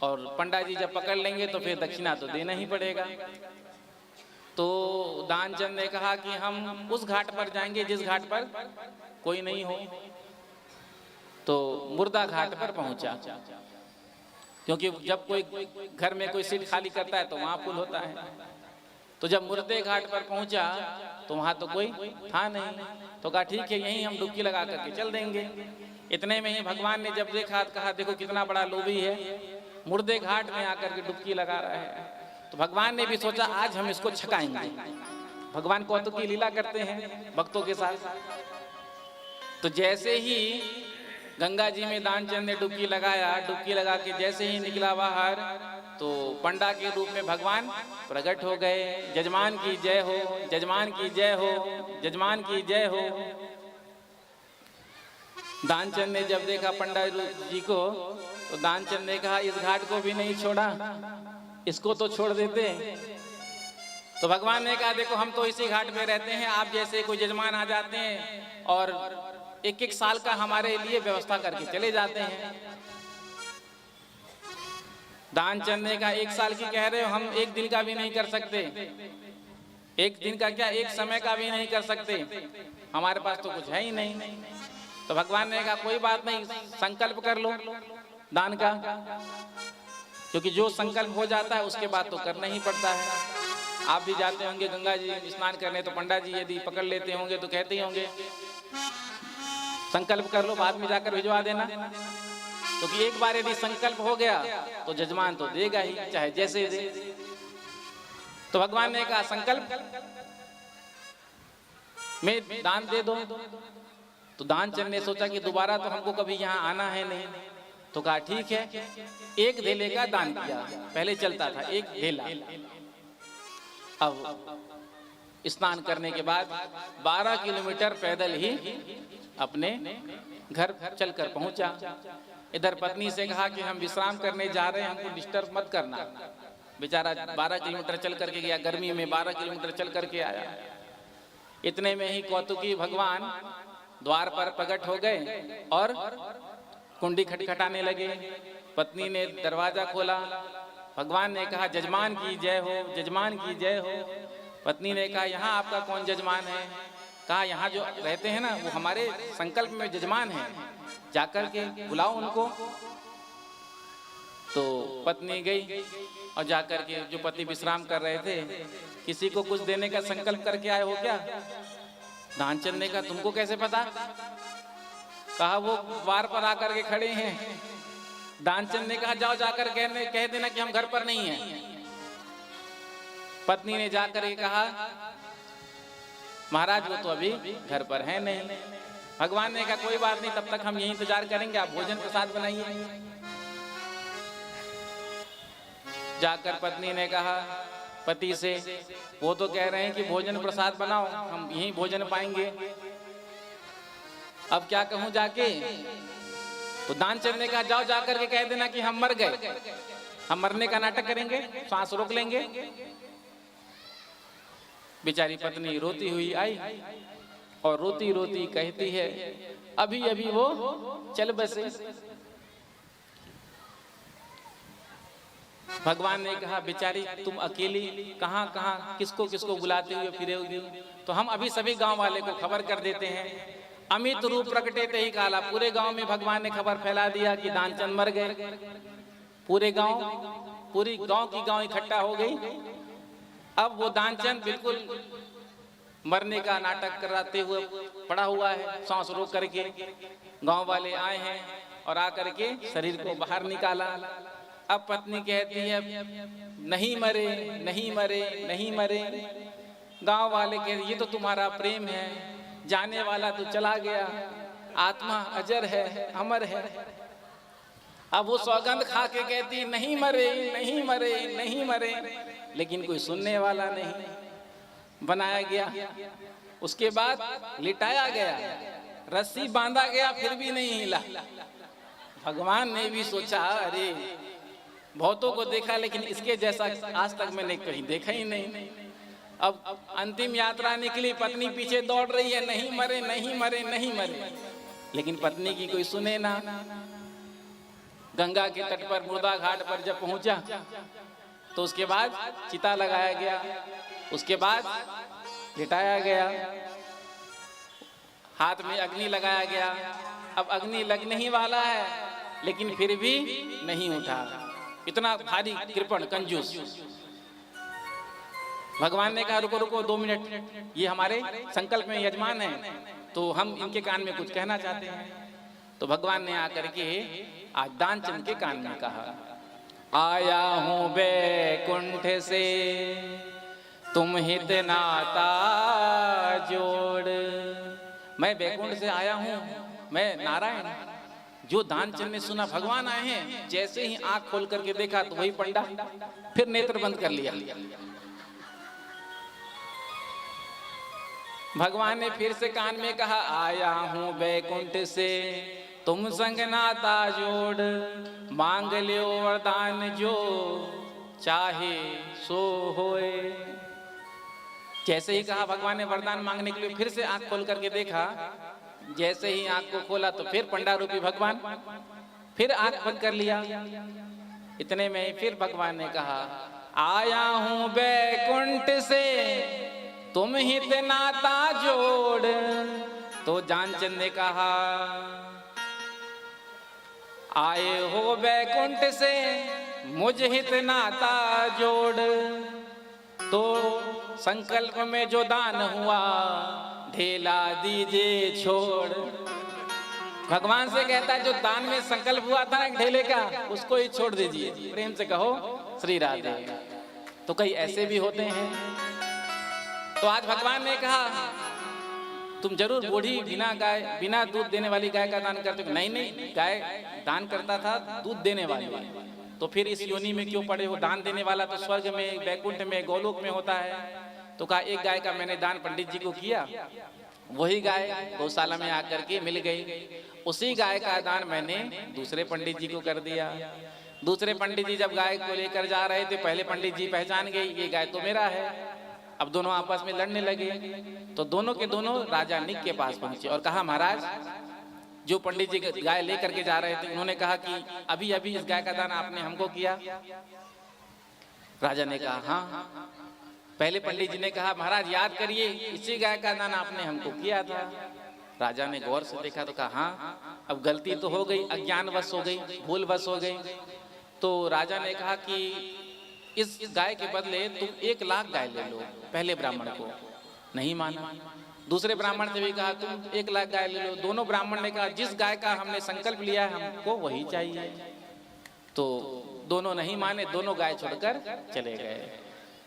और पंडा जी जब पकड़ लेंगे तो फिर दक्षिणा तो देना ही पड़ेगा। तो दानचंद ने कहा कि हम उस घाट पर जाएंगे जिस घाट पर कोई नहीं हो। तो मुर्दा घाट पर पहुंचा, क्योंकि जब कोई घर में कोई सीट खाली करता है तो वहां फुल होता है। तो जब मुर्दे घाट पर पहुंचा तो वहां तो कोई था नहीं। तो कहा ठीक है, यहीं हम डुबकी लगा करके चल देंगे। इतने में ही भगवान ने जब देखा तो कहा देखो कितना बड़ा लोभी है, मुर्दे घाट में आकर के डुबकी लगा रहा है। तो भगवान ने भी सोचा आज हम इसको छकाएंगे। भगवान कौतुक की लीला करते हैं भक्तों के साथ। तो जैसे ही गंगा जी में दानचंद ने डुबकी लगाया, डुबकी लगा के जैसे ही निकला बाहर तो पंडा के रूप में भगवान प्रकट हो गए। जजमान की जय हो, जजमान की जय हो, जजमान की जय हो। दानचंद ने जब देखा पंडा जी को तो दानचंद ने कहा इस घाट को भी नहीं छोड़ा, इसको तो छोड़ देते। तो भगवान ने कहा देखो हम तो इसी घाट में रहते हैं, आप जैसे कोई जजमान आ जाते हैं और एक एक साल का हमारे लिए व्यवस्था करके चले जाते हैं। दानचंद ने कहा एक साल की कह रहे हो, हम एक दिन का भी नहीं कर सकते। एक दिन का क्या, एक समय का भी नहीं कर सकते, हमारे पास तो कुछ है ही नहीं। तो भगवान ने कहा कोई बात नहीं, संकल्प कर लो दान का, क्योंकि जो संकल्प हो जाता है उसके बाद तो करना ही पड़ता है। आप भी जाते होंगे गंगा जी स्नान करने, तो पंडा जी यदि पकड़ लेते होंगे तो कहते ही होंगे संकल्प कर लो, बाद में जाकर भिजवा देना। क्योंकि एक बार यदि संकल्प हो गया तो जजमान तो देगा ही, चाहे जैसे दे। तो भगवान ने कहा संकल्प में दान दे दो। तो दानचंद ने सोचा कि दोबारा तो हमको कभी यहाँ आना है नहीं। तो कहा ठीक है, एक धेले का दान किया। पहले चलता था एक धेला, अब स्नान करने के बाद 12 किलोमीटर पैदल ही अपने घर चलकर पहुंचा। इधर पत्नी से कहा कि हम विश्राम करने जा रहे हैं, हमको डिस्टर्ब मत करना। बेचारा 12 किलोमीटर चल करके गया, गर्मी में 12 किलोमीटर चल करके आया। इतने में ही कौतुकी भगवान द्वार पर प्रकट हो गए और कुंडी खटखटाने लगे। पत्नी ने दरवाजा खोला, भगवान ने कहा जजमान की जय हो, जजमान की जय हो। पत्नी ने कहा यहाँ आपका कौन जजमान है? कहा यहाँ जो रहते हैं ना वो हमारे संकल्प में जजमान है, जाकर के बुलाओ उनको। तो पत्नी गई और जाकर के जो पति विश्राम कर रहे थे, किसी को कुछ देने का संकल्प करके आए हो क्या? दानचंद ने कहा तुमको कैसे पता? कहा वो द्वार पर आकर के खड़े हैं। दानचंद ने कहा जाओ जाकर कह देना कि हम घर पर नहीं हैं। पत्नी ने जाकर के कहा महाराज वो तो अभी घर पर है नहीं। भगवान ने कहा कोई बात नहीं, तब तक हम यही इंतजार करेंगे, आप भोजन प्रसाद बनाइए। जाकर पत्नी ने कहा पति से, वो तो कह रहे हैं कि भोजन प्रसाद बनाओ, हम यहीं भोजन पाएंगे, अब क्या कहूं जाके? तो दानचंद ने कहा जाओ जाकर के कह देना कि हम मर गए, हम मरने का नाटक करेंगे, सांस रोक लेंगे। बेचारी पत्नी रोती हुई आई और रोती रोती कहती है अभी अभी वो चल बसे। भगवान ने कहा बेचारी तुम अकेली कहां कहां किसको किसको बुलाते हुए फिरोगी? तो हम अभी सभी गांव वाले को खबर कर देते हैं, अमित रूप प्रकटे ते ही काला। पूरे गांव में भगवान ने खबर फैला दिया कि दानचंद मर गए। पूरी गांव की गांव इकट्ठा हो गई। अब वो दानचंद बिल्कुल मरने का नाटक कराते हुए पड़ा हुआ है, सांस रोक करके। गांव वाले आए हैं और आकर के शरीर को बाहर निकाला। अब पत्नी कहती है नहीं मरे, नहीं मरे, नहीं मरे। गांव वाले कहते ये तो तुम्हारा प्रेम है, जाने वाला तो चला गया, आत्मा अजर है, अमर है। अब वो सौगंध खा के कहती नहीं मरे, नहीं मरे, नहीं मरे, लेकिन कोई सुनने वाला नहीं। बनाया गया, उसके बाद लिटाया गया, रस्सी बांधा गया, फिर भी नहीं हिला। भगवान ने भी सोचा अरे बहुतों को देखा लेकिन इसके जैसा आज तक मैंने कहीं देखा ही नहीं। अब अंतिम यात्रा निकली, पत्नी पीछे दौड़ रही है, नहीं मरे, नहीं मरे, नहीं मरे, लेकिन पत्नी की कोई सुने ना। गंगा के तट पर मुर्दा घाट पर जब पहुंचा तो उसके बाद चिता लगाया गया, उसके बाद लिटाया गया, हाथ में अग्नि लगाया गया। अब अग्नि लगने ही वाला है लेकिन फिर भी नहीं उठा। इतना भारी कृपण कंजूस। भगवान ने कहा रुको रुको 2 मिनट, ये हमारे संकल्प में यजमान है तो हम इनके कान में कुछ कहना चाहते हैं। तो भगवान ने आकर के आज दानचंद के कान में कहा, आया हूं बैकुंठ से तुम हित नाता जोड़। मैं बैकुंठ से आया हूं, मैं नारायण। जो दानचंद ने सुना भगवान आए हैं, जैसे ही आंख खोल करके देखा तो वही पंडा, फिर नेत्र बंद कर लिया। भगवान ने फिर से कान में कहा, आया हूं बैकुंठ से तुम संग नाता जोड़, मांग लियो वरदान जो चाहे सो होए। जैसे ही कहा भगवान ने वरदान मांगने के लिए, फिर से आंख खोल करके देखा। जैसे ही आंख को खोला तो फिर पंडा रूपी भगवान, फिर आंख बंद कर लिया। इतने में फिर भगवान ने कहा, आया हूं बैकुंठ से तुम हित नाता जोड़। तो दानचंद ने कहा, आए हो बैकुंठ से मुझ हित नाता जोड़, तो संकल्प में जो दान हुआ ढेला दीजिए छोड़। भगवान से कहता है जो दान में संकल्प हुआ था ना ढेले का, उसको ही छोड़ दीजिए। प्रेम से कहो श्री राधे। तो कई ऐसे भी होते हैं। तो आज भगवान ने कहा तुम जरूर बूढ़ी बिना दूध देने वाली गाय का दान करते हो। नहीं नहीं, गाय दान करता था दूध देने वाली। तो फिर इस योनि में क्यों पड़े हो? दान देने वाला तो स्वर्ग में, बैकुंठ में, गोलोक में होता है। तो कहा एक गाय का मैंने दान पंडित जी को किया, वही गाय गौशाला में आकर के मिल गई। उसी गाय का दान मैंने दूसरे पंडित जी को कर दिया। दूसरे पंडित जी जब गाय को लेकर जा रहे थे, पहले पंडित जी पहचान गए ये गाय तो मेरा है। अब दोनों आपस में लड़ने लगे। तो दोनों के दोनों राजा निक के पास पहुंचे और कहा महाराज, जो पंडित जी गाय लेकर के जा रहे थे उन्होंने कहा कि अभी अभी इस गाय का दान आपने हमको किया। राजा ने कहा हाँ। पहले पंडित जी ने कहा महाराज याद करिए, इसी गाय का दान आपने हमको किया था। राजा ने गौर से देखा तो कहा हाँ, अब गलती तो हो गई, अज्ञानवश हो गई, भूलवश हो गई। तो राजा ने कहा कि इस गाय के बदले तुम 1 लाख गाय ले लो। पहले ब्राह्मण को नहीं माना। दूसरे ब्राह्मण से भी कहा तुम 1 लाख गाय ले लो। दोनों ब्राह्मण ने कहा जिस गाय का हमने संकल्प लिया है हमको वही चाहिए। तो दोनों नहीं माने, दोनों गाय छोड़कर चले गए।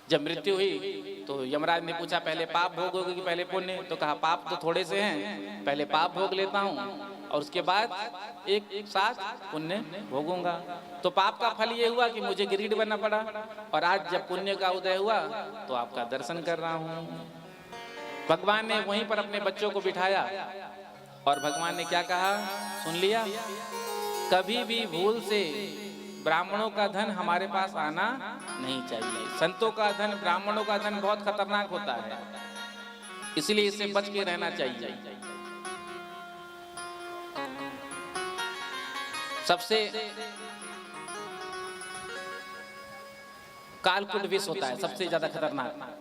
जब मृत्यु हुई तो यमराज ने पूछा पहले पाप भोगोगे कि पहले पुण्य? तो कहा पाप तो थोड़े से हैं, पहले पाप भोग लेता हूँ और उसके बाद एक साथ पुण्य भोगूंगा। तो पाप का फल ये हुआ कि मुझे गिरीड बनना पड़ा, और आज जब पुण्य का उदय हुआ तो आपका दर्शन कर रहा हूँ। भगवान ने वहीं पर अपने बच्चों को बिठाया और भगवान ने क्या कहा सुन लिया? कभी भी भूल से ब्राह्मणों का धन हमारे पास आना नहीं चाहिए। संतों का धन, ब्राह्मणों का धन बहुत खतरनाक होता है, इसलिए इससे बच के रहना चाहिए। सबसे कालकूट विष होता है, सबसे ज्यादा खतरनाक।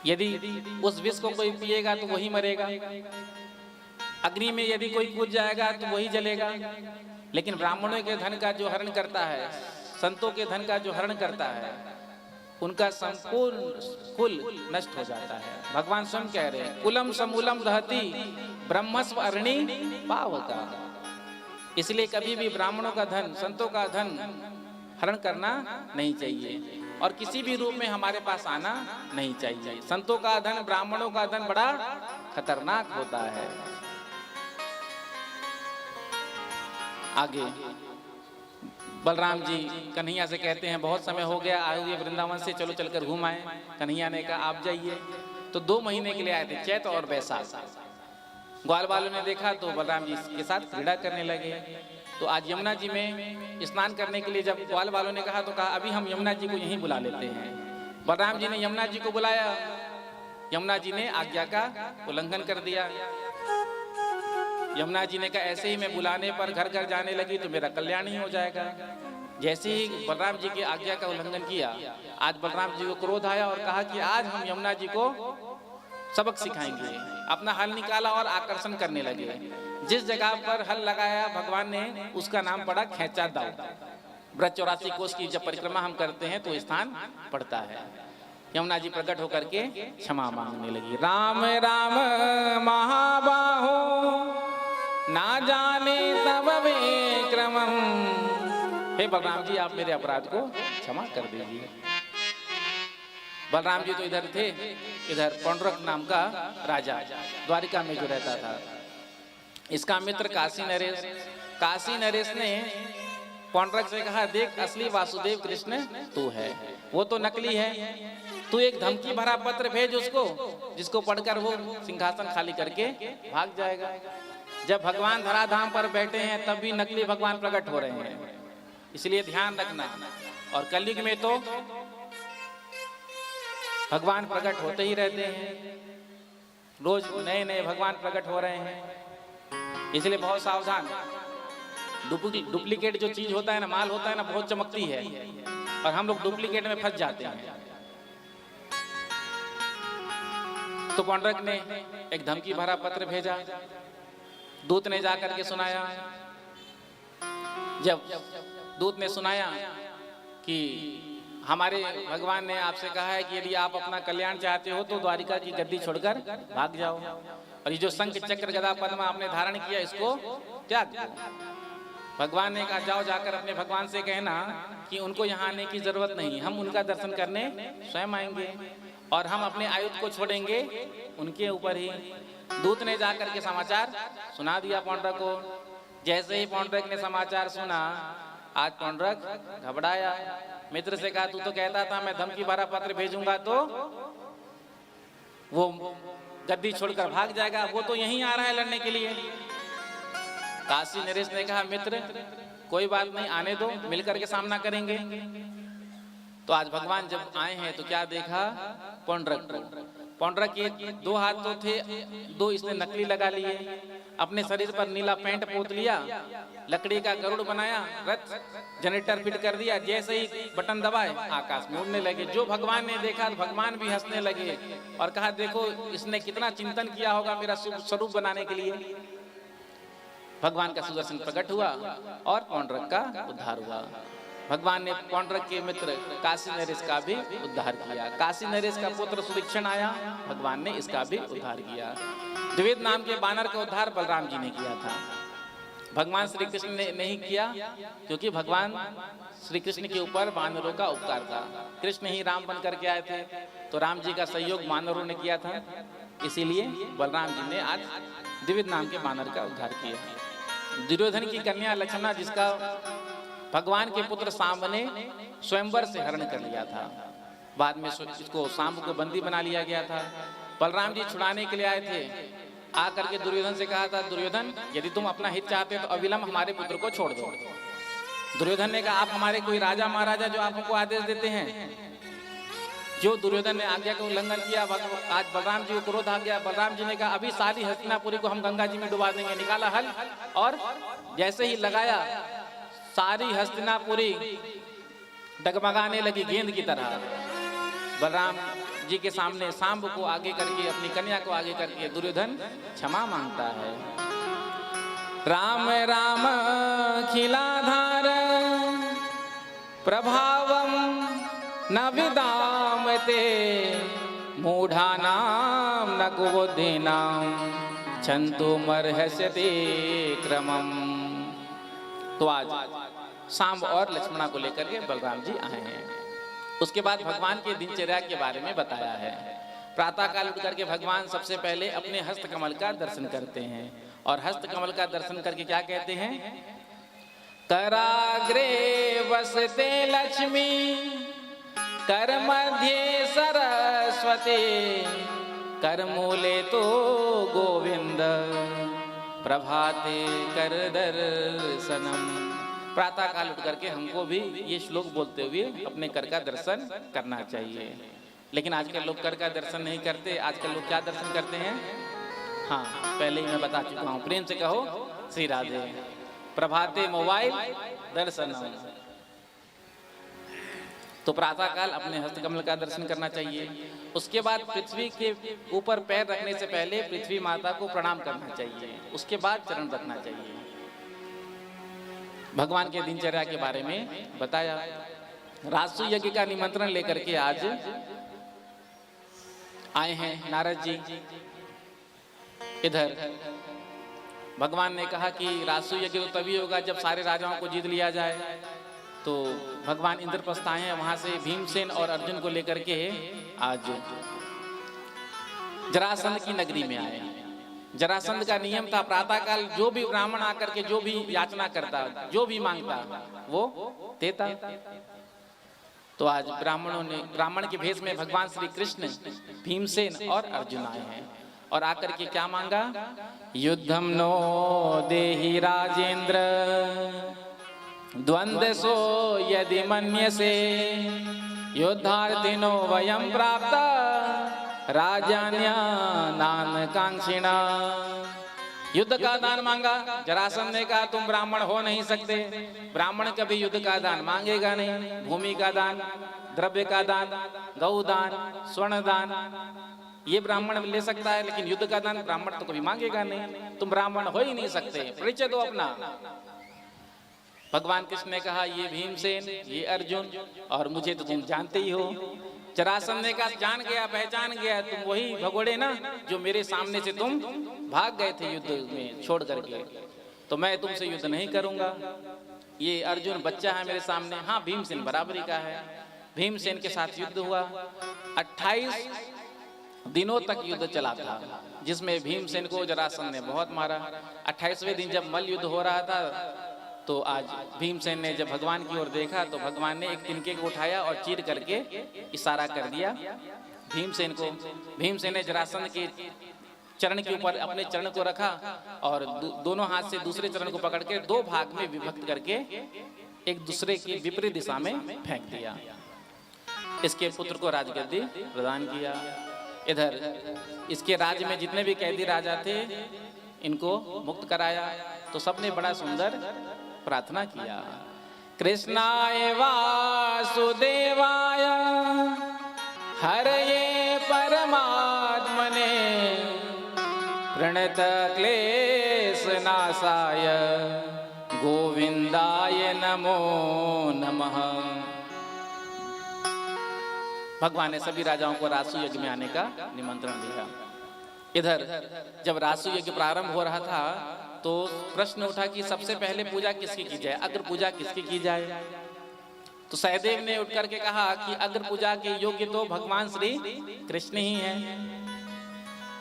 यदि उस विष को कोई पिएगा तो वही मरेगा, अग्नि में यदि कोई कूद जाएगा तो वही जलेगा। लेकिन ब्राह्मणों के धन का जो हरण करता है, संतों के धन का जो हरण करता है, उनका संपूर्ण कुल नष्ट हो जाता है। भगवान स्वयं कह रहे हैं, कुलम समूलम दहती ब्रह्मस्व अरणी पावका। इसलिए कभी भी ब्राह्मणों का धन, संतों का धन हरण करना नहीं चाहिए और किसी भी रूप में हमारे पास आना नहीं चाहिए। संतों का धन, ब्राह्मणों का धन बड़ा खतरनाक होता है। आगे बलराम जी कन्हैया से कहते हैं, बहुत समय हो गया आए हुए वृंदावन से, चलो चलकर घूम आए। कन्हैया ने कहा आप जाइए। तो 2 महीने के लिए आए थे, चैत और बैसाख। ग्वाल वालों ने देखा तो बलराम जी के साथ क्रीड़ा करने लगे। तो आज यमुना जी में स्नान करने के लिए जब ग्वाल वालों ने कहा तो कहा अभी हम यमुना जी को यहीं बुला लेते हैं। बलराम जी ने यमुना जी को बुलाया, यमुना जी ने आज्ञा का उल्लंघन कर दिया। यमुना जी ने कहा ऐसे ही मैं बुलाने पर घर घर जाने लगी तो मेरा कल्याण ही हो जाएगा। जैसे ही बलराम जी की आज्ञा का उल्लंघन किया, आज बलराम जी को क्रोध आया और कहा कि आज हम यमुना जी को सबक सिखाएंगे। अपना हल निकाला और आकर्षण करने लगे। जिस जगह पर हल लगाया भगवान ने, उसका नाम पड़ा खेचा दाव। व्रत 84 कोष की जब परिक्रमा हम करते हैं तो स्थान पड़ता है। यमुना जी प्रकट होकर के क्षमा मांगने लगी। राम राम महाबाहो ना जाने तब विक्रमम। हे बलराम जी, आप मेरे अपराध को क्षमा कर दीजिए। बलराम जी तो इधर थे, इधर पौंड्रक नाम का राजा द्वारिका में जो रहता था, इसका मित्र काशी नरेश। काशी नरेश ने पौंड्रक से कहा, देख असली वासुदेव कृष्ण तू है, वो तो नकली है। तू एक धमकी भरा पत्र भेज उसको, जिसको पढ़कर वो सिंहासन खाली करके भाग जाएगा। जब भगवान धराधाम पर बैठे हैं तब भी नकली भगवान प्रकट हो रहे हैं, इसलिए ध्यान रखना। और कलयुग में तो भगवान प्रकट होते ही रहते हैं, रोज नए नए भगवान प्रकट हो रहे हैं, इसलिए बहुत सावधान। डुप्लीकेट जो चीज होता है ना, माल होता है ना, बहुत चमकती है और हम लोग डुप्लीकेट में फंस जाते हैं। तो पौंड्रक ने एक धमकी भरा पत्र भेजा, दूत ने जाकर के सुनाया। जब दूत ने सुनाया कि हमारे भगवान ने आपसे कहा है कि यदि आप अपना कल्याण चाहते हो तो द्वारिका की गद्दी छोड़कर भाग जाओ, और ये जो शंख चक्र गदा पद्म आपने धारण किया इसको त्याग दो। भगवान ने कहा जाओ, जाकर अपने भगवान से कहना कि उनको यहाँ आने की जरूरत नहीं, हम उनका दर्शन करने स्वयं आएंगे और हम अपने आयुध को छोड़ेंगे उनके ऊपर ही। दूत ने जाकर के समाचार सुना दिया पौंड्रक को। जैसे ही पौंड्रक ने समाचार सुना, आज पौंड्रक घबराया। मित्र से कहा, तू तो कहता था मैं धमकी भरा पत्र भेजूंगा तो वो गद्दी छोड़कर भाग जाएगा, वो तो यहीं आ रहा है लड़ने के लिए। काशी नरेश ने कहा, मित्र कोई बात नहीं, आने दो, मिलकर के सामना करेंगे। तो आज भगवान जब आए हैं तो क्या देखा, पौंड्रक को। पौंड्रक के 2 हाथ तो थे, 2 इसने नकली लगा लिए, अपने शरीर पर नीला पेंट पोत लिया, लकड़ी का गरुड़ बनाया, रथ जनरेटर फिट कर दिया। जैसे ही बटन दबाए आकाश में उड़ने लगे। जो भगवान ने देखा तो भगवान भी हंसने लगे और कहा, देखो इसने कितना चिंतन किया होगा मेरा स्वरूप बनाने के लिए। भगवान का सुदर्शन प्रकट हुआ और पौंड्रक का उद्धार हुआ। भगवान ने पौंड्रक के मित्र काशी नरेश का भी उद्धार किया। काशी नरेश का पुत्र सुदीक्षण आया, भगवान ने इसका भी उद्धार किया। द्विवेद नाम के बानर का उद्धार बलराम जी ने किया था, भगवान श्री कृष्ण ने नहीं किया, क्योंकि भगवान श्री कृष्ण के ऊपर बानरों का उपकार था। कृष्ण ही राम बन करके आए थे, तो राम जी का सहयोग बानरों ने किया था, इसीलिए बलराम जी ने आज द्विवेद नाम के बानर का उद्धार किया। दुर्योधन की कन्या लक्ष्मणा, जिसका भगवान के पुत्र सांब ने स्वयंवर से हरण कर लिया था, बाद में इसको सांब को बंदी बना लिया गया था। बलराम जी छुड़ाने के लिए आए थे, आकर के दुर्योधन से कहा था, दुर्योधन यदि तुम अपना हित चाहते हो तो अविलंब हमारे पुत्र को छोड़ दो। दुर्योधन ने कहा, आप हमारे कोई राजा महाराजा जो आपको आदेश देते हैं। जो दुर्योधन ने आज्ञा का उल्लंघन किया, आज बलराम जी को क्रोध आ गया। बलराम जी ने कहा, अभी सारी हस्तिनापुरी को हम गंगा जी में डुबा देंगे। निकाला हल और जैसे ही लगाया, सारी हस्तिनापुरी डगमगाने लगी गेंद की तरह। बलराम जी के सामने सांब को आगे करके, अपनी कन्या को आगे करके दुर्योधन क्षमा मांगता है। राम राम खिलाधार प्रभावम न विदामते मूढ़ानाम न कुबुद्धीनाम छन्तुमर्हस्यते क्रमम। तो आज सांब और लक्ष्मणा को लेकर के बलराम जी आए हैं। उसके बाद भगवान के दिनचर्या के बारे में बताया है। प्रातः काल उठ करके भगवान सबसे पहले अपने हस्त कमल का दर्शन करते हैं और हस्त कमल का दर्शन करके क्या कहते हैं? कराग्रे वसते लक्ष्मी कर मध्य सरस्वती कर मूले तो गोविंद प्रभाते कर दर्शनम। प्रातः काल उठ करके हमको भी ये श्लोक बोलते हुए अपने कर का दर्शन करना चाहिए। लेकिन आजकल लोग कर का दर्शन नहीं करते। आजकल लोग क्या दर्शन करते हैं? हाँ, पहले ही मैं बता चुका हूँ। प्रेम से कहो श्री राधे। प्रभाते मोबाइल दर्शनम। तो प्रातः काल अपने हस्तकमल का दर्शन करना चाहिए। उसके बाद पृथ्वी के ऊपर पैर रखने से पहले पृथ्वी माता को प्रणाम करना चाहिए। उसके बाद चरण रखना चाहिए। भगवान के दिनचर्या के बारे में बताया। राजसूय यज्ञ का निमंत्रण लेकर के आज आए हैं नारद जी। इधर भगवान ने कहा कि राजसूय यज्ञ तो तभी होगा जब सारे राजाओं को जीत लिया जाए। तो भगवान इंद्रप्रस्थ आए हैं, वहां से भीमसेन और अर्जुन को लेकर के आज जरासंध की नगरी में आए। जरासंध का नियम था प्रातः काल जो भी ब्राह्मण आकर के जो भी याचना करता, जो भी मांगता वो देता। तो आज ब्राह्मण के भेष में भगवान श्री कृष्ण, भीमसेन और अर्जुन आए हैं और आकर के क्या मांगा? युद्धम नो देहि राजेंद्र द्वंद्व सो यदि मन्यसे योद्धार्थिनो वयं प्राप्ता राजान्या नान कांक्षिणा। युद्ध का दान मांगा। जरासंध ने कहा तुम ब्राह्मण हो नहीं सकते। ब्राह्मण कभी युद्ध का दान मांगेगा नहीं। भूमि का दान, द्रव्य का दान, गौ दान, स्वर्ण दान ये ब्राह्मण ले सकता है, लेकिन युद्ध का दान ब्राह्मण तो कभी मांगेगा नहीं। तुम ब्राह्मण हो ही नहीं सकते, परिचय दो अपना। भगवान कृष्ण ने कहा ये भीमसेन, ये अर्जुन और मुझे तो तुम जानते ही हो। जरासंध ने कहा जान गया, पहचान गया, तुम वही भगोड़े ना जो मेरे सामने से तुम भाग गए थे युद्ध में छोड़ करके। तो मैं तुमसे युद्ध नहीं करूंगा। ये अर्जुन बच्चा है मेरे सामने। हाँ, भीमसेन बराबरी का है। भीमसेन के साथ युद्ध हुआ। 28 दिनों तक युद्ध चला था, जिसमें भीमसेन को जरासंध ने बहुत मारा। 28वें दिन जब मल्ल युद्ध हो रहा था तो आज भीमसेन ने जब भगवान की ओर देखा तो भगवान ने एक तिनके को उठाया और चीर करके इशारा कर दिया भीमसेन को। भीमसेन ने जरासंध के चरण के ऊपर अपने चरण को रखा और दोनों हाथ से दूसरे चरण को पकड़ के 2 भाग में विभक्त करके एक दूसरे की विपरीत दिशा में फेंक दिया। इसके पुत्र को राजगद्दी प्रदान किया। इधर इसके राज्य में जितने भी कैदी राजा थे इनको मुक्त कराया। तो सबने बड़ा सुंदर प्रार्थना किया। कृष्णाय वासुदेवाय हरये परमात्मने प्रणत क्लेश नाशाय गोविंदाय नमो नमः। भगवान ने सभी राजाओं को राजसूय यज्ञ में आने का निमंत्रण दिया। इधर जब राजसूय यज्ञ प्रारंभ हो रहा था तो प्रश्न उठा कि सबसे पहले पूजा किसकी की जाए, अग्र पूजा किसकी की जाए। तो सहदेव ने उठ करके कहा कि अग्र पूजा के योग्य तो भगवान श्री कृष्ण ही हैं।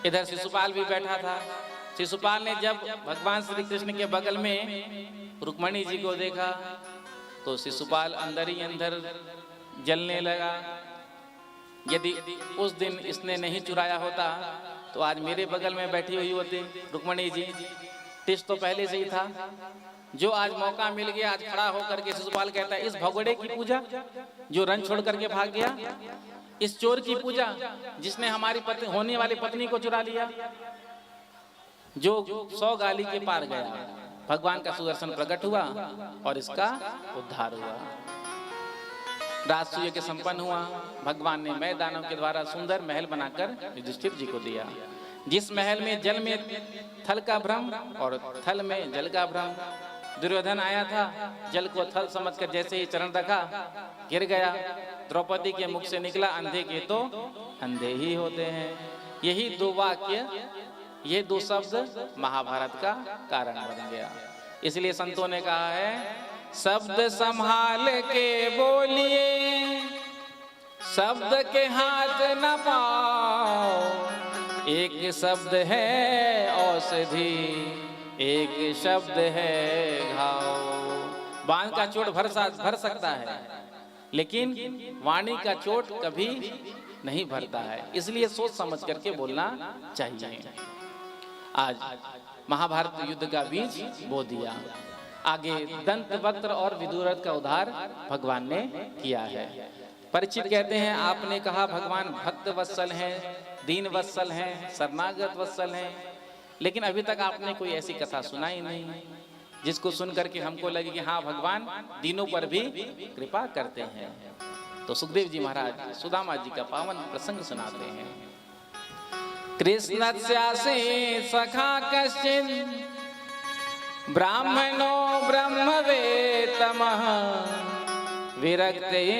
इधर शिशुपाल भी बैठा था। शिशुपाल ने जब भगवान श्री कृष्ण के बगल में रुक्मणी जी को देखा तो शिशुपाल अंदर ही अंदर जलने लगा। यदि उस दिन इसने नहीं चुराया होता तो आज मेरे बगल में बैठी हुई होती रुक्मणी जी। टिश तो पहले से ही था। जो आज मौका मिल गया आज खड़ा होकर के शिशुपाल कहता है इस भगोड़े की पूजा जो रन छोड़ करके भाग गया, इस चोर की पूजा जिसने हमारी पत्नी होने वाली पत्नी को चुरा लिया, जो 100 गाली के पार गया। भगवान का सुदर्शन प्रकट हुआ और इसका उद्धार हुआ। राजसूय के संपन्न हुआ। भगवान ने मैदानों के द्वारा सुंदर महल बनाकर युधिष्ठिर जी को दिया, जिस महल में जल में थल का भ्रम और थल में जल का भ्रम। दुर्योधन आया था, जल को थल समझकर जैसे ही चरण रखा गिर गया। द्रौपदी के मुख से निकला, अंधे के तो अंधे ही होते हैं। यही दो वाक्य, ये दो शब्द महाभारत का कारण बन गया। इसलिए संतों ने कहा है, शब्द संभाल के बोलिए, शब्द के हाथ न पाओ। एक शब्द है औषधि, एक शब्द है घाव। बाण का चोट भर सकता है, लेकिन वाणी का चोट कभी नहीं भरता है। इसलिए सोच समझ करके बोलना चाहिए। आज महाभारत युद्ध का बीज बो दिया। आगे दंतवक्त्र और विदुरथ का उद्धार भगवान ने किया है। परीक्षित कहते हैं, आपने कहा भगवान भक्त वत्सल हैं, दीन वत्सल हैं, शरणागत वत्सल हैं, लेकिन अभी तक आपने कोई ऐसी कथा सुनाई नहीं जिसको सुन करके हमको लगे कि हाँ, भगवान दीनों पर भी कृपा करते हैं। तो सुखदेव जी महाराज सुदामा जी का पावन प्रसंग सुनाते हैं। कृष्णस्यासि सखा कश्चिन् ब्राह्मणो ब्रह्मवेत्तमः विरक्तेन्द्रियार्थेषु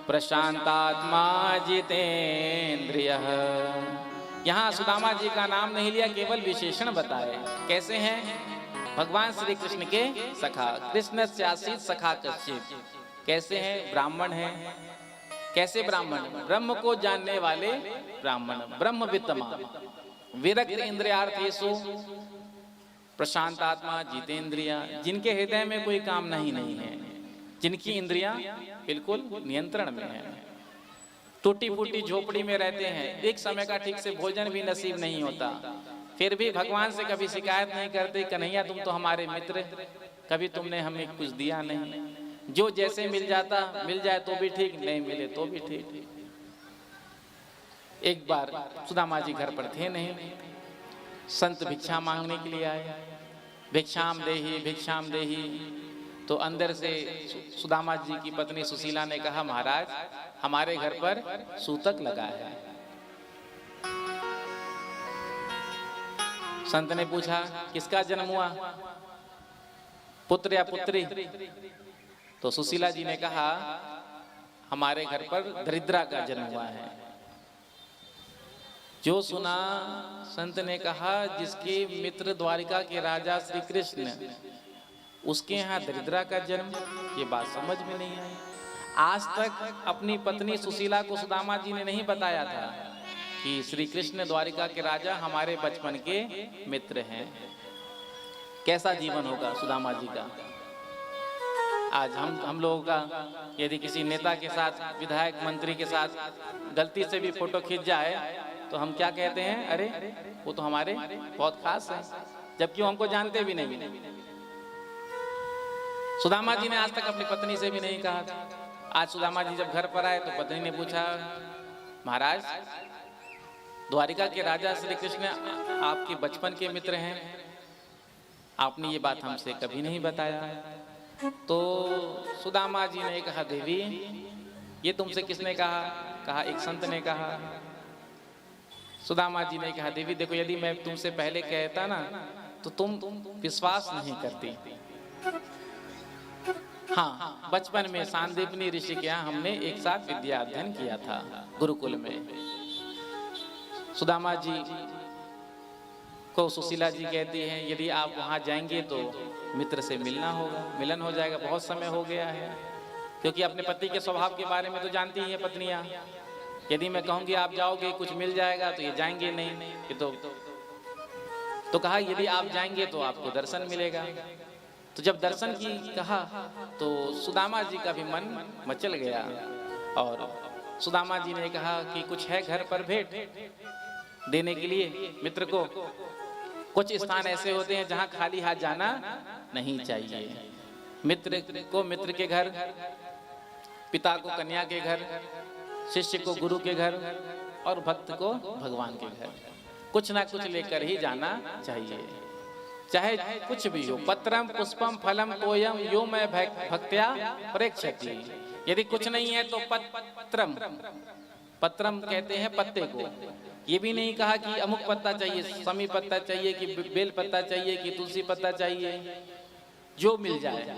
प्रशांतात्मा जितेन्द्रियः। यहाँ सुदामा जी का नाम नहीं लिया, केवल विशेषण बताए। कैसे हैं? भगवान श्री कृष्ण के सखा। कृष्णस्यासि सखा कश्चित्, कैसे हैं? ब्राह्मण हैं। कैसे ब्राह्मण? ब्रह्म को जानने वाले ब्राह्मण, ब्रह्मवित्तमा। विरक्त इंद्रियार्थेषु प्रशांतात्मा जितेंद्रिया, जिनके हृदय में कोई काम नहीं है, जिनकी इंद्रियां बिल्कुल नियंत्रण में है। टूटी फूटी झोपड़ी में रहते हैं, एक समय का ठीक से भोजन भी नसीब नहीं होता, फिर भी भगवान से कभी शिकायत नहीं करते, कन्हैया तुम तो हमारे मित्र, कभी तुमने हमें कुछ दिया नहीं। जो जैसे मिल जाता, मिल जाए तो भी ठीक, नहीं मिले तो भी ठीक। एक बार सुदामा जी घर पर थे नहीं, संत भिक्षा मांगने के लिए आए। भिक्षाम देही। तो अंदर से सुदामा जी की पत्नी सुशीला ने कहा, महाराज हमारे घर पर सूतक लगा है। संत ने पूछा, किसका जन्म हुआ, पुत्र या पुत्री? तो सुशीला जी ने कहा, हमारे घर पर दरिद्रा का जन्म हुआ है। जो सुना, संत ने कहा, जिसके मित्र द्वारिका के राजा श्री कृष्ण, उसके यहाँ दरिद्रा का जन्म, ये बात समझ में नहीं आई। आज तक अपनी पत्नी सुशीला को सुदामा जी ने नहीं बताया था कि श्री कृष्ण द्वारिका के राजा हमारे बचपन के मित्र हैं। कैसा जीवन होगा सुदामा जी का। आज हम लोगों का यदि किसी नेता के साथ, विधायक मंत्री के साथ गलती से भी फोटो खींच जाए तो हम क्या कहते हैं, अरे वो तो हमारे बहुत खास हैं, जबकि वो हमको जानते भी नहीं। सुदामा जी ने आज तक अपनी पत्नी से भी नहीं कहा था। आज सुदामा जी जब घर पर आए तो पत्नी ने पूछा, महाराज द्वारिका के राजा श्री कृष्ण आपके बचपन के मित्र हैं, आपने ये बात हमसे कभी नहीं बताया। तो सुदामा जी ने कहा, देवी ये तुमसे किसने कहा? कहा एक संत ने कहा। सुदामा जी ने कहा, देवी देखो, यदि मैं तुमसे पहले कहता ना तो तुम विश्वास नहीं करती। हाँ, बचपन में सांदीपनी ऋषि के यहाँ हमने एक साथ विद्या अध्ययन किया था गुरुकुल में। सुदामा जी को सुशीला जी कहती हैं, यदि आप वहाँ जाएंगे तो मित्र से मिलना होगा, मिलन हो जाएगा, बहुत समय हो गया है। क्योंकि अपने पति के स्वभाव के बारे में तो जानती ही है पत्नियां। यदि मैं कहूँगी आप जाओगे कुछ मिल जाएगा तो ये जाएंगे नहीं, ये तो कहा यदि आप जाएंगे तो आपको दर्शन मिलेगा। तो जब दर्शन की कहा तो सुदामा जी का भी मन मचल गया और सुदामा जी ने कहा कि कुछ है घर पर भेंट देने के लिए मित्र को। कुछ स्थान ऐसे होते हैं जहां खाली हाथ जाना नहीं चाहिए। मित्र को मित्र के घर, पिता को कन्या के घर, शिष्य को गुरु के घर और भक्त को भगवान के घर, कुछ ना कुछ लेकर ही जाना चाहिए। चाहे कुछ भी हो, पत्रम पुष्पम फलम तोयम यो मैं भक्त्या प्रेक्षति। यदि कुछ नहीं है तो पत्रम, पत्रम कहते हैं पत्ते को। ये भी नहीं कहा कि अमुक पत्ता चाहिए, समी पत्ता चाहिए, कि बेल पत्ता चाहिए, कि तुलसी पत्ता चाहिए, जो मिल जाए।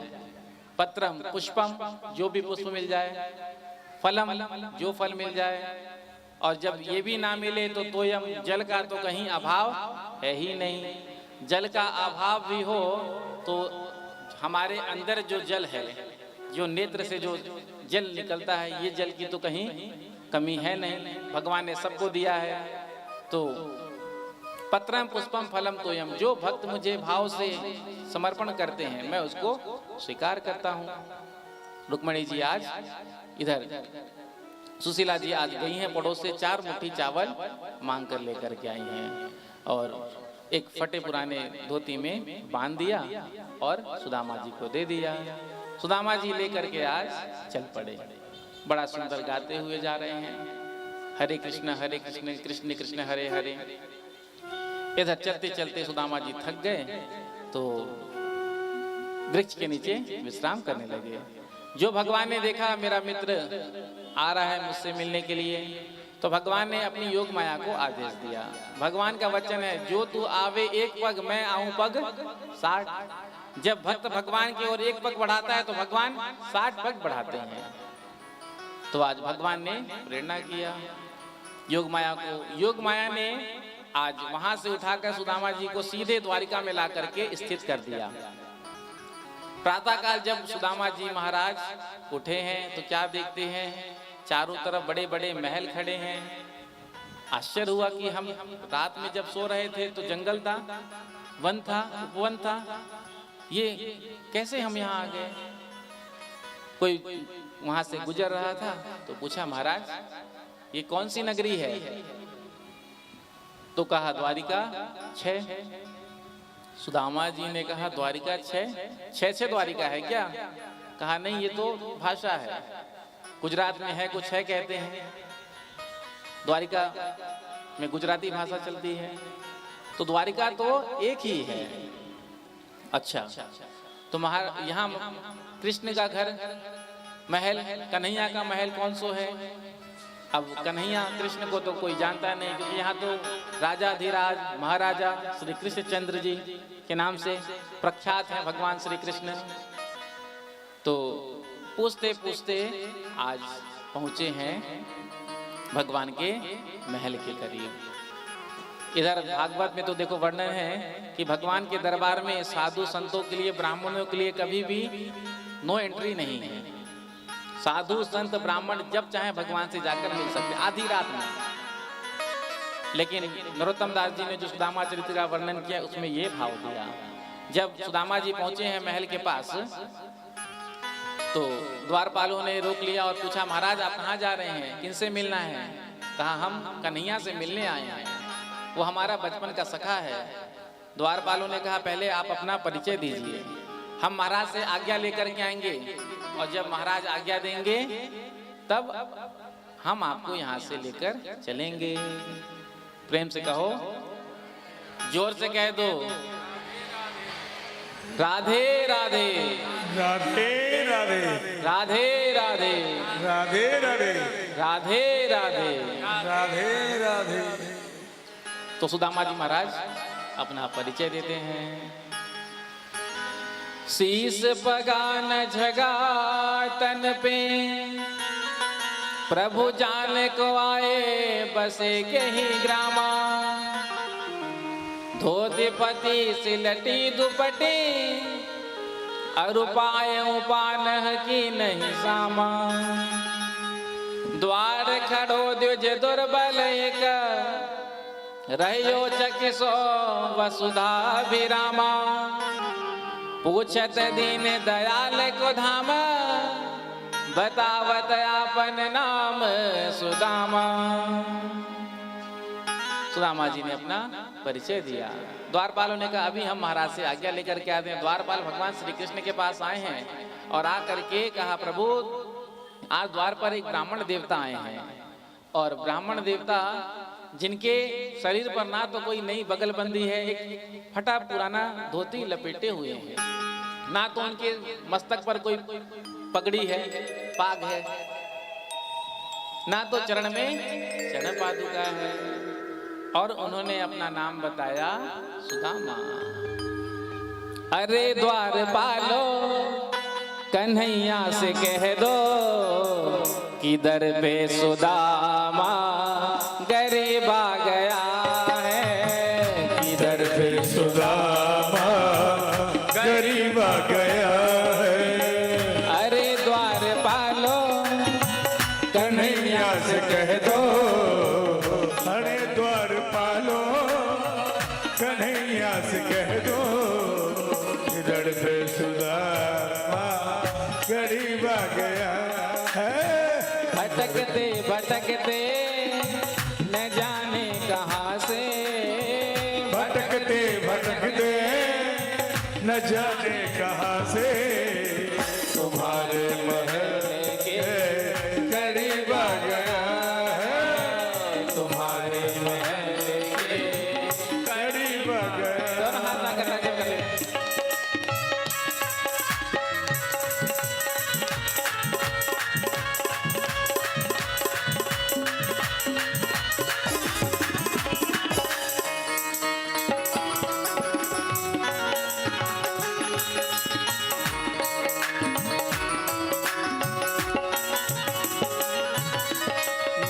पत्रम पुष्पम, जो भी पुष्प मिल जाए, फलम, जो फल मिल जाए। और जब ये भी ना मिले तो तोयम, जल का तो कहीं अभाव है ही नहीं। जल का अभाव भी हो तो हमारे अंदर जो जल है, जो नेत्र से जो जल निकलता है, ये जल की तो कहीं कमी है नहीं, भगवान ने सबको दिया है। तो पत्रम पुष्पम फलम तोयम, जो भक्त मुझे भाव से समर्पण करते हैं मैं उसको स्वीकार करता हूँ। रुक्मणी जी आज इधर, सुशीला जी आज गई हैं पड़ोस से 4 मुट्ठी चावल मांग कर लेकर के आई हैं और एक फटे पुराने धोती में बांध दिया और सुदामा जी को दे दिया। सुदामा जी लेकर के आज चल पड़े, बड़ा सुंदर गाते हुए जा रहे हैं, हरे कृष्ण कृष्ण कृष्ण हरे हरे। इधर चलते चलते सुदामा जी थक गए तो वृक्ष के नीचे विश्राम करने लगे। जो भगवान ने देखा मेरा मित्र आ रहा है मुझसे मिलने के लिए, तो भगवान ने अपनी योग माया को आदेश दिया। भगवान का वचन है, जो तू आवे एक पग मैं आऊं पग 60। जब भक्त भगवान की ओर एक पग बढ़ाता है तो भगवान 60 पग बढ़ाते हैं। तो आज भगवान ने प्रेरणा किया योग माया को। योग माया ने आज वहां से उठाकर सुदामा जी को सीधे द्वारिका में ला करके स्थित कर दिया। प्रातःकाल जब सुदामा जी महाराज उठे हैं तो क्या देखते हैं, चारों तरफ बड़े बड़े महल खड़े हैं। आश्चर्य हुआ कि हम रात में जब सो रहे थे तो जंगल था, वन था, उपवन था, ये कैसे हम यहाँ आ गए। कोई वहां से गुजर रहा था तो पूछा, महाराज ये कौन सी नगरी है? तो कहा द्वारिका 6। सुदामा जी ने कहा द्वारिका 6 द्वारिका है क्या? कहा नहीं, ये तो भाषा है, गुजरात में है कुछ है कहते हैं, द्वारिका में गुजराती भाषा चलती है, तो द्वारिका तो एक ही है। अच्छा, तो यहाँ कृष्ण का घर महल, कन्हैया का महल कौन सो है? अब कन्हैया कृष्ण को तो कोई जानता नहीं, क्योंकि यहाँ तो राजाधिराज महाराजा श्री कृष्णचंद्र जी के नाम से प्रख्यात है भगवान श्री कृष्ण। तो पूछते पूछते आज पहुंचे हैं भगवान के महल के करीब। इधर भागवत में तो देखो वर्णन है कि भगवान के दरबार में साधु संतों के लिए, ब्राह्मणों के लिए कभी भी नो एंट्री नहीं है। साधु संत ब्राह्मण जब चाहे भगवान से जाकर मिल सकते आधी रात में। लेकिन नरोत्तम दास जी ने जो सुदामा चरित्र का वर्णन किया उसमें ये भाव दिया, जब सुदामा जी पहुंचे हैं महल के पास तो द्वारपालों ने रोक लिया और पूछा, महाराज आप कहाँ जा रहे हैं, किनसे मिलना है? कहा हम कन्हैया से मिलने आए हैं, वो हमारा बचपन का सखा है। द्वारपालों ने कहा पहले आप अपना परिचय दीजिए, हम महाराज से आज्ञा लेकर के आएंगे और जब महाराज आज्ञा देंगे तब हम आपको यहाँ से लेकर चलेंगे। प्रेम से कहो, जोर से कह दो, राधे राधे राधे राधे राधे राधे राधे राधे राधे राधे राधे राधे। तो सुदामा जी महाराज अपना परिचय देते हैं। शीस पगान झगा तन पे, प्रभु जान को आए बसे के ही ग्रामा। धोती पति सिलटी दुपटी, अरुपाय उपान की नहीं सामा। द्वार खड़ो द्विज दुर्बल एक, रहियो चकिसो वसुधा विरामा। पूछत दीन दयाल को धाम, बतावत आपन नाम सुदामा। सुदामा जी ने अपना परिचय दिया। द्वारपालों ने कहा अभी हम महाराज से आज्ञा लेकर के आते हैं। द्वारपाल भगवान श्री कृष्ण के पास आए हैं और आ करके कहा, प्रभु आज द्वार पर एक ब्राह्मण देवता आए हैं और ब्राह्मण देवता जिनके शरीर पर ना तो कोई नई बगलबंदी है, एक फटा पुराना धोती लपेटे हुए हैं, ना तो उनके मस्तक पर कोई पगड़ी है, पाग है, ना तो चरण में चरण पादुका है। और उन्होंने अपना नाम बताया सुदामा। अरे द्वार पालो कन्हैया से कह दो कि दर पे सुदामा गरीब आ गया है, कि दर पे सुदामा गरीब आ गया है। अरे द्वार पालो कन्हैया से कह दो, अरे द्वार पालो कन्हैया से कह दो, इधर से सुदामा गरीब आ गया है। भटकते भटकते न जाने कहाँ से, भटकते भटकते न जाने कहाँ से, तुम्हारे महल के करीब आ गया है, तुम्हारे महल के करीब आ गया। दोनों हाथ ना करना जब कर ले।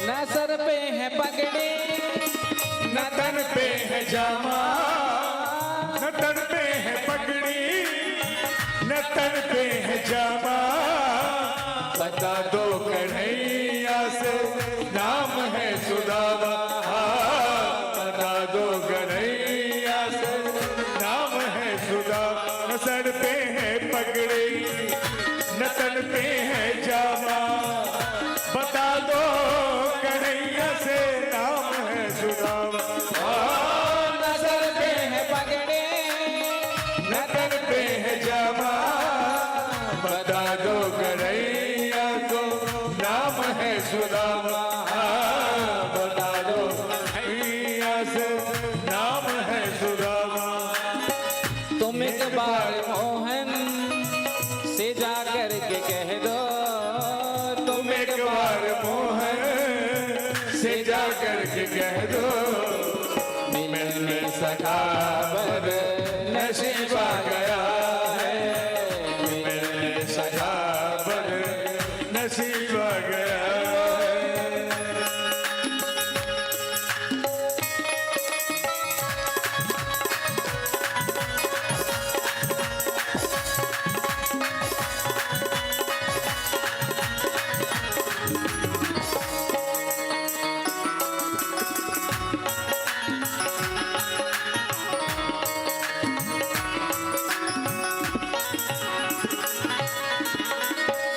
न सर पे है पगड़ी न तन पे है जामा, न तन पे है पगड़ी, न तन पे है जामा, बता दो कन्हैया से नाम है सुदामा, बता दो कन्हैया से नाम है सुदामा। न सर पे है पगड़ी, न तन पे है जामा, बता दो कन्हैया से नाम है सुदामा। न सर पे है पगड़ी न तन पे है जामा, बता दो कन्हैया को नाम है सुदामा, बता दो कन्हैया से नाम है सुदामा। तुम एक बार मोहन से जा कर के कह दो, तुम एक बार मोहन से जा कर के कह दो, मिलने सखा बर नसीब आ गया है, मिलने सखा बर नसीब आ गया है।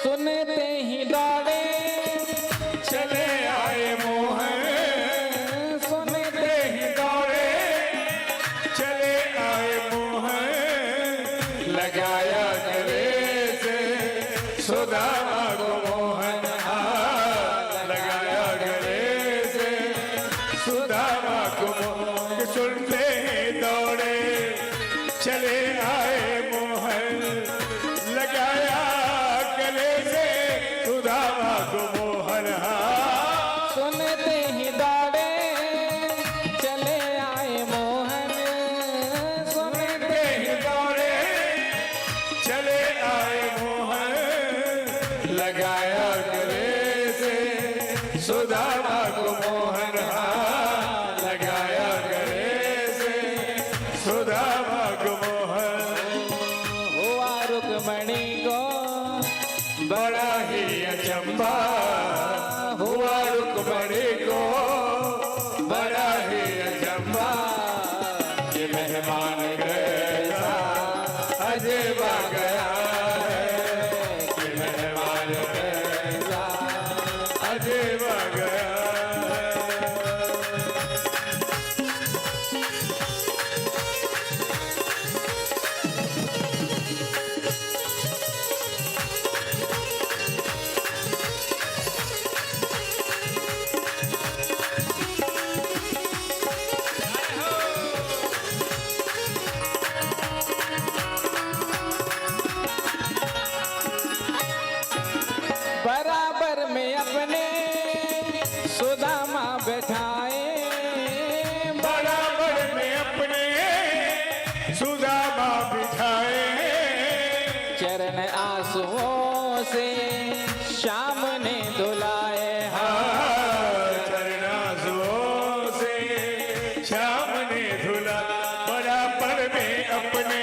सुनते ही दौड़े चले आए मोहन, सुनते ही दौड़े चले आए मोहन, लगाया गले से सुदामा को मोहन, लगाया गले से सुदामा को मोहन। सुनते ही दौड़े चले आए मोहन, लगाया गले से सुदामा को मोहन। सुनते ही दौड़े चले आए मोहन, सुनते ही दौड़े चले आए मोहन, लगाया गले से सुदामा को मोहन, लगाया गले से सुदामा को मोहन। हुआ रुक्मणी को बड़ा ही अचंबा हुआ रुक्मणी को, बड़ा ही अचंबा, ये मेहमान कैसा अजब आ गया है, ये मेहमान कैसा अजब आ गया है। सुदामा बिठाए, चरण आंसुओं से श्याम ने धुलाए। चरणासुओं से श्याम ने धुला, बराबर में अपने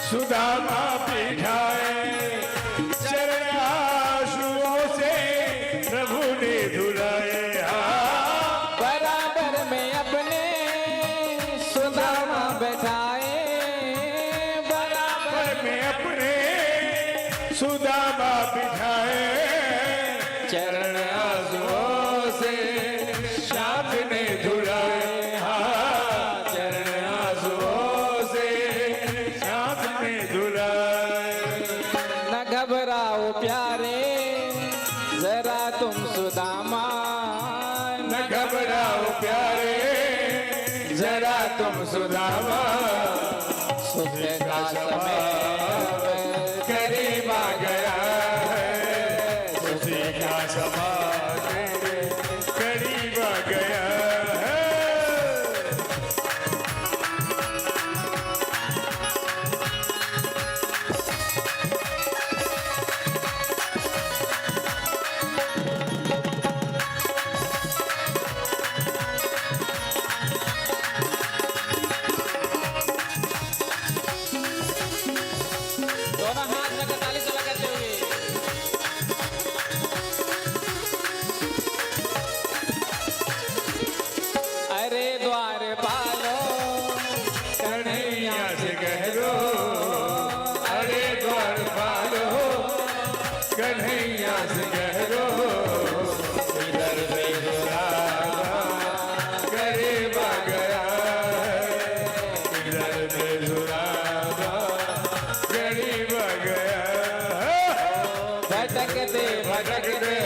सुदामा बिठाए। चरणासुओं से प्रभु ने धुलाए, बराबर में अपने सुदामा बैठाए। बराबर में अपने सुदामा बिठाए। चरण आंसुओं से श्याम ने धुलाए, चरण आंसुओं से श्याम ने धुलाए। न घबराओ प्यारे जरा तुम सुदामा, न घबराओ प्यारे जरा तुम सुदामा, सुख का समय करीब आ गया है, खुशी का समय करीब आ गया है। दोनों हाथ में ताली से लगाते हुए अरे द्वार पालो कन्हैया से कह दो, अरे द्वार पालो कन्हैया से कह दो, इधर बेजुरादा करीब आ गया है, इधर बेजुरादा करीब आ गया है। भटकते भटकते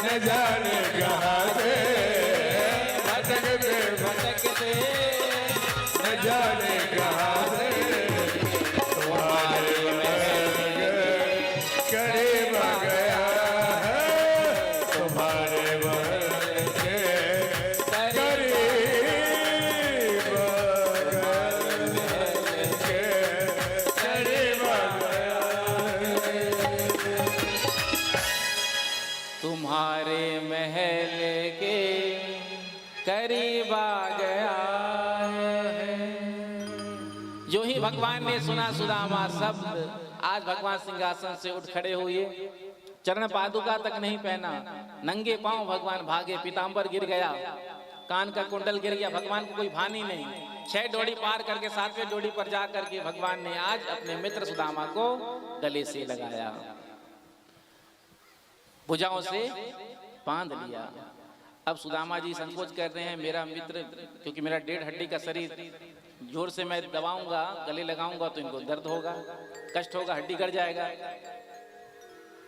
न जाने कहाँ से, भटकते भटकते न जाने कहाँ से, तुम्हारे महल करीब आ गया है, तुम्हारे महल के करीब आ गया है। तुम्हारे महल के करीब आ गया है। जो ही भगवान ने सुना सुदामा शब्द, आज भगवान सिंहासन से उठ खड़े हुए, चरण पादुका तक नहीं पहना, नंगे पांव भगवान भागे, पीतांबर गिर गया, कान का कुंडल गिर गया, भगवान को कोई भानी नहीं। 6 डोरी पार करके 7वें डोरी पर जा करके भगवान ने आज अपने मित्र सुदामा को गले से लगाया, भुजाओं से बांध लिया। अब सुदामा जी संकोच कर रहे हैं, मेरा मित्र, क्योंकि मेरा 1.5 हड्डी का शरीर, जोर से मैं दबाऊंगा, गले लगाऊंगा तो इनको दर्द होगा, कष्ट होगा, हड्डी गड़ जाएगा।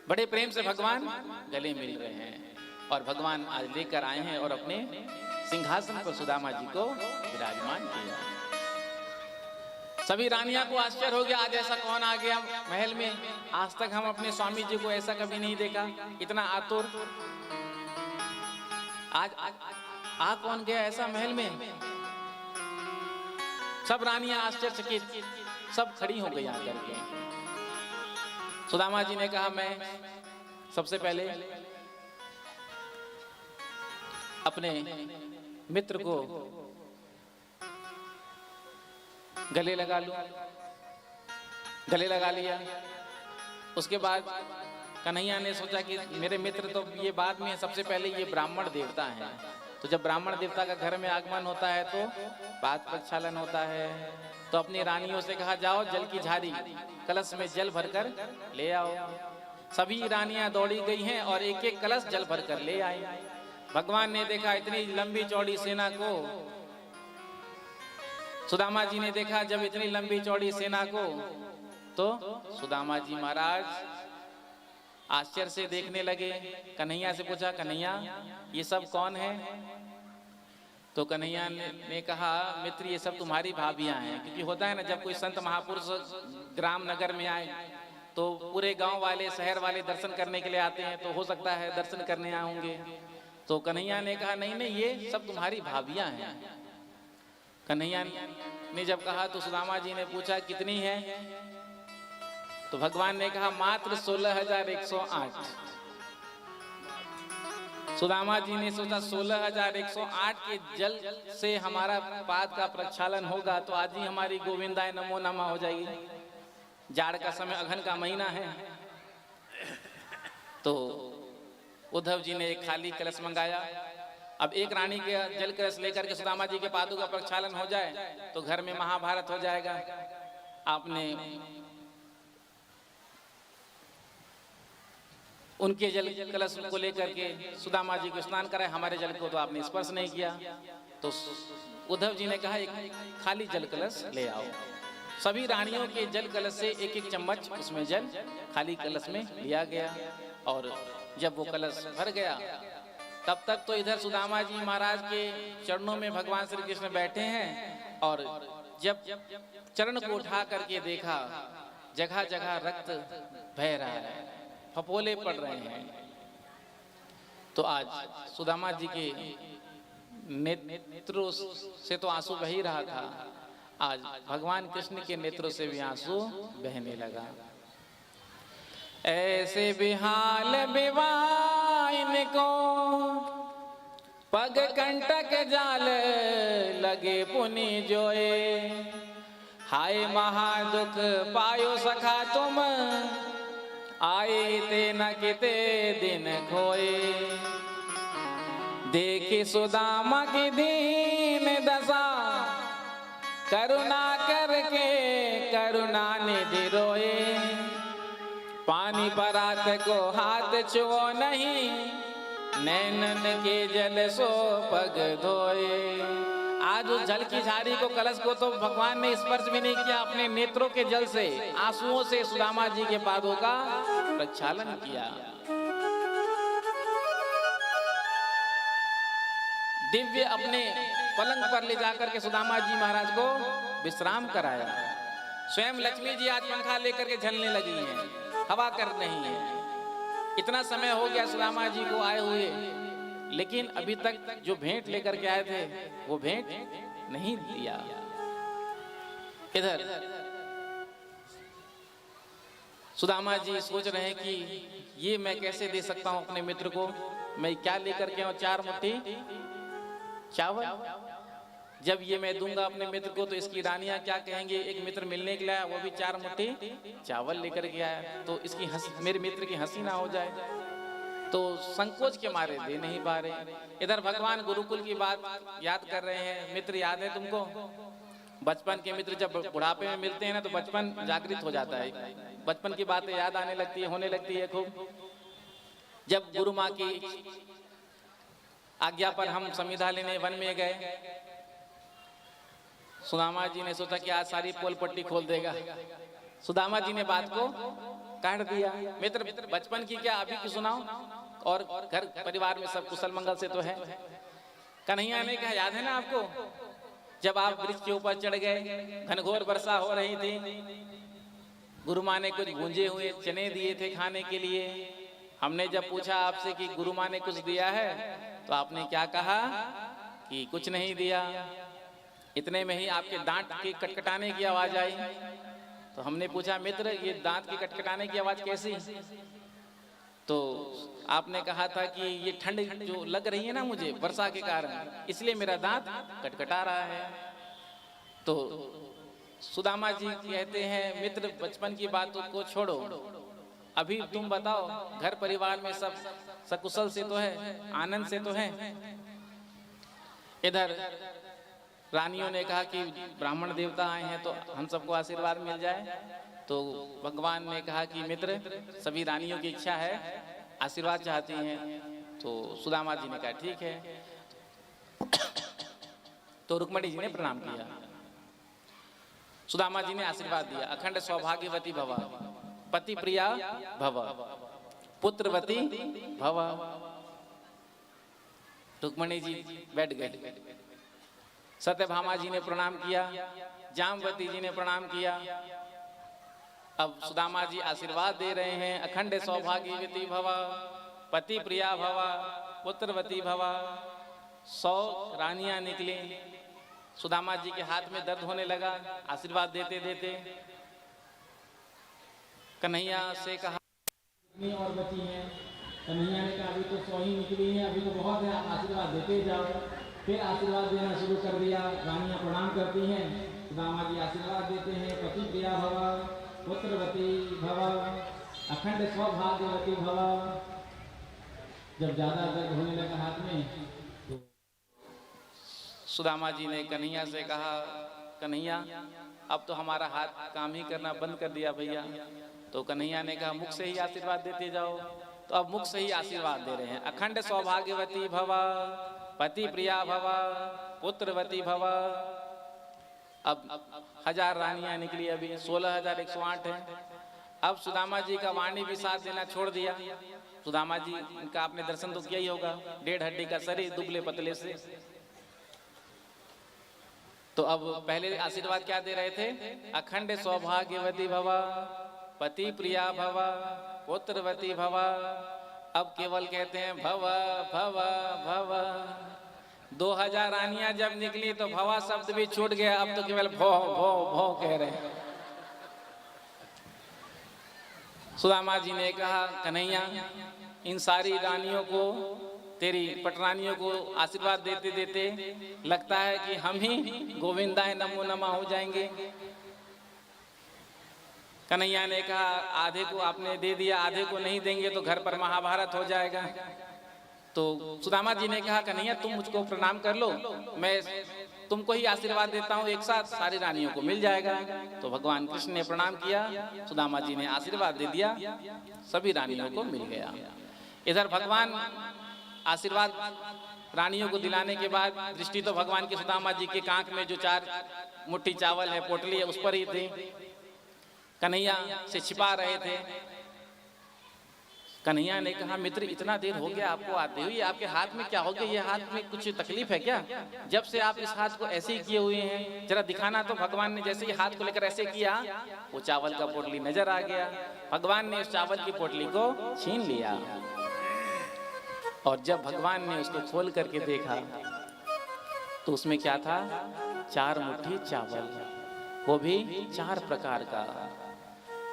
बड़े प्रेम से भगवान गले मिल रहे हैं और भगवान आज लेकर आए हैं और अपने सिंहासन पर सुदामा जी को विराजमान किया। सभी रानियां को आश्चर्य हो गया, आज ऐसा कौन आ गया महल में, आज तक हम अपने स्वामी जी को ऐसा कभी नहीं देखा, इतना आतुर। आज आ कौन गया ऐसा महल में। सब रानियां आश्चर्यचकित, सब खड़ी हो गई आकर के। सुदामा जी ने कहा, मैं सबसे पहले अपने मित्र को गले लगा लूं। गले लगा लिया। उसके बाद कन्हैया ने सोचा कि मेरे मित्र तो ये बाद में, सबसे पहले ये ब्राह्मण देवता हैं, तो जब ब्राह्मण देवता का घर में आगमन होता है तो पाद प्रक्षालन होता है। तो अपनी रानियों से कहा, जाओ जल की झारी, कलश में जल भरकर ले आओ। सभी रानियां दौड़ी गई हैं और एक एक कलश जल भरकर ले आई। भगवान ने देखा इतनी लंबी चौड़ी सेना को, सुदामा जी ने देखा जब इतनी लंबी चौड़ी सेना को, तो सुदामा जी महाराज आश्चर्य से देखने लगे। कन्हैया से पूछा, कन्हैया ये सब कौन है? तो कन्हैया ने कहा, मित्र ये सब तुम्हारी भाभियां हैं। क्योंकि होता है ना, जब कोई संत महापुरुष ग्राम नगर में आए तो पूरे गांव वाले, शहर वाले दर्शन करने के लिए आते हैं, तो हो सकता है दर्शन करने आए होंगे। तो कन्हैया ने कहा, नहीं नहीं, ये सब तुम्हारी भाभियां हैं। कन्हैया ने जब कहा तो सुदामा जी ने पूछा कितनी है, तो भगवान ने कहा मात्र 16,108। सुदामा जी ने सोचा 16,108 के जल से हमारा पाद का प्रक्षालन होगा तो आज ही हमारी गोविंदाय नमो नमः हो जाएगी। जाड़ का समय, अघन का महीना है। तो उद्धव जी ने एक खाली कलश मंगाया। अब एक रानी के जल कलश लेकर के सुदामा जी के पादों का प्रक्षालन हो जाए तो घर में महाभारत हो जाएगा। आपने उनके जल कलश को लेकर के सुदामा जी को स्नान कराए, हमारे जल को तो आपने स्पर्श नहीं किया। तो उद्धव जी ने कहा एक खाली जल कलश ले आओ। सभी रानियों के जल कलश से एक एक चम्मच उसमें जल खाली कलश में लिया गया। और जब वो कलश भर गया तब तक तो इधर सुदामा जी महाराज के चरणों में भगवान श्री कृष्ण बैठे हैं। और जब चरण को उठा करके देखा, जगह जगह रक्त बह रहा है, फपोले पड़ रहे हैं। तो आज सुदामा जी के नेत्रों से तो आंसू बह ही रहा था, आज भगवान कृष्ण के नेत्रों से भी आंसू बहने लगा। ऐसे बिहाल बिवाइन को पग कंटक जाल लगे पुनि जोए, हाय महादुख पायो सखा तुम आए ते न किते दिन खोए। देखी सुदामा की दीन दशा करुणा करके करुणा निधि रोए, पानी परात को हाथ छुओ नहीं, नैनन के जल सो पग धोए। आज उस जल की झारी को, कलश को तो भगवान ने स्पर्श भी नहीं किया, अपने नेत्रों के जल से, आंसुओं से सुदामा जी के पादों का प्रक्षालन किया। दिव्य अपने पलंग पर ले जाकर के सुदामा जी महाराज को विश्राम कराया। स्वयं लक्ष्मी जी आज पंखा लेकर के झलने लगी हैं, हवा कर रही है। इतना समय हो गया सुदामा जी को आए हुए, लेकिन अभी तक जो भेंट लेकर के आए थे वो भेंट नहीं दिया। इधर सुदामा जी सोच रहे हैं कि ये मैं कैसे दे सकता हूं अपने मित्र को, मैं क्या लेकर के आऊं, 4 मुट्ठी चावल। जब ये मैं दूंगा अपने मित्र को तो इसकी रानियां क्या कहेंगे, एक मित्र मिलने के लिए वो भी 4 मुट्ठी चावल लेकर के आया, तो इसकी मेरे मित्र की हंसी ना हो जाए, तो संकोच के मारे दे नहीं पा रहे। इधर भगवान गुरुकुल की बात याद कर रहे हैं। मित्र याद है तुमको, बचपन के मित्र जब बुढ़ापे में मिलते हैं ना तो बचपन जागृत हो जाता है, बचपन की बातें याद आने लगती है, होने लगती है खूब। जब गुरु माँ की आज्ञा पर हम संविदा लेने वन में गए, सुदामा जी ने सोचा कि आज सारी पोल पट्टी खोल देगा। सुदामा जी ने बात को काट दिया। मित्र बचपन की क्या अभी की सुनाओ, और घर परिवार में सब कुशल मंगल से तो है। कन्हैया ने कहा याद है ना आपको, जब आप वृक्ष के ऊपर चढ़ गए, घनघोर वर्षा हो रही थी, गुरु माँ ने कुछ भूंजे हुए चने दिए थे खाने के लिए। हमने जब पूछा आपसे कि गुरु माँ ने कुछ दिया है तो आपने क्या कहा कि कुछ नहीं दिया। इतने में ही आपके दांत के कटकटाने की आवाज आई। तो हमने पूछा मित्र ये दांत के कटकटाने की आवाज कैसी, तो आपने कहा था कि ये ठंड जो लग रही है ना मुझे वर्षा के कारण, इसलिए मेरा दांत कटकटा रहा है। तो सुदामा जी कहते हैं मित्र बचपन की बातों को छोड़ो, अभी तुम बताओ घर परिवार में सब सकुशल से तो है, आनंद से तो है। इधर रानियों ने कहा कि ब्राह्मण देवता आए हैं तो हम सबको आशीर्वाद मिल जाए। तो भगवान ने कहा कि मित्र सभी रानियों की इच्छा है, आशीर्वाद चाहती हैं। तो सुदामा जी ने कहा ठीक है। तो रुक्मणी जी ने प्रणाम किया, सुदामा जी ने आशीर्वाद दिया, अखंड सौभाग्यवती भव, पति प्रिया भव, पुत्रवती भव। रुक्मणी जी बैठ गए, सत्यभामा जी ने प्रणाम किया, जामवती जी ने प्रणाम किया। अब सुदामा जी आशीर्वाद दे रहे हैं, अखंड सौभाग्यवती भव, पति प्रिया भव, पुत्रवती भव। 100 रानियां निकली, सुदामा जी के हाथ में दर्द होने लगा। आशीर्वाद देते देते कन्हैया से कहा और बची हैं। कन्हैया ने कहा अभी तो 100 ही निकली हैं, अभी तो बहुत है, आशीर्वाद देते जाओ। फिर आशीर्वाद देना शुरू कर दिया। रानियां प्रणाम करती हैं, सुदामा जी आशीर्वाद देते हैं। पति प्रिया भव, पुत्रवती भव, अखंड सौभाग्यवती भव। जब ज्यादा दर्द होने लगा हाथ में, सुदामा जी ने कन्हैया से कहा, कन्हैया अब तो हमारा हाथ काम ही करना बंद कर दिया भैया। तो कन्हैया ने कहा मुख से ही आशीर्वाद देते जाओ। तो अब मुख से ही आशीर्वाद दे रहे हैं। अखंड सौभाग्यवती भव, पति प्रिया भव, पुत्रवती भव। अब 1000 रानियां निकली, अभी 16,108 है। अब सुदामा जी का वाणी भी साथ देना छोड़ दिया। सुदामा जी का आपने दर्शन तो किया ही होगा, 1.5 हड्डी का शरीर, दुबले पतले से। तो अब पहले आशीर्वाद क्या दे रहे थे? अखंड सौभाग्यवती भव, पति प्रिया भव, पुत्रवती भव। अब केवल कहते हैं भव भव भव। 2000 रानियां जब निकली तो भवा शब्द भी छूट गया। अब तो केवल भौ भौ भौ कह रहे हैं। सुदामा जी ने कहा कन्हैया इन सारी रानियों को, तेरी पटरानियों को आशीर्वाद देते देते लगता है कि हम ही गोविंदा नमो नमः हो जाएंगे। कन्हैया ने कहा आधे को आपने दे दिया, आधे को नहीं देंगे तो घर पर महाभारत हो जाएगा। तो सुदामा जी ने कहा कन्हैया तुम मुझको प्रणाम कर लो, मैं तुमको ही आशीर्वाद देता हूँ, एक साथ सारी रानियों को मिल जाएगा। तो भगवान कृष्ण ने प्रणाम किया, सुदामा जी ने आशीर्वाद दे दिया, सभी रानियों को मिल गया। इधर भगवान आशीर्वाद रानियों को दिलाने के बाद दृष्टि तो भगवान की सुदामा जी के कांख में जो 4 मुट्ठी चावल है, पोटली है, उस पर ही थी। कन्हैया से छिपा रहे थे। कन्हैया ने कहा मित्र इतना देर हो गया आपको आते हुए, आपके हाथ में क्या हो गया? ये हाथ में कुछ तकलीफ है क्या? जब से आप इस हाथ को ऐसे ही किए हुए हैं, जरा दिखाना। तो भगवान ने जैसे ही हाथ को लेकर ऐसे किया, वो चावल का पोटली नजर आ गया। भगवान ने उस चावल की पोटली को छीन लिया और जब भगवान ने उसको खोल करके देखा तो उसमें क्या था? 4 मुट्ठी चावल, वो भी 4 प्रकार का।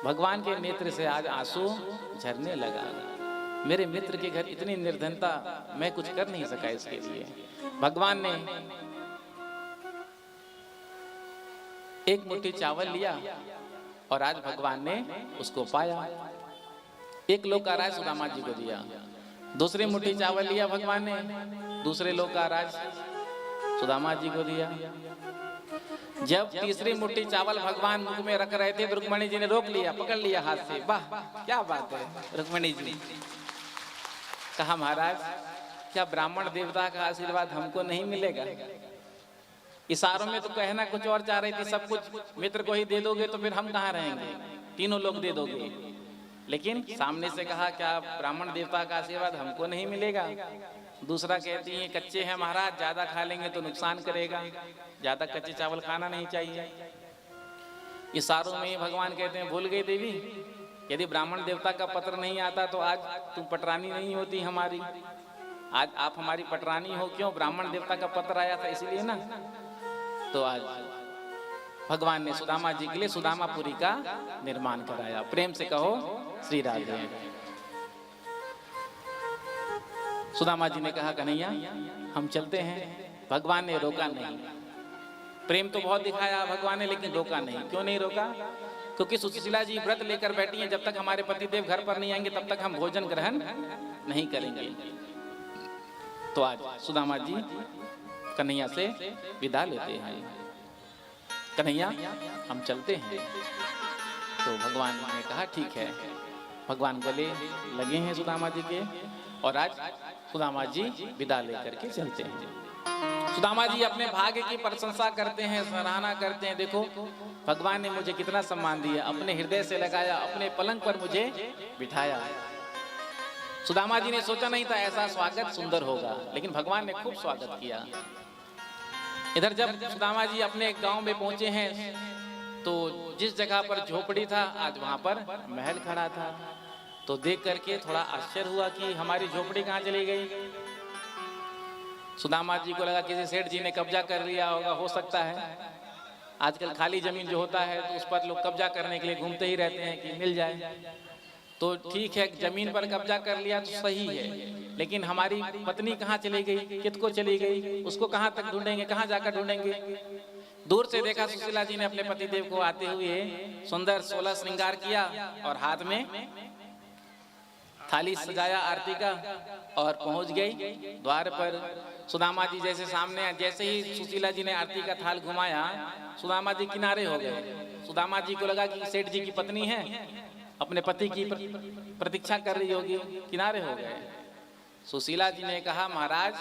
भगवान के नेत्र से आज आंसू झरने लगा। मेरे मित्र के घर इतनी निर्धनता, मैं कुछ कर नहीं सका इसके लिए। भगवान ने एक मुट्ठी चावल लिया और आज भगवान ने उसको पाया। एक लोग का राज सुदामा जी को दिया। दूसरी मुट्ठी चावल लिया भगवान ने, दूसरे लोग का राज सुदामा जी को दिया। जब तीसरी मुट्ठी चावल भगवान मुख में रख रहे थे तो रुक्मणी जी ने रोक लिया, पकड़ लिया हाथ से। वाह क्या बात है! रुक्मणी जी कहा महाराज क्या ब्राह्मण देवता का आशीर्वाद हमको नहीं मिलेगा? इशारों में तो कहना कुछ और चाह रही थी, सब कुछ मित्र को ही दे दोगे तो फिर हम कहाँ रहेंगे, तीनों लोग दे दोगे। लेकिन सामने से कहा क्या ब्राह्मण देवता का आशीर्वाद हमको नहीं मिलेगा? दूसरा कहती है कच्चे हैं महाराज, ज्यादा खा लेंगे तो नुकसान करेगा, ज्यादा कच्चे चावल खाना नहीं चाहिए। इशारों में भगवान कहते हैं भूल गई देवी, यदि ब्राह्मण देवता का पत्र नहीं आता तो आज तुम पटरानी नहीं होती हमारी। आज आप हमारी पटरानी हो, क्यों? ब्राह्मण देवता का पत्र आया था इसलिए ना। तो आज भगवान ने सुदामा जी के लिए सुदामापुरी का निर्माण कराया। प्रेम से कहो श्री राधे। सुदामा जी ने कहा कन्हैया हम चलते हैं। भगवान ने रोका नहीं। प्रेम तो बहुत दिखाया भगवान ने, लेकिन रोका नहीं। क्यों नहीं रोका? क्योंकि सुशीला जी व्रत लेकर बैठी हैं, जब तक हमारे पतिदेव घर पर नहीं आएंगे तब तक हम भोजन ग्रहण नहीं करेंगे। तो आज सुदामा जी कन्हैया से विदा लेते हैं। कन्हैया हम चलते हैं। तो भगवान ने कहा ठीक है। भगवान गले लगे हैं सुदामा जी के और आज सुदामा जी विदा लेकर के चलते हैं। सुदामा जी अपने भाग्य की प्रशंसा करते हैं, सराहना करते हैं। देखो भगवान ने मुझे कितना सम्मान दिया, अपने हृदय से लगाया, अपने पलंग पर मुझे बिठाया। सुदामा जी ने सोचा नहीं था ऐसा स्वागत सुंदर होगा, लेकिन भगवान ने खूब स्वागत किया। इधर जब सुदामा जी अपने गांव में पहुंचे हैं तो जिस जगह पर झोपड़ी था आज वहां पर महल खड़ा था। तो देख करके थोड़ा आश्चर्य हुआ कि हमारी झोपड़ी कहाँ चली गई। सुदामा जी को लगा किसी सेठ जी ने कब्जा कर लिया होगा, हो सकता है। आजकल खाली जमीन जो होता है तो उस पर लोग कब्जा करने के लिए घूमते ही रहते हैं कि मिल जाए। तो ठीक है, जमीन पर कब्जा कर लिया तो सही है, लेकिन हमारी पत्नी कहाँ चली गई, किसको चली गई, उसको कहाँ तक ढूंढेंगे, कहाँ जाकर ढूंढेंगे। दूर से देखा सुशीला जी ने अपने पतिदेव को आते हुए, सुंदर 16 श्रृंगार किया और हाथ में थाली सजाया आरती का और पहुंच गई द्वार पर। सुदामा जी जैसे सामने, जैसे ही सुशीला जी ने आरती का थाल घुमाया, सुदामा जी किनारे हो गए। सुदामा जी को लगा कि सेठ जी की पत्नी है, अपने पति की प्रतीक्षा कर रही होगी, किनारे हो गए। सुशीला जी ने कहा, महाराज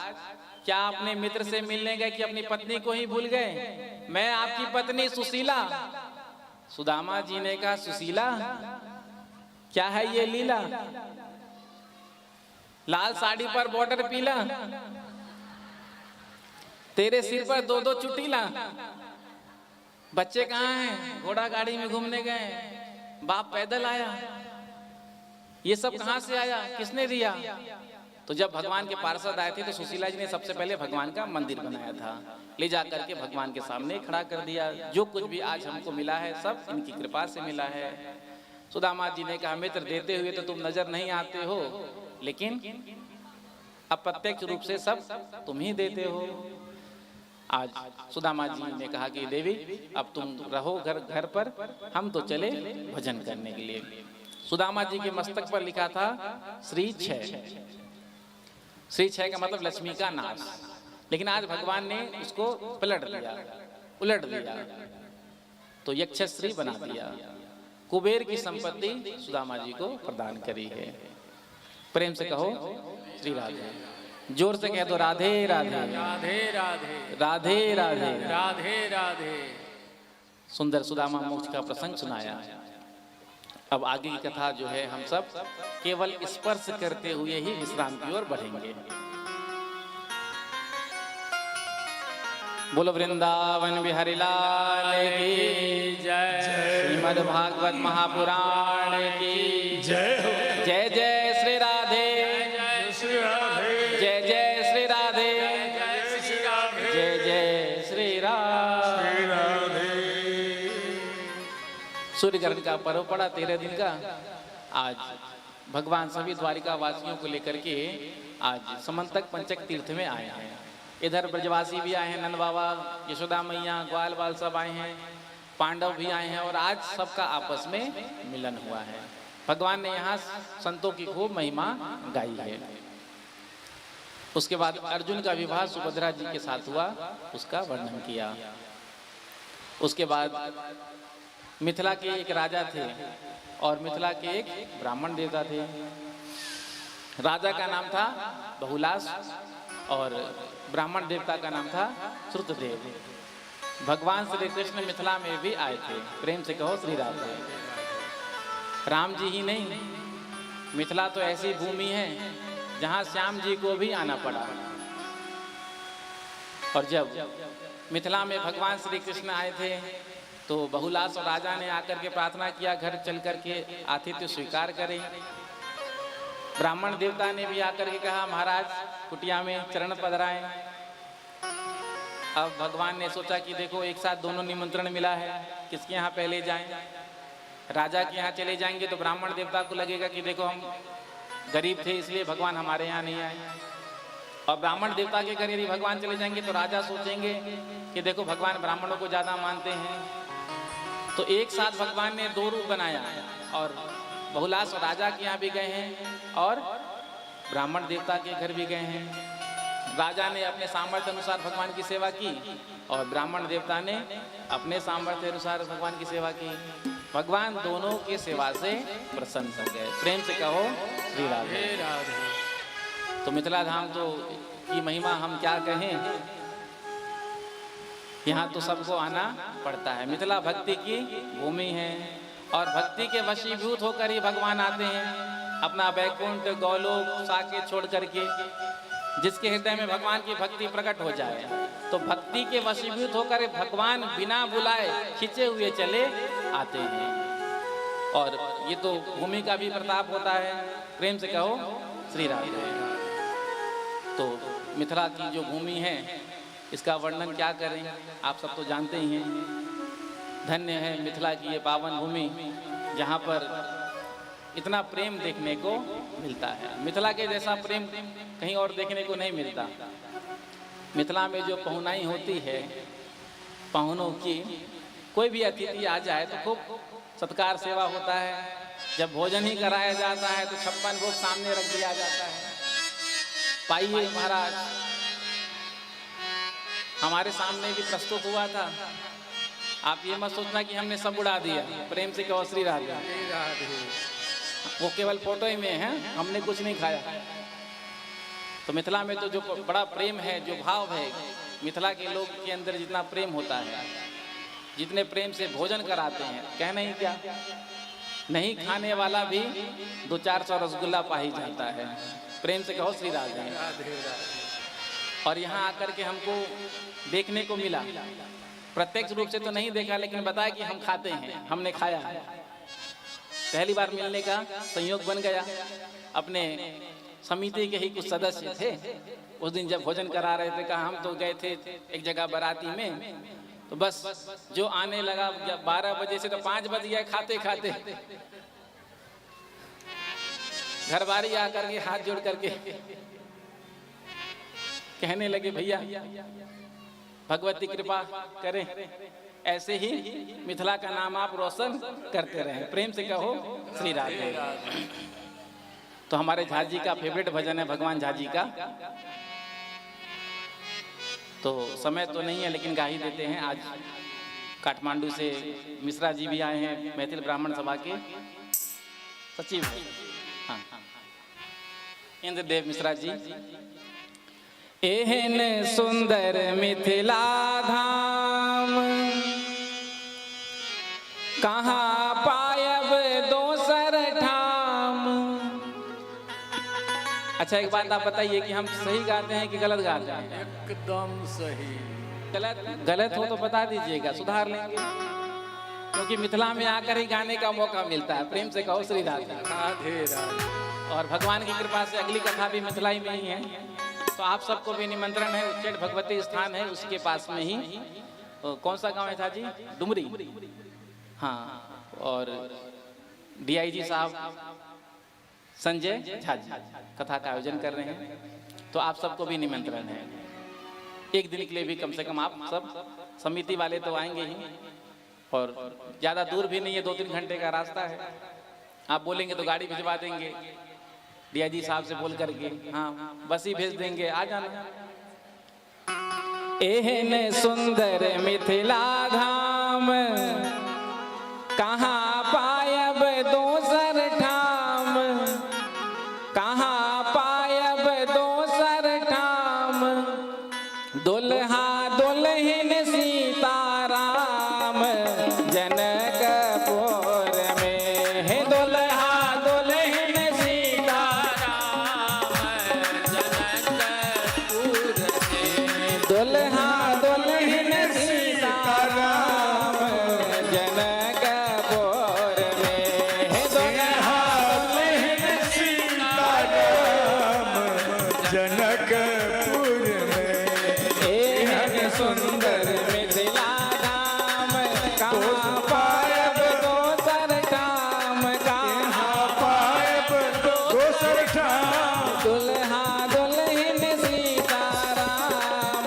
क्या अपने मित्र से मिलने गए कि अपनी पत्नी को ही भूल गए? मैं आपकी पत्नी सुशीला। सुदामा जी ने कहा, सुशीला क्या है ये लीला? लाल साड़ी पर बॉर्डर पीला, तेरे सिर पर 2-2 चुटीला, बच्चे कहाँ हैं? घोड़ा गाड़ी में घूमने गए, बाप पैदल आया, ये सब कहाँ से आया, किसने दिया? तो जब भगवान के पार्षद आए थे तो सुशीला जी ने सबसे पहले भगवान का मंदिर बनाया था, ले जा करके भगवान के सामने खड़ा कर दिया। जो कुछ भी आज हमको मिला है सब इनकी कृपा से मिला है। सुदामा जी ने कहा, मित्र देते हुए तो तुम नजर नहीं आते हो, लेकिन अप्रत्यक्ष रूप से सब तुम ही देते हो। आज सुदामा जी ने कहा कि देवी अब तुम रहो घर पर, हम तो चले भजन करने के लिए। सुदामा जी के मस्तक पर लिखा था श्री 6। श्री 6 का मतलब लक्ष्मी का नाश, लेकिन आज भगवान ने उसको पलट दिया, उलट दिया, तो यक्षश्री बना दिया। कुबेर की संपत्ति सुदामा जी को प्रदान करी है। प्रेम से कहो श्री राधे, जोर से कह दो राधे राधे राधे राधे राधे राधे राधे राधे। सुंदर सुदामा मोक्ष का प्रसंग सुनाया। अब आगे की कथा जो है हम सब केवल स्पर्श करते हुए ही विश्राम की ओर बढ़ेंगे। बोलो वृंदावन बिहारी लाल की जय। श्रीमद् भागवत महापुराण की जय हो। जय जय श्री राधे, श्री राधे, जय जय श्री राधे, श्री राधे, जय जय श्री राधे। श्री राधे। सूर्य ग्रहण का पर्व पड़ा 13 दिन का। आज भगवान सभी द्वारिका वासियों को लेकर के आज समंतक पंचक तीर्थ में आए हैं। इधर ब्रजवासी भी आए हैं, नंद बाबा, यशोदा मैया, ग्वाल बाल सब आए हैं, पांडव भी आए हैं और आज सबका आपस में मिलन हुआ है। भगवान ने यहाँ संतों की खूब महिमा गाई है। उसके बाद अर्जुन का विवाह सुभद्रा जी के साथ हुआ, उसका वर्णन किया। उसके बाद मिथिला के एक राजा थे और मिथिला के एक ब्राह्मण देवता थे। राजा का नाम था बहुलास और ब्राह्मण देवता का नाम था श्रुतदेव। भगवान श्री कृष्ण मिथिला में भी आए थे। प्रेम से कहो श्री राधे। राम जी ही नहीं, मिथिला तो ऐसी भूमि है जहां श्याम जी को भी आना पड़ा। और जब मिथिला में भगवान श्री कृष्ण आए थे तो बहुलास और राजा ने आकर के प्रार्थना किया घर चल करके आतिथ्य स्वीकार करें। ब्राह्मण देवता ने भी आकर के कहा महाराज कुटिया में चरण पधराएं। अब भगवान ने सोचा कि देखो एक साथ दोनों निमंत्रण मिला है, किसके यहाँ पहले जाएं। राजा के यहाँ चले जाएंगे तो ब्राह्मण देवता को लगेगा कि देखो हम गरीब थे इसलिए भगवान हमारे यहाँ नहीं आए। और ब्राह्मण देवता के घर यदि भगवान चले जाएंगे तो राजा सोचेंगे कि देखो भगवान ब्राह्मणों को ज़्यादा मानते हैं। तो एक साथ भगवान ने 2 रूप बनाया और बहुलास और राजा के यहाँ भी गए हैं और ब्राह्मण देवता के घर भी गए हैं। राजा ने अपने सामर्थ्य अनुसार भगवान की सेवा की और ब्राह्मण देवता ने अपने सामर्थ्य अनुसार भगवान की सेवा की। भगवान दोनों की सेवा से प्रसन्न हो गए। प्रेम से कहो श्री राधे राधे। तो मिथिला धाम तो की महिमा हम क्या कहें, यहाँ तो सबको आना पड़ता है। मिथिला भक्ति की भूमि है और भक्ति के वशीभूत होकर ही भगवान आते हैं अपना वैकुंठ गौलोक साकेत छोड़ करके। जिसके हृदय में भगवान की भक्ति प्रकट हो जाए तो भक्ति के वशीभूत होकर भगवान बिना बुलाए खिंचे हुए चले आते हैं। और ये तो भूमि का भी प्रताप होता है। प्रेम से कहो श्री राधे। तो मिथिला की जो भूमि है इसका वर्णन क्या करें, आप सब तो जानते ही हैं। धन्य है मिथिला की ये पावन भूमि जहाँ पर इतना प्रेम देखने को मिलता है। मिथिला के जैसा प्रेम कहीं और देखने को नहीं मिलता। मिथिला में जो पहुनाई होती है, पहुनों की, कोई भी अतिथि आ जाए तो खूब सत्कार सेवा होता है। जब भोजन ही कराया जाता है तो 56 भोग सामने रख दिया जाता है। पाइए महाराज, हमारे सामने भी प्रस्तुत हुआ था। आप ये मत सोचना कि हमने सब उड़ा दिया। प्रेम से कहो श्री राधे। वो केवल फोटो ही में है, हमने कुछ नहीं खाया। तो मिथिला में तो जो बड़ा प्रेम है, जो भाव है, मिथिला के लोग के अंदर जितना प्रेम होता है, जितने प्रेम से भोजन कराते हैं, कहना ही क्या। नहीं खाने वाला भी 200-400 रसगुल्ला पा ही जाता है। प्रेम से कहो श्री राधे। और यहाँ आकर के हमको देखने को मिला, प्रत्यक्ष रूप से तो नहीं देखा, लेकिन बताया कि हम खाते हैं, हमने खाया है। पहली बार मिलने का संयोग बन गया। अपने समिति के ही कुछ सदस्य थे, उस दिन जब भोजन करा रहे थे, कहा हम तो गए थे एक जगह बाराती में, तो बस जो आने लगा 12 बजे से तो 5 बज गया खाते खाते। घर बारी आकर के हाथ जोड़ करके कहने लगे, भैया भगवती कृपा करें, ऐसे ही मिथिला का नाम आप रोशन करते रहें। प्रेम से कहो श्री राधे। तो हमारे झा जी का फेवरेट भजन है भगवान झा जी का। तो समय तो नहीं है लेकिन गा ही देते हैं। आज काठमांडू से मिश्रा जी भी आए हैं, मैथिल ब्राह्मण सभा के सचिव। हाँ, इंद्रदेव मिश्रा जी। एहन सुंदर मिथिला धाम, कहाँ पायब दोसर ठाम। अच्छा एक बात आप बताइए कि हम सही गाते हैं कि गलत गाते हैं? एकदम सही। गलत हो तो बता दीजिएगा, सुधार लेंगे। क्योंकि मिथिला में आकर ही गाने का मौका मिलता है। प्रेम से कहो श्री राधे। राधे राधे। और भगवान की कृपा से अगली कथा भी मिथिला ही में ही है। तो आप सबको भी निमंत्रण है। उच्चैठ भगवती स्थान है, उसके पास में ही। कौन सा गांव है था जी? डुमरी। हाँ, और DIG साहब संजय झा जी कथा का आयोजन कर रहे हैं। तो आप सबको भी निमंत्रण है। एक दिन के लिए भी कम से कम आप सब समिति वाले तो आएंगे ही। और ज़्यादा दूर भी नहीं है, 2-3 घंटे का रास्ता है। आप बोलेंगे तो गाड़ी भिजवा देंगे DIG साहब से बोल करके। हाँ, बस ही भेज देंगे, आ जाना। एहन सुंदर मिथिला धाम, कहाँ पायब दोसर ठाम, कहाँ पायब दोसर ठाम। दुल्हा दुल्हन सीताराम, जनकपुर में है। दुल्हा दुल्हन सीताराम, जनकपुर में। दुल्हा दुल्हन सीताराम, जनकपुर में है। दुल्हा दुल्हन सीताराम जनकपुर में। एहन सुंदर मिथिला धाम, कहाँ पायब दोसर ठाम, कहाँ पायब दोसर ठाम। दुल्हा दुल्हन सीताराम,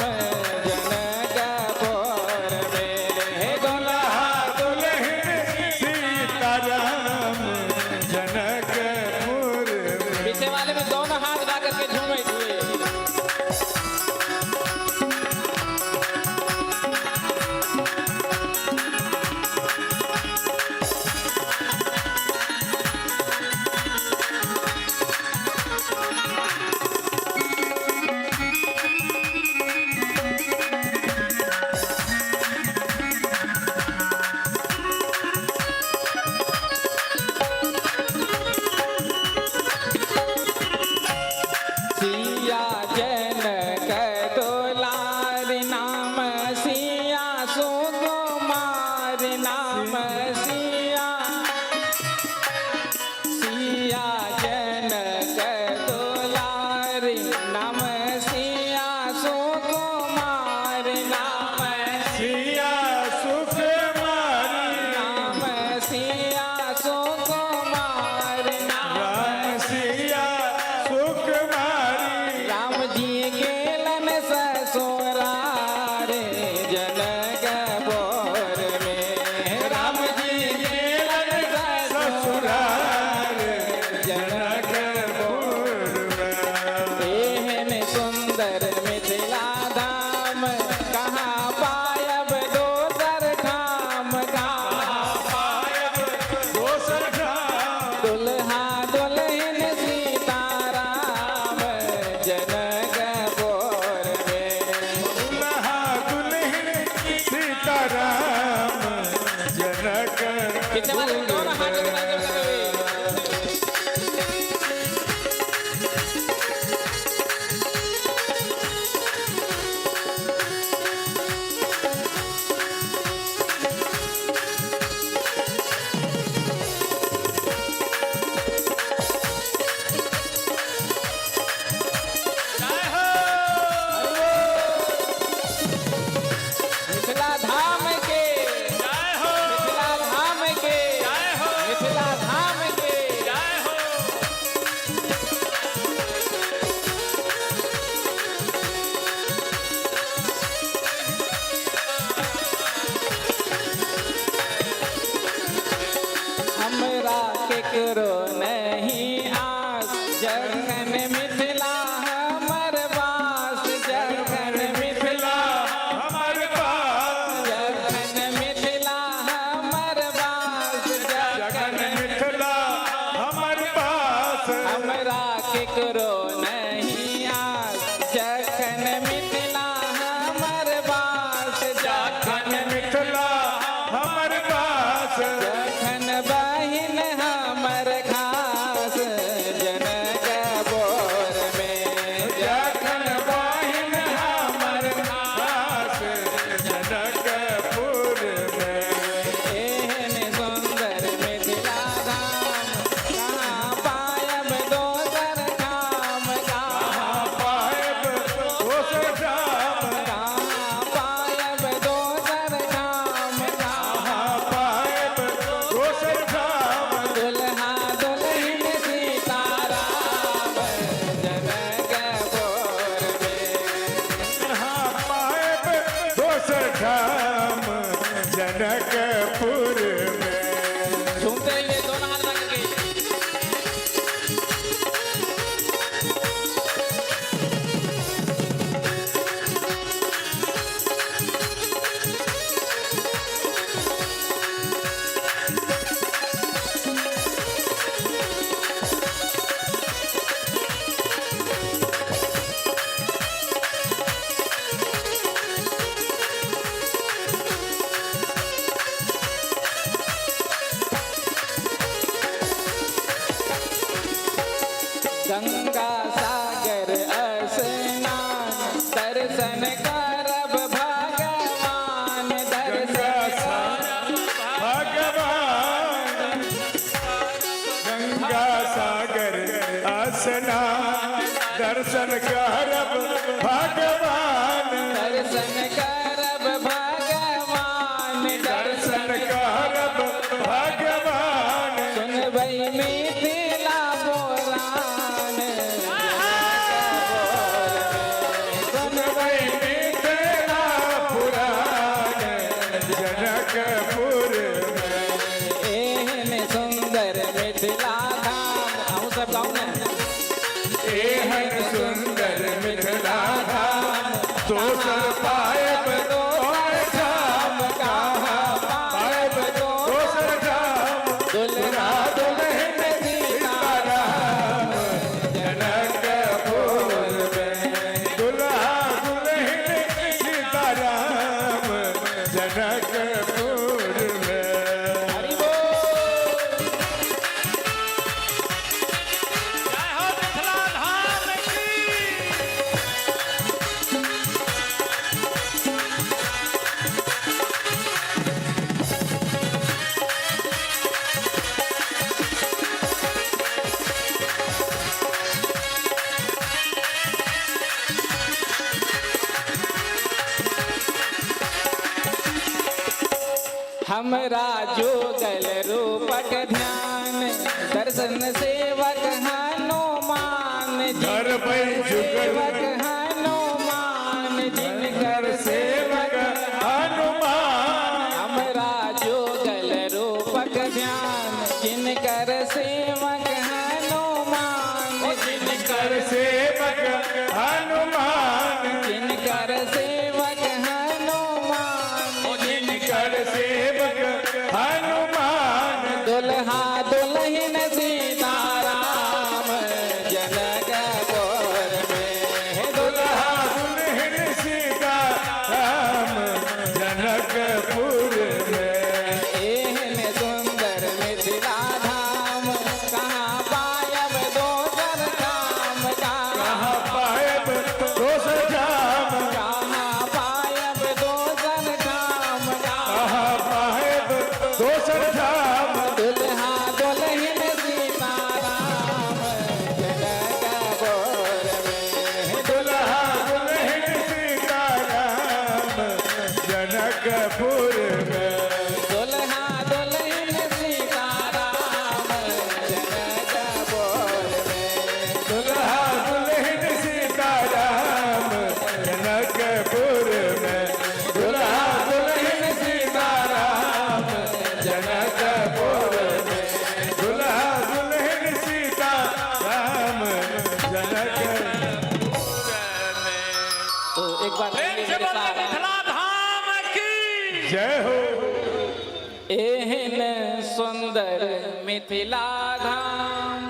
जनकपुर में है। दुल्हा दुल्हन सीताराम जनकपुर में। पीछे वाले में दोनों हाथ ला करके झूमे हुए। सिया जनक दुलार नाम, सिया सुकुमार नाम। सिया सिया जनक दुलार नाम, सिया पीछे वाले दोनों हाथ उठा के करो। मिथिला धाम के मिथिला धाम के मिथिला धाम के हमरा केकरो नहीं आस जखन मिथिला हमर वास जखन मिथिला हमर पास जखन मिथिला हमर वास जगन जखन मिथिला हमर पास हमरा केकरो नहीं आस जखन मिथिला हमर वास जगन जखन मिथिला हमर पास जखन बहिन हमर खास जनक बोर में जखन बहिन हमर खास जनकपुर में एहन सुंदर मिथिला धाम कहाँ पायब दोसर धाम कहाँ पायब दोसर धाम कहाँ पायब दोसर धाम कहाँ पायब दोसर धाम दुल्हा दुल्हन सीताराम जनक बोर में हाँ पायब दोसर धाम जनकपुर में झूमते हुए दोनों हाथ रख के गंगा सागर स्नान दर्शन करब भगवान दर्शन भगवान गंगा सागर स्नान दर्शन करब भगवान दर्शन करब भगवान दर्शन दर्शन करब भगवान सुनबै मिथिला पुराण सुनबै मिथिला पुराण जनकपुर में एहन सुंदर मिथिला धाम अहूँ सब गाँव ने एहन सुंदर मिथिला धाम दोसर पायब दोसर धाम कहाँ पायब दोसर धाम दुल्हा दुल्हन सीताराम जनकपुर में दुल्हा दुल्हन सीताराम जनकपुर में हरि बोल हमरा जोगल रूपक ध्यान दर्शन सेवक हनुमान घर पर जुगल सेवक हनुमान जिनकर सेवक हनुमान हमरा जोगल रूपक ध्यान जिनकर सेवक हनुमान जिनकर सेवक हनुमान जिनकर सेवक हनुमान जिनकर सेवक हनुमान दुल्हा दुल्हन सीता दोसर धाम दुल्हा दुल्हन सीताराम जनकपुर में। दुल्हा दुल्हन सीताराम जनकपुर में दुल्हा दुल्हन सीताराम जनकपुर में। दुल्हा दुल्हन सीताराम जनकपुर में दुल्हा दुल्हन सीताराम जनकपुर में दुल्हा दुल्हन सीताराम जनकपुर में। तो एक बार मेरे साथ जय हो। एहन सुंदर मिथिला धाम।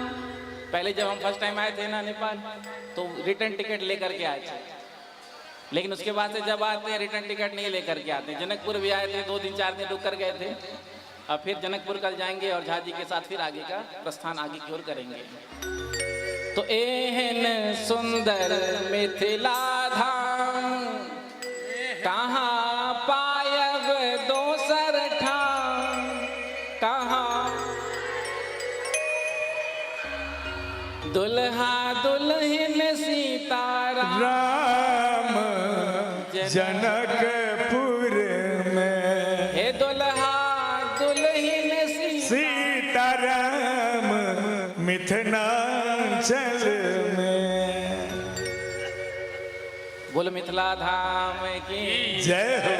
पहले जब हम फर्स्ट टाइम आए थे ना नेपाल, तो रिटर्न टिकट लेकर के आए थे, लेकिन उसके बाद से जब आते हैं रिटर्न टिकट नहीं लेकर के आते। जनकपुर भी आए थे, 2 दिन 4 दिन रुक कर गए थे। अब फिर जनकपुर कल जाएंगे और झा जी के साथ फिर आगे का प्रस्थान आगे की ओर करेंगे। तो एहन सुंदर मिथिला धाम कहाँ पायब दोसर ठाम। कहाँ दुल्हा दुल्हन सीताराम राम जनकपुर में हे दुल्हा दुल्हन सीताराम मिथिलांचल में। बोल मिथिला धाम की जय हो।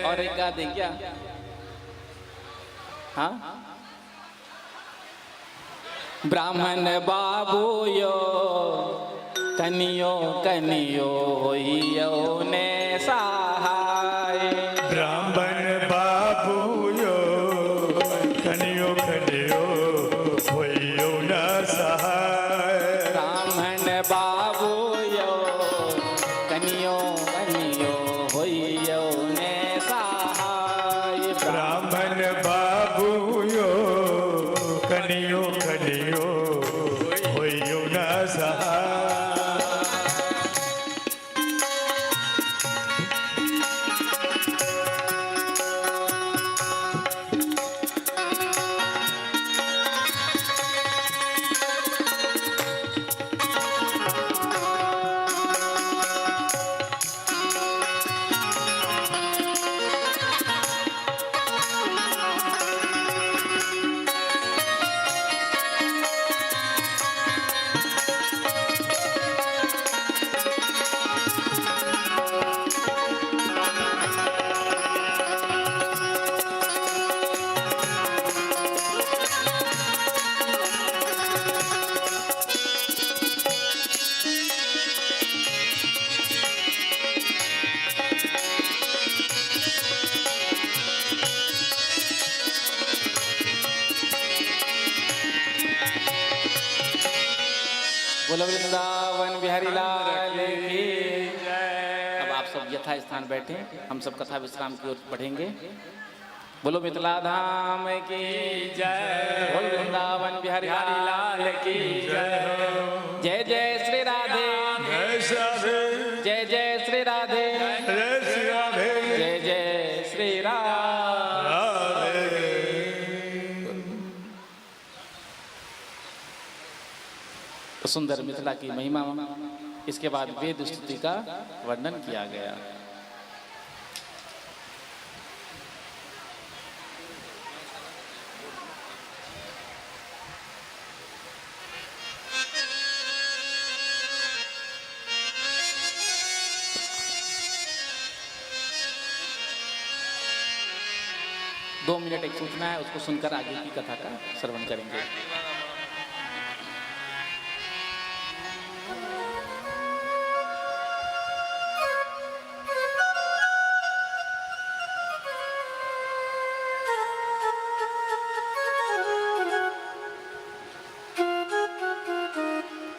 और एक गा दे क्या? हाँ, ब्राह्मण बाबू यो कनियो कनियो होइयो ने सहाय। ब्राह्मण बाबू यो कनियो कनियो होइयो न सहाय। ब्राह्मण बाबू यो कनियो कनियो होइयो ने सहाय। ब्राह्मण बाबू यो कनियो कनियो होइयो न सहाय। बोलो वृंदावन बिहारी लाल की जय। अब आप सब यथा स्थान बैठे, हम सब कथा विश्राम की ओर बढ़ेंगे। बोलो मिथिला धाम की जय। बोलो वृंदावन बिहारी लाल की जय। जय जय श्री राधे जय श्री राधे जय जय श्री राधे जय श्री राधे जय जय श्री राधे। तो सुंदर मिथिला की महिमा, इसके बाद वेद स्तुति का वर्णन किया गया। दो मिनट एक सूचना है, उसको सुनकर आगे की कथा का श्रवण करेंगे।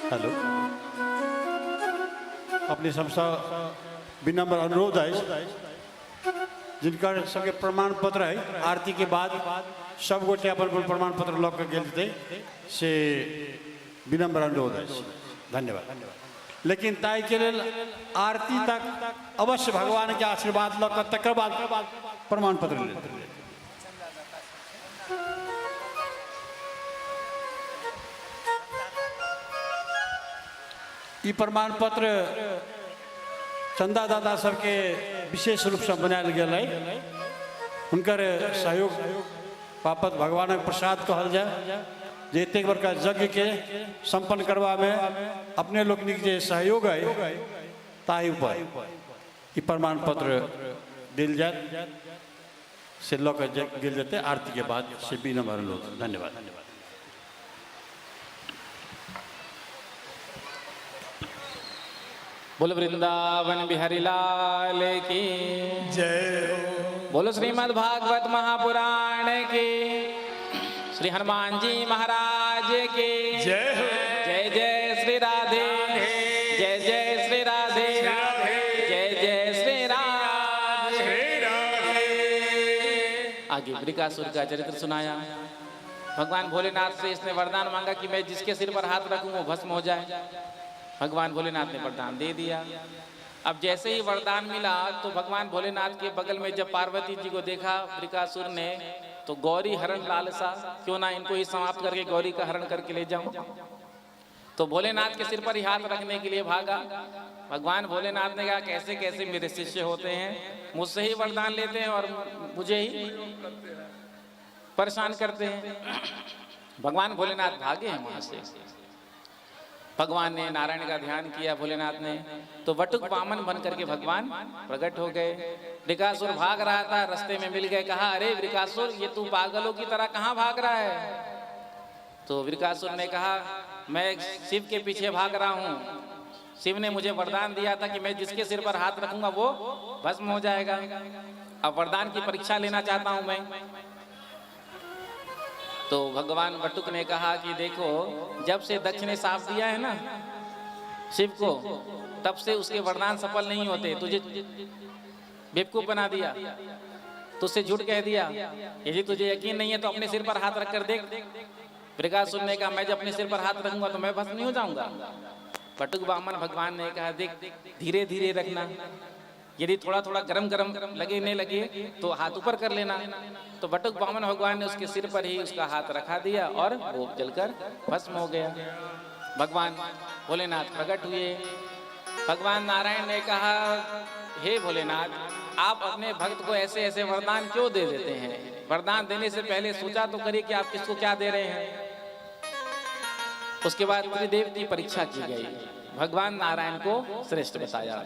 हेलो, अपनी संस्था विनम्र अनुरोध है, जिनका संगे प्रमाण पत्र है, आरती के बाद सब गोटे अपन प्रमाण पत्र लग के गेल से विनम्र अनुरोध है। धन्यवाद। लेकिन ताई के लेल आरती तक अवश्य भगवान के आशीर्वाद लग तकर बाद प्रमाण पत्र लेते। ई प्रमाण पत्र चंदादाता सबके विशेष रूप से बनायल गेल है। हुनकर सहयोग बापत भगवान प्रसाद कहल जाए जे एतेक बड़का यज्ञ के संपन्न करवा में अपने लोकनिक जे सहयोग है ताहि ऊपर ई प्रमाण पत्र दिल जाए से लऽ के गेल जेतै। आरती के बाद से विनम्र अनुरोध। धन्यवाद। बोलो वृंदावन बिहारी लाल की जय। बोलो श्रीमद् भागवत महापुराण की, श्री हनुमान जी महाराज की जय हो। जय जय श्री राधे, जय जय श्री राधे, जय जय श्री राधे। आगे वृकासुर का चरित्र सुनाया। भगवान भोलेनाथ से इसने वरदान मांगा कि मैं जिसके सिर पर हाथ रखूं वो भस्म हो जाए। भगवान भोलेनाथ ने वरदान दे दिया। अब जैसे ही वरदान मिला तो भगवान भोलेनाथ के बगल में जब पार्वती जी को देखा वृकासुर ने, तो गौरी हरण लालसा, क्यों ना इनको ही समाप्त करके गौरी का हरण करके ले जाऊं। तो भोलेनाथ के सिर पर ही हाथ रखने के लिए भागा। भगवान भोलेनाथ ने कहा कैसे कैसे मेरे शिष्य होते हैं, मुझसे ही वरदान लेते हैं और मुझे ही परेशान करते हैं। भगवान भोलेनाथ भागे हैं वहां से। भगवान ने नारायण का ध्यान किया भोलेनाथ ने, तो वटुक वामन बन करके भगवान प्रकट हो गए। वृकासुर भाग रहा था, रास्ते में मिल गए। कहा अरे वृकासुर, ये तू पागलों की तरह कहाँ भाग रहा है। तो वृकासुर ने कहा मैं शिव के पीछे भाग रहा हूँ। शिव ने मुझे वरदान दिया था कि मैं जिसके सिर पर हाथ रखूंगा वो भस्म हो जाएगा। अब वरदान की परीक्षा लेना चाहता हूं मैं। तो भगवान वटुक ने कहा कि देखो, जब से दक्ष ने साफ दिया है ना शिव को, तब से उसके वरदान सफल नहीं होते। तुझे बेवकूफ बना दिया, तुझसे झूठ कह दिया। यदि तुझे यकीन नहीं है तो अपने सिर पर हाथ रख कर देख। वृकासुर ने कहा मैं जब अपने सिर पर हाथ रखूंगा तो मैं भस्म नहीं हो जाऊंगा। वटुक वामन भगवान ने कहा देख धीरे धीरे रखना, यदि थोड़ा थोड़ा गरम गरम लगने लगे तो हाथ ऊपर कर लेना। तो वटुक वामन भगवान ने उसके सिर पर ही उसका हाथ रखा दिया और वो जलकर भस्म हो गया। भगवान भोलेनाथ प्रकट हुए। भगवान नारायण ने कहा हे भोलेनाथ, आप अपने भक्त को ऐसे ऐसे वरदान क्यों दे देते हैं। वरदान देने से पहले सोचा तो करिए कि आप किसको क्या दे रहे हैं। उसके बाद त्रिदेव की परीक्षा की गई। भगवान नारायण को श्रेष्ठ बताया।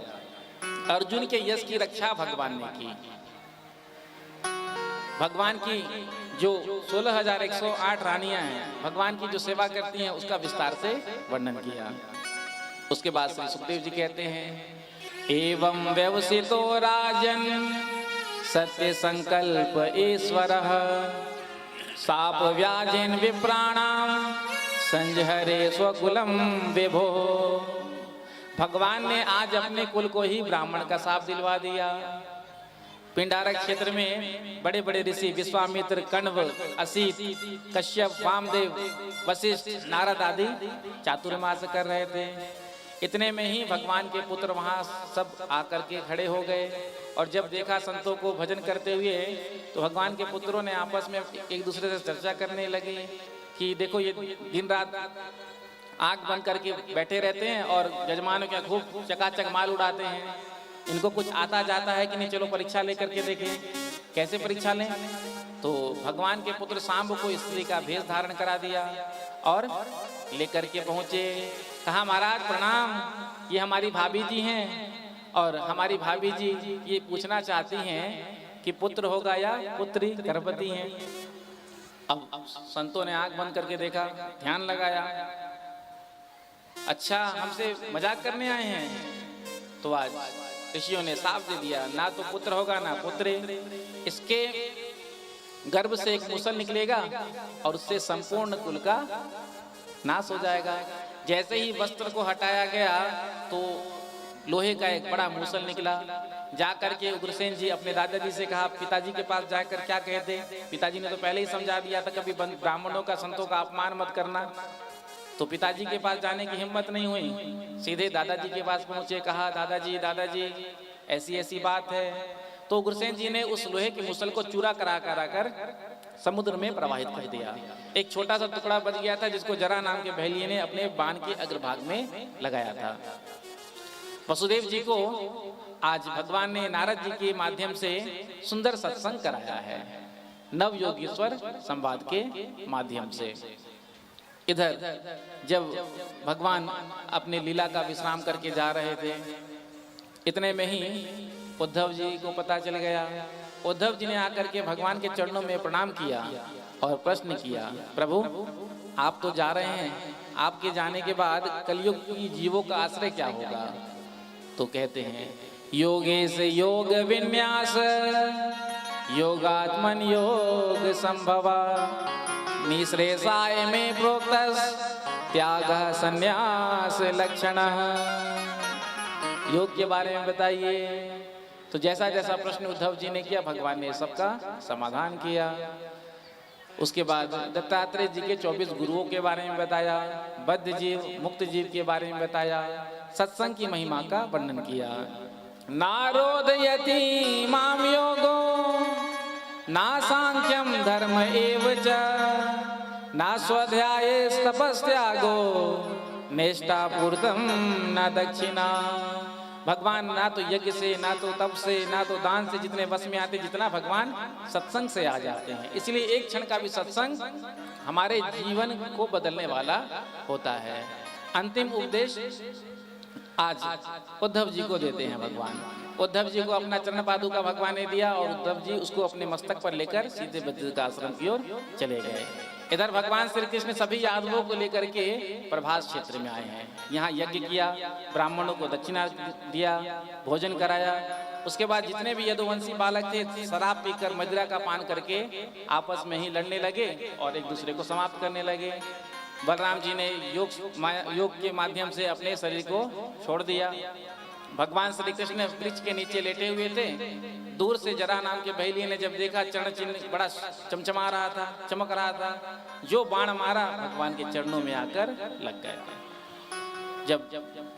अर्जुन के यश की रक्षा भगवान ने की। भगवान की जो 16,108 रानियां हैं, भगवान की जो सेवा करती हैं, उसका विस्तार से वर्णन किया। उसके बाद श्री सुखदेव जी कहते हैं एवं व्यवसितो राजन सत्य संकल्प ईश्वरः साप व्याजेन विप्राणाम संजहरे स्वकुलम विभो। भगवान ने आज अपने कुल को ही ब्राह्मण का साप दिलवा दिया। पिंडारक क्षेत्र में बड़े बड़े ऋषि विश्वामित्र, कण्व, असित, कश्यप, वामदेव, वशिष्ठ, नारद आदि चातुर्मास कर रहे थे। इतने में ही भगवान के पुत्र वहां सब आकर के खड़े हो गए और जब देखा संतों को भजन करते हुए, तो भगवान के पुत्रों ने आपस में एक दूसरे से चर्चा करने लगे कि देखो ये दिन रात आंख बंद करके बैठे रहते हैं और जजमानों के खूब चकाचक माल उड़ाते हैं। इनको कुछ आता जाता है कि नहीं, चलो परीक्षा लेकर के देखें। कैसे परीक्षा लें? तो भगवान के पुत्र सांब को स्त्री का भेष धारण करा दिया और लेकर के पहुंचे। कहा महाराज प्रणाम, ये हमारी भाभी जी हैं और हमारी भाभी जी ये पूछना चाहती हैं कि पुत्र होगा या पुत्री, गर्भवती हैं। अब संतों ने आंख बंद करके देखा, ध्यान लगाया, अच्छा हमसे मजाक करने आए हैं। तो आज ऋषियों ने साफ दे दिया, ना तो पुत्र होगा ना पुत्री। इसके गर्भ से एक मूसल निकलेगा और उससे संपूर्ण कुल का नाश हो जाएगा। जैसे ही वस्त्र को हटाया गया तो लोहे का एक बड़ा मूसल निकला। जाकर के उग्रसेन जी अपने दादाजी से कहा पिताजी के पास जाकर क्या कहते। पिताजी ने तो पहले ही समझा दिया था कभी ब्राह्मणों का, संतों का अपमान मत करना। तो पिताजी के पास जाने की हिम्मत नहीं हुई, सीधे दादाजी के पास पहुंचे। कहा दादाजी दादाजी ऐसी ऐसी बात है। तो उग्रसेन जी ने उस लोहे के मुसल को चूरा करा कर समुद्र में प्रवाहित कर दिया। एक छोटा सा टुकड़ा बच गया था जिसको जरा नाम के बहेलिये ने अपने बाण के अग्रभाग में लगाया था। वसुदेव जी को आज भगवान ने नारद जी के माध्यम से सुंदर सत्संग कराया है, नव योगेश्वर संवाद के माध्यम से। इधर जब भगवान अपने लीला का विश्राम करके जा रहे थे, इतने में ही उद्धव जी को पता चल गया। उद्धव जी ने आकर के भगवान के चरणों में प्रणाम किया और प्रश्न किया, प्रभु आप तो जा रहे हैं, आपके जाने के बाद कलयुग की जीवों का आश्रय क्या होगा? तो कहते हैं, योगेश योग विन्यास योगात्मन योग संभवा निश्रेषाय में प्रोक्तस् त्याग संन्यास लक्षण। योग के बारे में बताइए। तो जैसा जैसा प्रश्न उद्धव जी ने किया, भगवान ने सबका समाधान किया। उसके बाद दत्तात्रेय जी के 24 गुरुओं के बारे में बताया, बद्ध जीव मुक्त जीव के बारे में बताया, सत्संग की महिमा का वर्णन किया। नारोदयति माम योगो ना सांख्यम धर्म एव च ना स्वाध्याय तपस्यागो नेष्टा पूर्तम न दक्षिणा। भगवान ना तो यज्ञ से, ना तो तप से, ना तो दान से जितने वश में आते, जितना भगवान सत्संग से आ जाते हैं। इसलिए एक क्षण का भी सत्संग हमारे जीवन को बदलने वाला होता है। अंतिम उपदेश आज उद्धव जी को देते हैं भगवान। उद्धव जी को अपना चरण पादुका भगवान ने दिया और उद्धव जी उसको अपने मस्तक पर लेकर सीधे बद्रिका आश्रम की ओर चले गए। इधर भगवान श्री कृष्ण सभी यादवों को लेकर के प्रभास क्षेत्र में आए हैं। यहाँ यज्ञ किया, ब्राह्मणों को दक्षिणा दिया, भोजन कराया। उसके बाद जितने भी यदुवंशी बालक थे, शराब पीकर मदिरा का पान करके आपस में ही लड़ने लगे और एक दूसरे को समाप्त करने लगे। बलराम जी ने योग के माध्यम से अपने शरीर को छोड़ दिया। भगवान श्री कृष्ण वृक्ष के नीचे लेटे हुए थे। दूर से जरा नाम के बहेलिये ने जब देखा, चरण चिन्ह बड़ा चमचमा रहा था, चमक रहा था, जो बाण मारा भगवान के चरणों में आकर लग गया। जब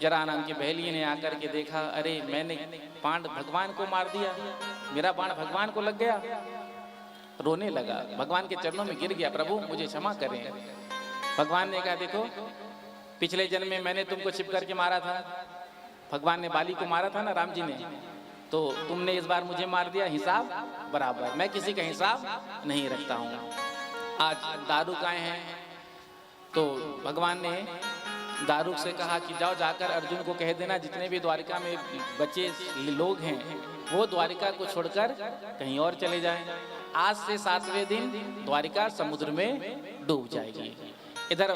जरा नाम के बहेलिये ने आकर के देखा, अरे मैंने बाण भगवान को मार दिया, मेरा बाण भगवान को लग गया, रोने लगा, भगवान के चरणों में गिर गया, प्रभु मुझे क्षमा करें। भगवान ने कहा, देखो पिछले जन्म में मैंने तुमको छिप करके मारा था, भगवान ने बाली को मारा था ना, राम जी ने, तो तुमने इस बार मुझे मार दिया, हिसाब बराबर, मैं किसी का हिसाब नहीं रखता हूँ। आज दारुक आए हैं तो भगवान ने दारुक से कहा कि जाओ जाकर अर्जुन को कह देना जितने भी द्वारिका में बचे लोग हैं वो द्वारिका को छोड़कर कहीं और चले जाएं। आज से 7वें दिन द्वारिका समुद्र में डूब जाएगी। इधर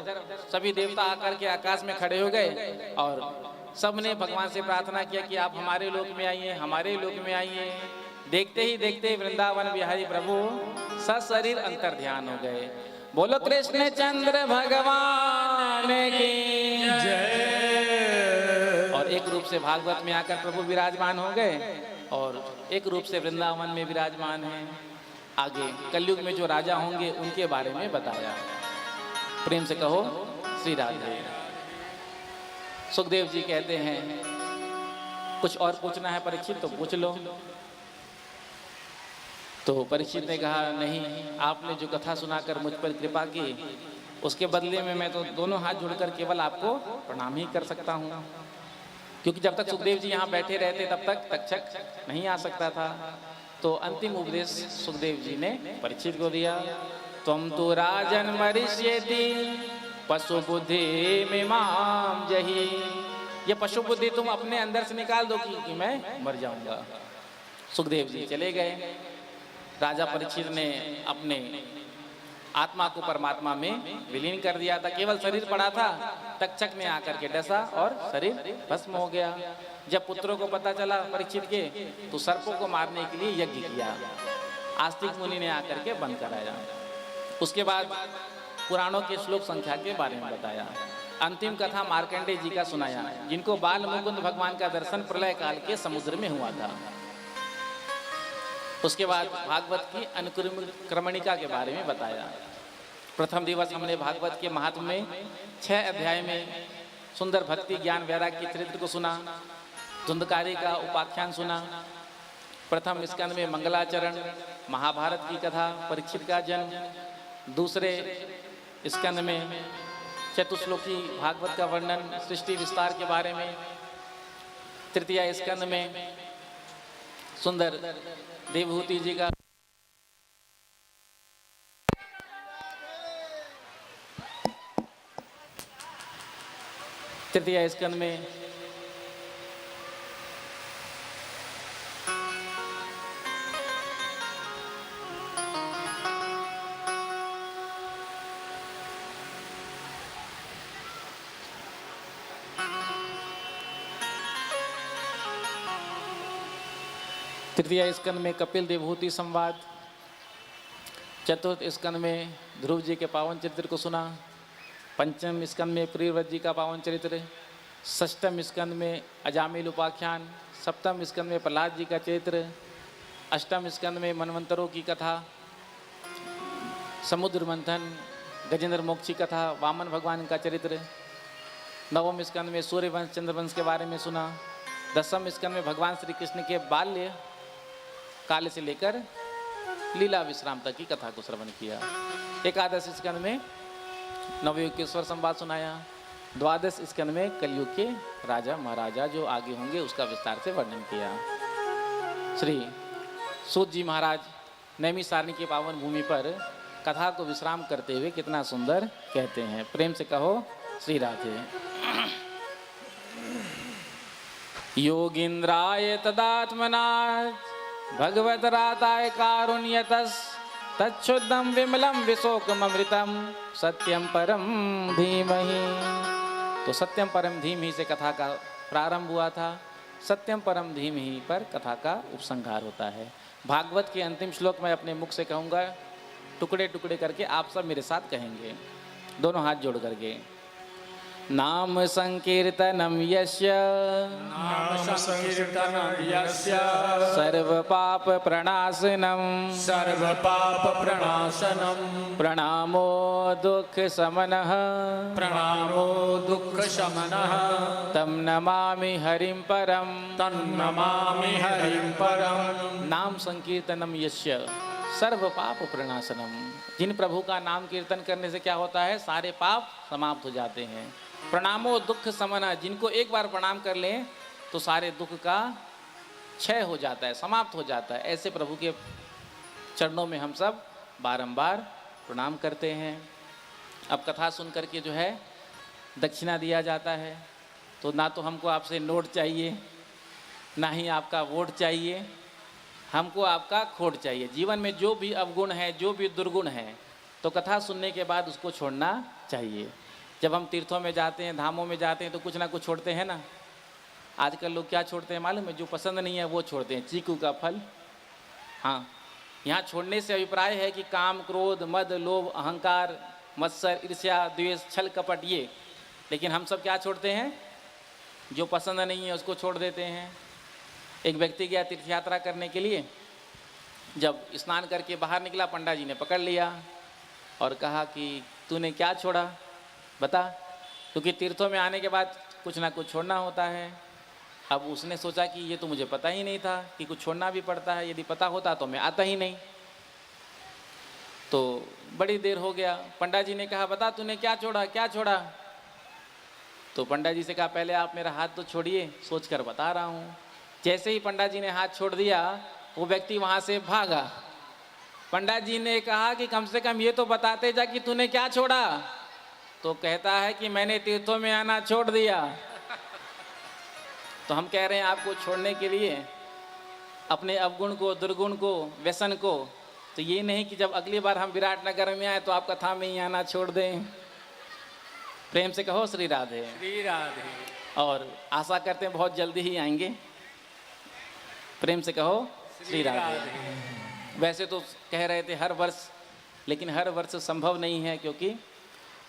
सभी देवता आकर के आकाश में खड़े हो गए और सबने भगवान से प्रार्थना किया कि आप हमारे लोक में आइए, हमारे लोक में आइए। देखते ही देखते वृंदावन बिहारी प्रभु सशरीर अंतर ध्यान हो गए। बोलो कृष्ण चंद्र भगवान की जय। और एक रूप से भागवत में आकर प्रभु विराजमान हो गए और एक रूप से वृंदावन में विराजमान हैं। आगे कलयुग में जो राजा होंगे उनके बारे में बताया। प्रेम से कहो श्री राधे। सुखदेव जी कहते हैं कुछ और पूछना है परीक्षित तो पूछ लो। तो परीक्षित ने कहा नहीं, आपने जो कथा सुनाकर मुझ पर कृपा की उसके बदले में मैं तो दोनों हाथ जोड़कर केवल आपको प्रणाम ही कर सकता हूँ, क्योंकि जब तक सुखदेव जी यहाँ बैठे रहते तब तक तक्षक नहीं आ सकता था। तो अंतिम उपदेश सुखदेव जी ने परीक्षित को दिया। तुम तो राजन मरिष्यति पशु बुद्धि मिमाम जही। ये पशु बुद्धि तुम अपने अंदर से निकाल दो कि मैं मर जाऊंगा। सुखदेव जी चले गए। राजा परीक्षित ने अपने आत्मा को परमात्मा में विलीन कर दिया था, केवल शरीर पड़ा था। तक्षक ने आकर के डसा और शरीर भस्म हो गया। जब पुत्रों को पता चला परीक्षित के, तो सर्पों को मारने के लिए यज्ञ किया। आस्तिक मुनि ने आकर के बंद कराया। उसके बाद पुराणों के श्लोक संख्या के बारे में बताया। अंतिम कथा मार्कंडेय जी का सुनाया, जिनको बाल मुकुंद भगवान का दर्शन प्रलय काल के समुद्र में हुआ था। उसके बाद भागवत की अनुक्रमणिका के बारे में बताया। प्रथम दिवस हमने भागवत के महात्म में 6 अध्याय में सुंदर भक्ति ज्ञान वैराग्य के चरित्र को सुना, धुंधकारी का उपाख्यान सुना। प्रथम स्कंद में मंगलाचरण, महाभारत की कथा, परीक्षित का जन्म। दूसरे स्कंद में चतुश्लोकी भागवत का वर्णन, सृष्टि विस्तार के बारे में। तृतीय स्कंद में सुंदर देवहूति जी का तृतीय स्कंद में तृतीय स्कंद में कपिल देवहूति संवाद। चतुर्थ स्कंद में ध्रुव जी के पावन चरित्र को सुना। पंचम स्कंद में प्रियव्रत जी का पावन चरित्र। षष्ठम स्कंद में अजामिल उपाख्यान। सप्तम स्कंद में प्रहलाद जी का चरित्र। अष्टम स्कंद में मनवंतरों की कथा, समुद्र मंथन, गजेंद्र मोक्ष की कथा, वामन भगवान का चरित्र। नवम स्कंद में सूर्यवंश चंद्रवंश के बारे में सुना। दसम स्कंद में भगवान श्री कृष्ण के बाल्य काल से लेकर लीला विश्राम तक की कथा को श्रवण किया। एकादश स्कंद में नवयुग के स्वर संवाद सुनाया। द्वादश स्कंद में कलयुग के राजा महाराजा जो आगे होंगे उसका विस्तार से वर्णन किया। श्री सूत जी महाराज नैमी सारणी के पावन भूमि पर कथा को विश्राम करते हुए कितना सुंदर कहते हैं। प्रेम से कहो श्री राधे। योगींद्राय तदात्मना भगवत राताय कारुण्यतस् तच्छुद्धम विमलम विशोकमृतम सत्यम परम धीमहि। तो सत्यम परम धीमहि से कथा का प्रारंभ हुआ था। सत्यम परम धीमहि पर कथा का उपसंहार होता है। भागवत के अंतिम श्लोक मैं अपने मुख से कहूँगा, टुकड़े टुकड़े करके आप सब मेरे साथ कहेंगे, दोनों हाथ जोड़ करके। नाम संकीर्तनम यस्य नाम संकीर्तनं यस्य सर्व पाप प्रणाशनम सर्व पाप प्रणाशनम प्रणामो दुख समनः प्रणामो दुःख शमनः तम नमामि हरिं परम तन्नमामि हरिं परम। नाम संकीर्तनम यस्य सर्व पाप प्रणाशनम। जिन प्रभु का नाम कीर्तन करने से क्या होता है? सारे पाप समाप्त हो जाते हैं। प्रणामो दुख समना, जिनको एक बार प्रणाम कर लें तो सारे दुख का क्षय हो जाता है, समाप्त हो जाता है। ऐसे प्रभु के चरणों में हम सब बारंबार प्रणाम करते हैं। अब कथा सुन करके जो है दक्षिणा दिया जाता है। तो ना तो हमको आपसे नोट चाहिए, ना ही आपका वोट चाहिए, हमको आपका खोट चाहिए। जीवन में जो भी अवगुण है, जो भी दुर्गुण है, तो कथा सुनने के बाद उसको छोड़ना चाहिए। जब हम तीर्थों में जाते हैं, धामों में जाते हैं, तो कुछ ना कुछ छोड़ते हैं ना। आजकल लोग क्या छोड़ते हैं मालूम है? जो पसंद नहीं है वो छोड़ते हैं, चीकू का फल। हाँ, यहाँ छोड़ने से अभिप्राय है कि काम, क्रोध, मद, लोभ, अहंकार, मत्सर, ईर्ष्या, द्वेष, छल, कपट, ये। लेकिन हम सब क्या छोड़ते हैं? जो पसंद नहीं है उसको छोड़ देते हैं। एक व्यक्ति गया तीर्थ यात्रा करने के लिए, जब स्नान करके बाहर निकला, पंडा जी ने पकड़ लिया और कहा कि तूने क्या छोड़ा, बता। क्योंकि तीर्थों में आने के बाद कुछ ना कुछ छोड़ना होता है। अब उसने सोचा कि ये तो मुझे पता ही नहीं था कि कुछ छोड़ना भी पड़ता है, यदि पता होता तो मैं आता ही नहीं। तो बड़ी देर हो गया, पंडा जी ने कहा बता तूने क्या छोड़ा, क्या छोड़ा। तो पंडा जी से कहा पहले आप मेरा हाथ तो छोड़िए, सोच कर बता रहा हूँ। जैसे ही पंडा जी ने हाथ छोड़ दिया, वो व्यक्ति वहाँ से भागा। पंडा जी ने कहा कि कम से कम ये तो बताते जा कि तूने क्या छोड़ा। तो कहता है कि मैंने तीर्थों में आना छोड़ दिया। तो हम कह रहे हैं आपको छोड़ने के लिए अपने अवगुण को, दुर्गुण को, व्यसन को, तो ये नहीं कि जब अगली बार हम विराटनगर में आए तो आप कथा में ही आना छोड़ दें। प्रेम से कहो श्री राधे। श्री राधे। और आशा करते हैं बहुत जल्दी ही आएंगे। प्रेम से कहो श्री राधे। वैसे तो कह रहे थे हर वर्ष, लेकिन हर वर्ष संभव नहीं है, क्योंकि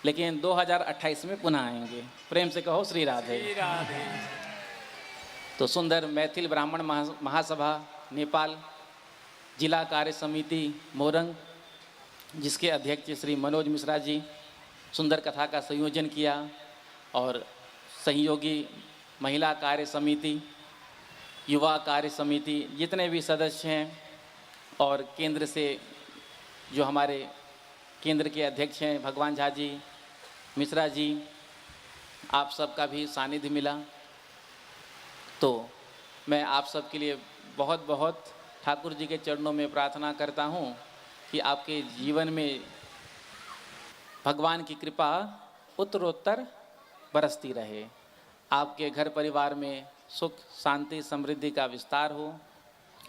लेकिन 2028 में पुनः आएंगे। प्रेम से कहो श्री राधे। श्री राधे। तो सुंदर मैथिल ब्राह्मण महासभा नेपाल जिला कार्य समिति मोरंग, जिसके अध्यक्ष श्री मनोज मिश्रा जी, सुंदर कथा का संयोजन किया। और सहयोगी महिला कार्य समिति युवा कार्य समिति जितने भी सदस्य हैं और केंद्र से जो हमारे केंद्र के अध्यक्ष हैं भगवान झा जी, मिश्रा जी, आप सबका भी सानिध्य मिला। तो मैं आप सब के लिए बहुत बहुत ठाकुर जी के चरणों में प्रार्थना करता हूँ कि आपके जीवन में भगवान की कृपा उत्तरोत्तर बरसती रहे, आपके घर परिवार में सुख शांति समृद्धि का विस्तार हो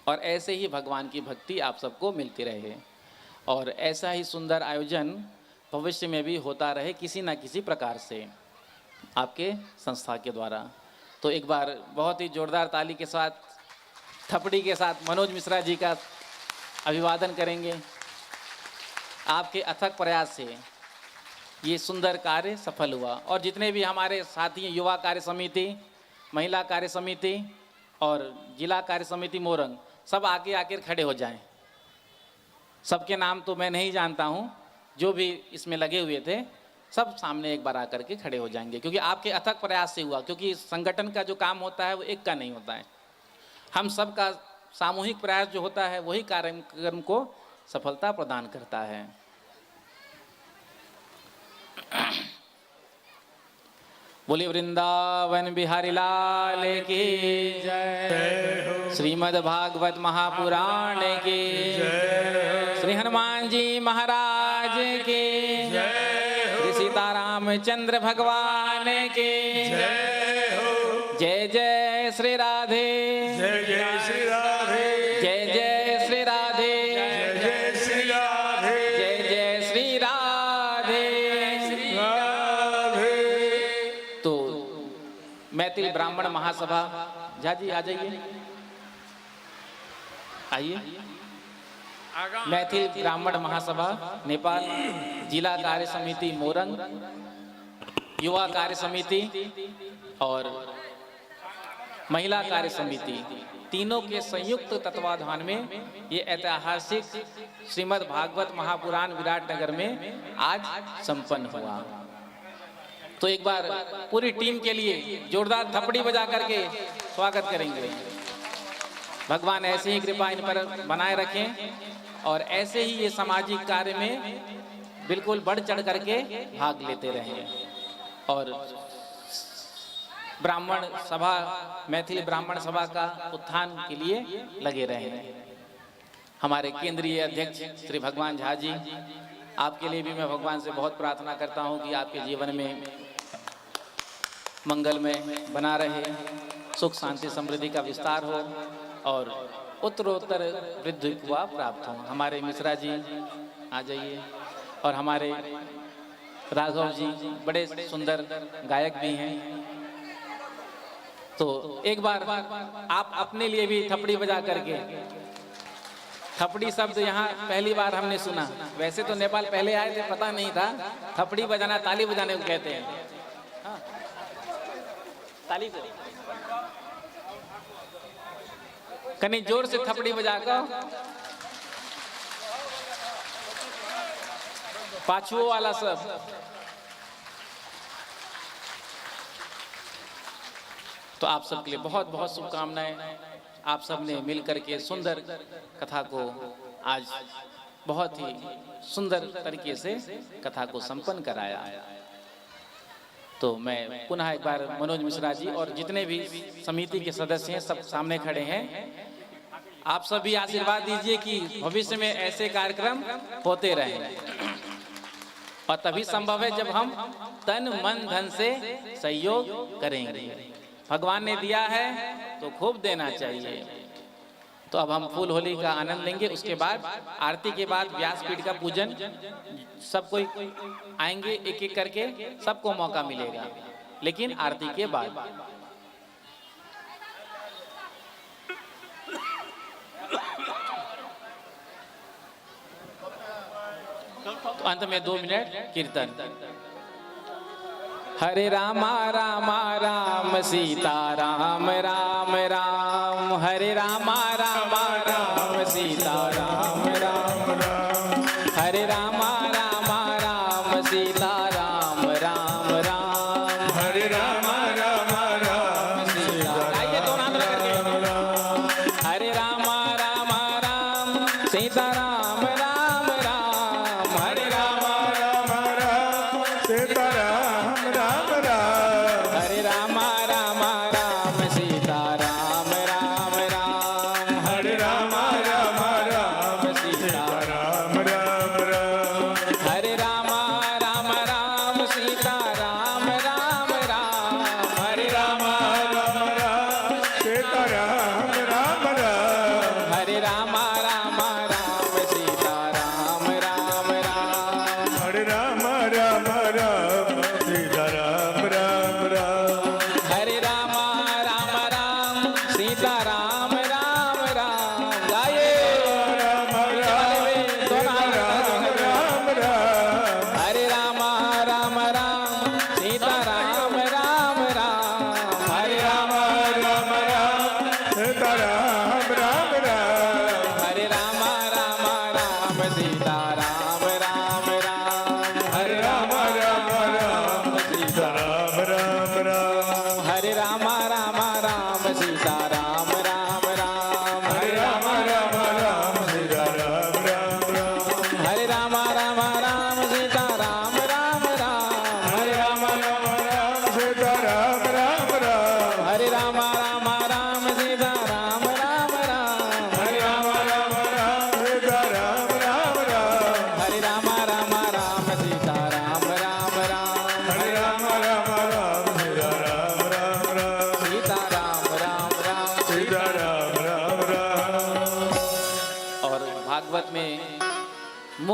और ऐसे ही भगवान की भक्ति आप सबको मिलती रहे और ऐसा ही सुंदर आयोजन भविष्य में भी होता रहे किसी न किसी प्रकार से आपके संस्था के द्वारा। तो एक बार बहुत ही जोरदार ताली के साथ, थपड़ी के साथ मनोज मिश्रा जी का अभिवादन करेंगे। आपके अथक प्रयास से ये सुंदर कार्य सफल हुआ और जितने भी हमारे साथी हैं, युवा कार्य समिति, महिला कार्य समिति और जिला कार्य समिति मोरंग, सब आके आकर खड़े हो जाएं। सबके नाम तो मैं नहीं जानता हूँ, जो भी इसमें लगे हुए थे सब सामने एक बार आकर के खड़े हो जाएंगे, क्योंकि आपके अथक प्रयास से हुआ। क्योंकि संगठन का जो काम होता है वो एक का नहीं होता है, हम सब का सामूहिक प्रयास जो होता है वही कार्यक्रम को सफलता प्रदान करता है। बोलिए वृंदावन बिहारी लाल की जय, श्रीमद् भागवत महापुराण की जय, श्री हनुमान जी महाराज की जय, श्री सीतारामचंद्र भगवान की जय, जय जय श्री राधे, जय जय श्री राधे, जय जय श्री राधे, जय जय श्री राधे, जय जय श्री राधे। राधे। तो मैथिल ब्राह्मण महासभा, झा जी आ जाइए, आइए। मैथिल ब्राह्मण महासभा नेपाल, जिला कार्य समिति मोरंग, युवा कार्य समिति और महिला कार्य समिति, तीनों के संयुक्त तत्वाधान में ये ऐतिहासिक श्रीमद् भागवत महापुराण विराटनगर में आज संपन्न हुआ। तो एक बार पूरी टीम के लिए जोरदार थपड़ी बजा करके स्वागत करेंगे। भगवान ऐसे ही कृपा इन पर बनाए रखें और ऐसे ही ये सामाजिक कार्य में बिल्कुल बढ़ चढ़ करके भाग लेते रहें और ब्राह्मण सभा, मैथिली ब्राह्मण सभा का उत्थान के लिए लगे रहें। हमारे केंद्रीय अध्यक्ष श्री भगवान झा जी, आपके लिए भी मैं भगवान से बहुत प्रार्थना करता हूं कि आपके जीवन में मंगलमय बना रहे, सुख शांति समृद्धि का विस्तार हो और उत्तरोत्तर वृद्धि हुआ प्राप्त हो। हमारे मिश्रा जी आ जाइए और हमारे राघव जी बड़े सुंदर गायक भी हैं। तो एक बार आप अपने लिए भी थपड़ी बजा करके, थपड़ी शब्द यहाँ पहली बार हमने सुना, वैसे तो नेपाल पहले आए थे पता नहीं था, थपड़ी बजाना ताली बजाने को कहते हैं। हाँ। ताली को कहीं जोर से थपड़ी बजाकर पाछुओं वाला सब। तो आप सबके लिए बहुत बहुत शुभकामनाएं। आप सब ने मिलकर के सुंदर कथा को आज बहुत ही सुंदर तरीके से कथा को संपन्न कराया। तो मैं पुनः एक बार मनोज मिश्रा जी और जितने भी समिति के सदस्य हैं सब सामने खड़े हैं, आप सभी आशीर्वाद दीजिए कि भविष्य में ऐसे कार्यक्रम होते रहें और तभी संभव है जब हम तन मन धन से सहयोग करेंगे। भगवान ने दिया है तो खूब देना चाहिए। तो अब हम फूल होली का आनंद लेंगे, उसके बाद आरती के बाद व्यासपीठ का पूजन, सब कोई आएंगे एक एक करके, सबको मौका मिलेगा, लेकिन आरती के बाद। तो अंत में 2 मिनट कीर्तन। हरे रामा रामा राम सीता राम राम राम, हरे रामा रामा राम सीता राम राम राम, हरे रामा रामा राम सीता राम राम राम, हरे रामा रामा राम सीता आइए दोनों हाथ लगा करके।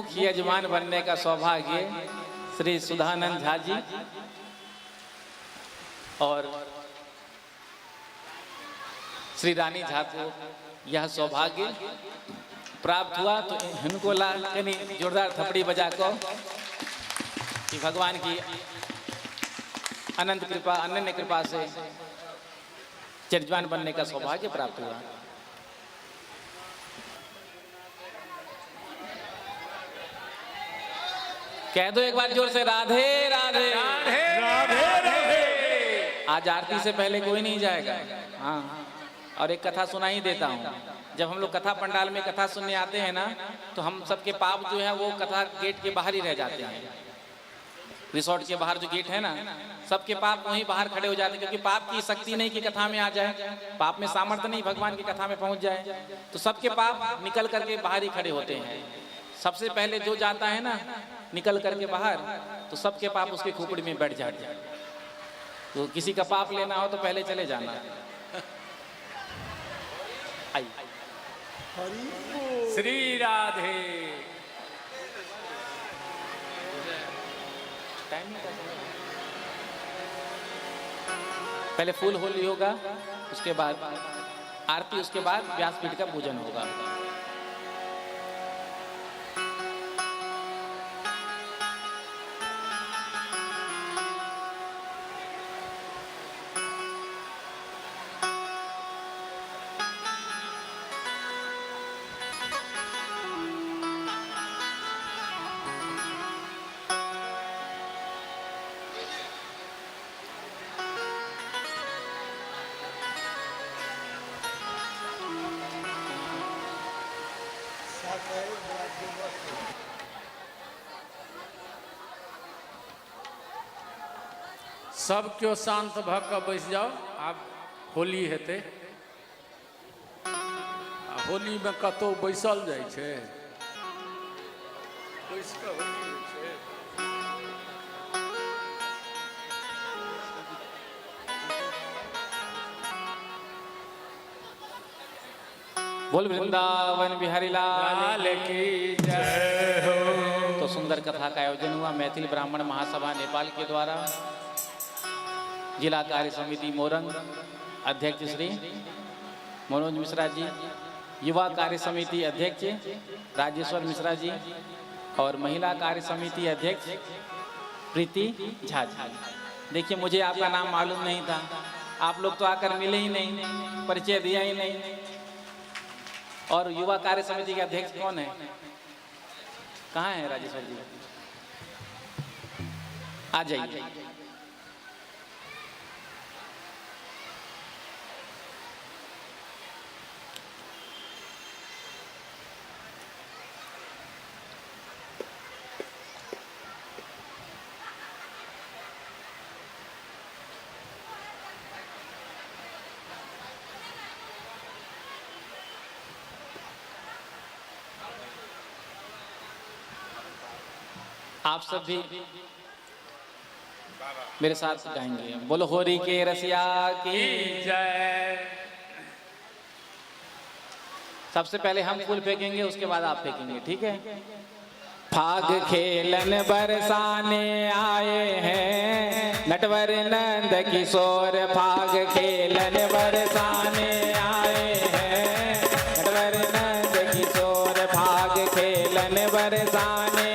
मुख्य यजमान बनने का सौभाग्य श्री सुधानंद झा जी और श्री रानी झा को यह सौभाग्य प्राप्त हुआ। तो इनको यानी जोरदार थपड़ी बजा को कि भगवान की अनंत कृपा अनन्य कृपा से यजमान बनने का सौभाग्य प्राप्त हुआ। कह दो एक बार जोर से, राधे राधे राधे राधे। आज आरती से पहले कोई नहीं जाएगा। हाँ, और एक कथा सुना ही देता हूँ। जब हम लोग कथा पंडाल में कथा सुनने आते हैं ना, तो हम सबके पाप जो है वो कथा गेट के बाहर ही रह जाते हैं। रिसोर्ट के बाहर जो गेट है ना, सबके पाप वहीं बाहर खड़े हो जाते हैं, क्योंकि पाप की शक्ति नहीं कि कथा में आ जाए, पाप में सामर्थ्य नहीं भगवान की कथा में पहुंच जाए। तो सबके पाप निकल करके बाहर ही खड़े होते हैं। सबसे पहले जो जाता है ना निकल करके बाहर, तो सबके पाप उसके खोपड़ी में बैठ जाते हैं। तो किसी का पाप लेना हो तो पहले चले जाना। आई श्री राधे। पहले फूल होली होगा, उसके बाद आरती, उसके बाद व्यासपीठ का पूजन होगा। सब क्यों शांत भ के बैस जाओ। आब होली हेते। होली में कतौ बैसल जाइ छै, बैस के होली होइ छै। बोल वृंदावन बिहारी लाल की जय हो। तो सुंदर कथा का आयोजन हुआ मैथिल ब्राह्मण महासभा नेपाल के द्वारा। जिला कार्य समिति मोरंग अध्यक्ष श्री मनोज मिश्रा जी, युवा कार्य समिति अध्यक्ष राजेश्वर मिश्रा जी और महिला कार्य समिति अध्यक्ष प्रीति झा जी। देखिए, मुझे आपका नाम मालूम नहीं था, आप लोग तो आकर मिले ही नहीं, परिचय दिया ही नहीं। और युवा कार्य समिति के अध्यक्ष कौन है? कहाँ है राजेश्वर जी? आ जाइए। आप सब भी मेरे साथ गाएंगे। बोलो होरी के रसिया की जय। सबसे पहले हम फूल फेंकेंगे, उसके बाद आप फेंकेंगे, ठीक है? फाग खेलन बरसाने आए हैं नटवर नंद किशोर। फाग खेलन बरसाने आए हैं नटवर नंद किशोर। फाग खेलन बरसाने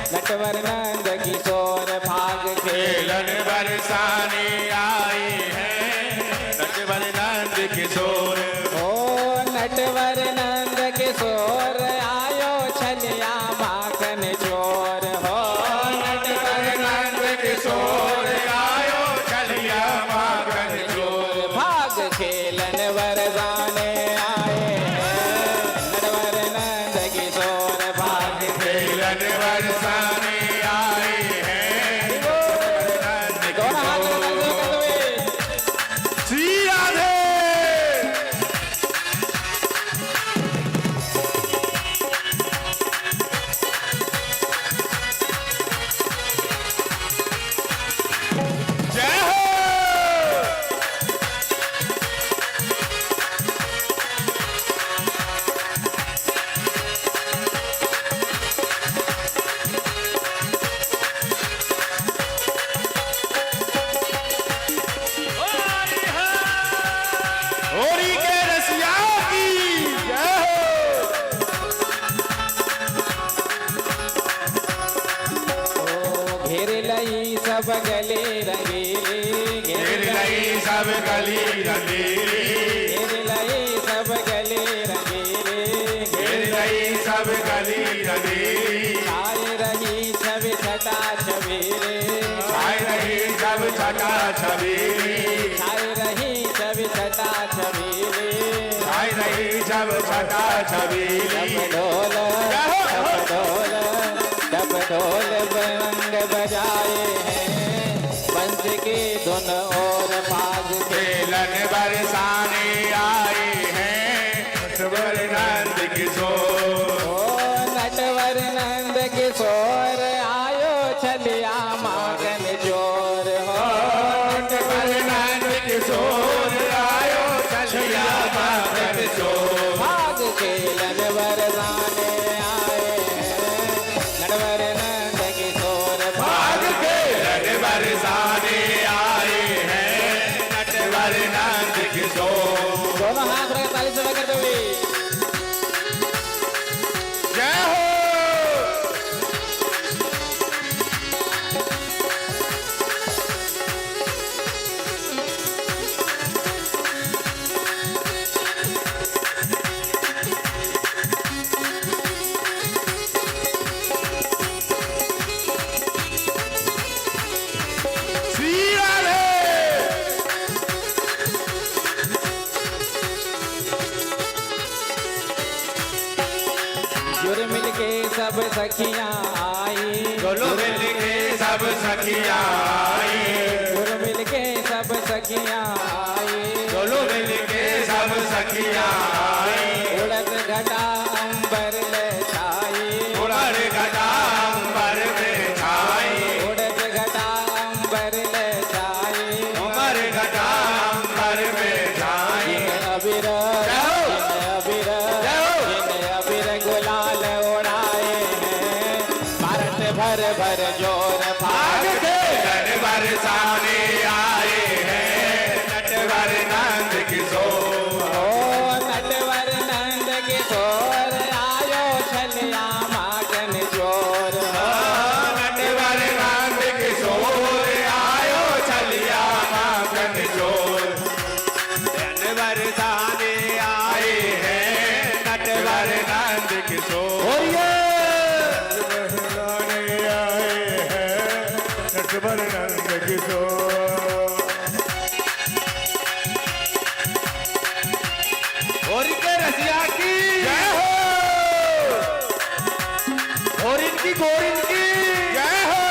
नटवर नंद किशोर। फाग खेलन बरसाने आए हैं नटवर नंद किशोर। ओ नटवर नंद किशोर आयो छलिया माखन चोर। हो नटवर नंद किशोर आयो छलिया माखन चोर। फाग खेलन बरसाने आए हैं नटवर नंद किशोर। फाग खेलन बरसाने सब गले रंगीले घेर लई सब गली रंगीली घेर लई सब गले रंगीले घेर लई सब गली रंगीली छाए रही छवि छटा छबीरे छाई रही सब छटा छबीली छाए रही छवि छटा छबीरे छाई रही सब छटा छबीली डब ढोल रंग बजाए हैं बंस की धुन और बाज के खेलन बरसाने आए हैं नटवर नंद किशोर ओ नटवर नंद किशोर आयो छलिया मागन जोर हो नटवर नंद किशोर आयो छलिया मागन चोर भाग खेलन बरसाने आए हैं नटवर नंद किशोर भाग खेलन बरसाने आए हैं नटवर नंद किशोर दोनों हाथ रख ताली से करते हुए जय हो श्री राधे जुर मिल के सब सखियां आई दोनों मिल के सब सखियां आई जुर मिल के सब सखियां आई दोनों मिल के सब सखियां आई उड़द घटा अंबर ले छाई उड़द घटा अंबर में छाई उड़द घटा अंबर ले छाई उमर घटा अंबर में छाई अबीर गुलाल उड़ाए हैं भारत भर भर जोर भाग भाग खेलन बरसाने आए हैं नटवर नंद किशोर ओ नटवर नंद किशोर आयो छलिया मागन जोर नटवर नंद किशोर आयो छलिया मागन चोर धन बरसाने आए हैं नटवर नंद किशोर बरसाने आए हैं नटवर नंद किशोर और के रसिया की जय हो और इनकी गोरिन की जय हो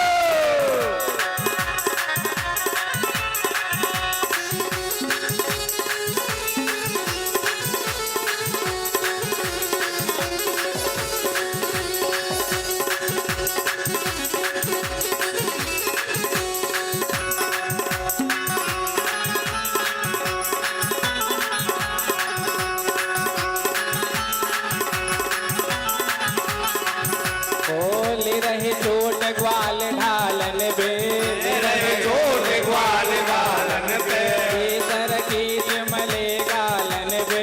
होली रही चोट ग्वाल ढालन बे रहे छोट ग्वाल गालन पे सर की मले गालन बे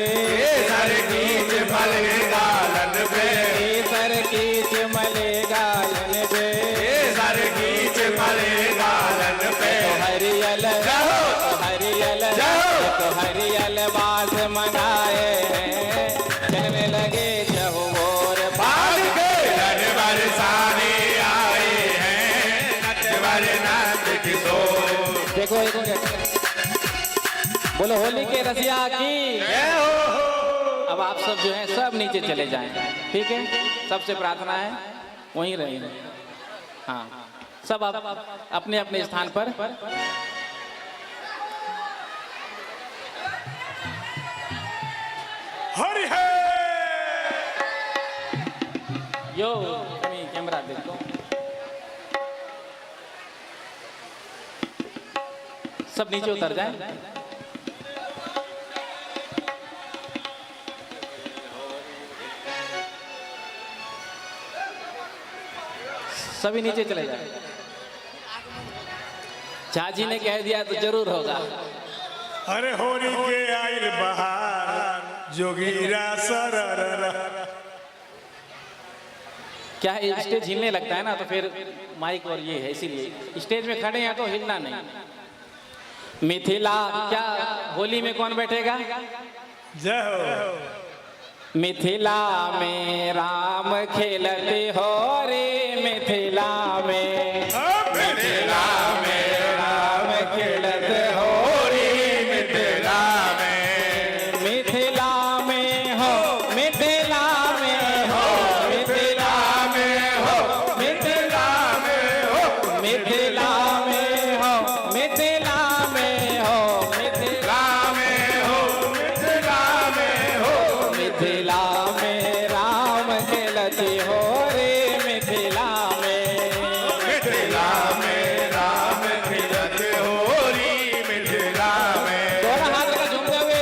सर कीच मले गालन पे सर की मले गालन बे सर कीच मले गालन पे हरियल हरियल तो हरियल बास मंगाए हैं चलने लगे चहुओर भाग खेलन बरसाने आए हैं नटवर नंद किशोर देखो एक मिनट बोलो होली के रसिया की जय हो अब आप सब जो हैं सब नीचे चले जाएं ठीक है सबसे प्रार्थना है वहीं रहिए हाँ सब आप अपने अपने स्थान पर हरि है यो कैमरा देखो सब नीचे उतर जाएं सभी नीचे चले जाए झाजी ने कह दिया तो जरूर होगा अरे होली के आइल बहार जोगीरा सरर क्या है, स्टेज हिलने लगता है ना तो फिर माइक और ये है, इसीलिए स्टेज में खड़े हैं तो हिलना नहीं। मिथिला, क्या होली में कौन बैठेगा? जय हो। मिथिला में राम खेलते हो रे, मिथिला में, मिथिला में राम खेलते हो रे, मिथिला में, मिथिला में हो, मिथिला में हो, मिथिला में हो, मिथिला में हो, मिथिला में हो, मिथिला में हो, मिथिला में हो, मिथिला में हो, मिथिला में राम खेलते हो रे, मिथिला में, मिथिला में राम खेलते हो रे, मिथिला में। दोनों हाथ लगा झूमते हुए।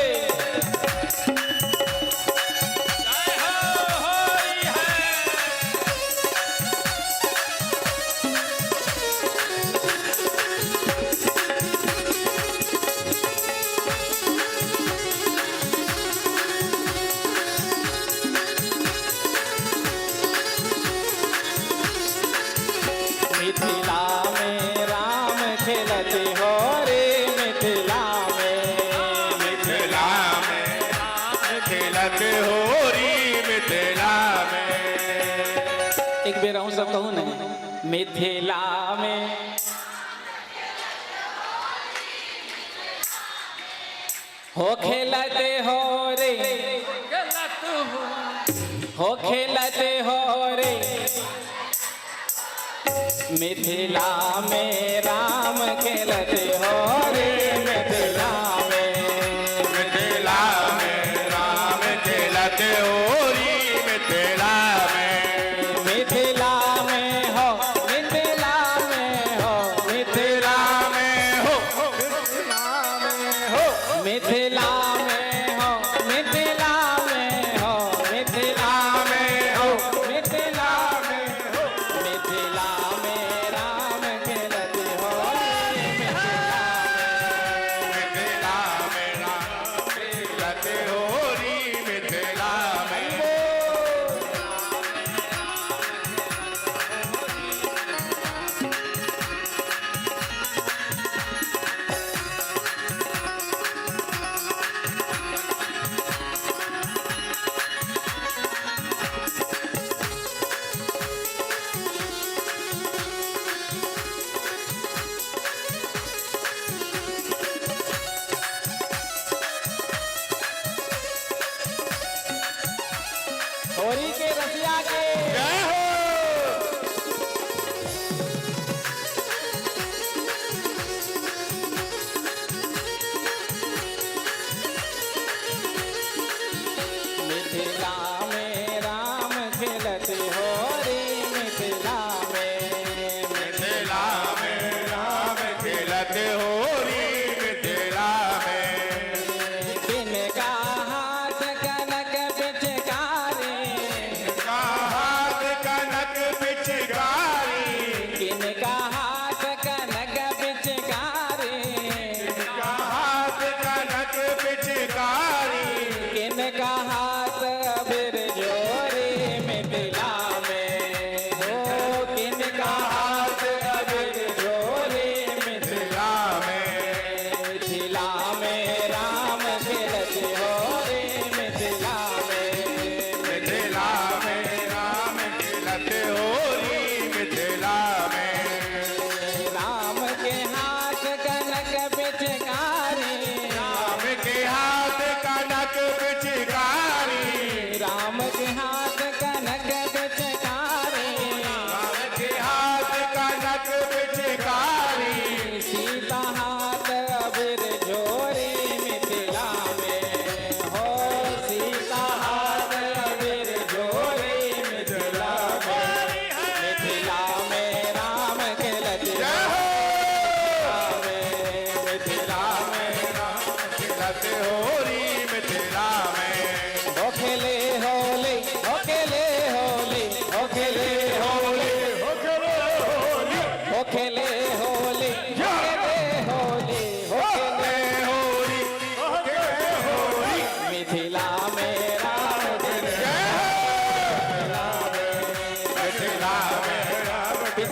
मिथिला में राम खेलते हो रे, मिथिला में, मिथिला में राम खेलते हो रे, मिथिला में। एक बेर हूँ सब कहूँ नहीं, मिथिला में, हो खेलते हो रे, हो खेलते हो रे, मिथिला में राम खेलते हो रे, मिथिला में, मिथिला में राम खेलते हो रे, मिथिला में, मिथिला में हो, मिथिला में हो, मिथिला में हो, मिथिला में हो, मिथिला में हो, मिथिला में हो, मिथिला में हो, मिथिला में हो, मिथिला में राम खेलते हो रे, मिथिला में राम खेलते हो रे, मिथिला में।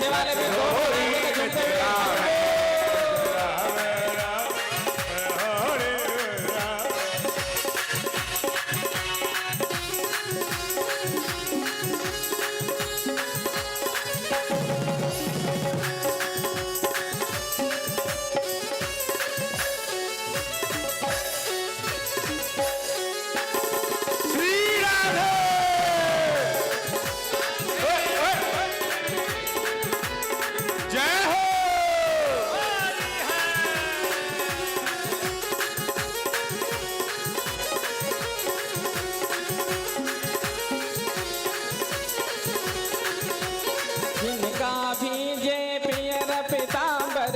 नाचने वाले भी दो झूमते हुए जिनका भीजे पियर पीतांबर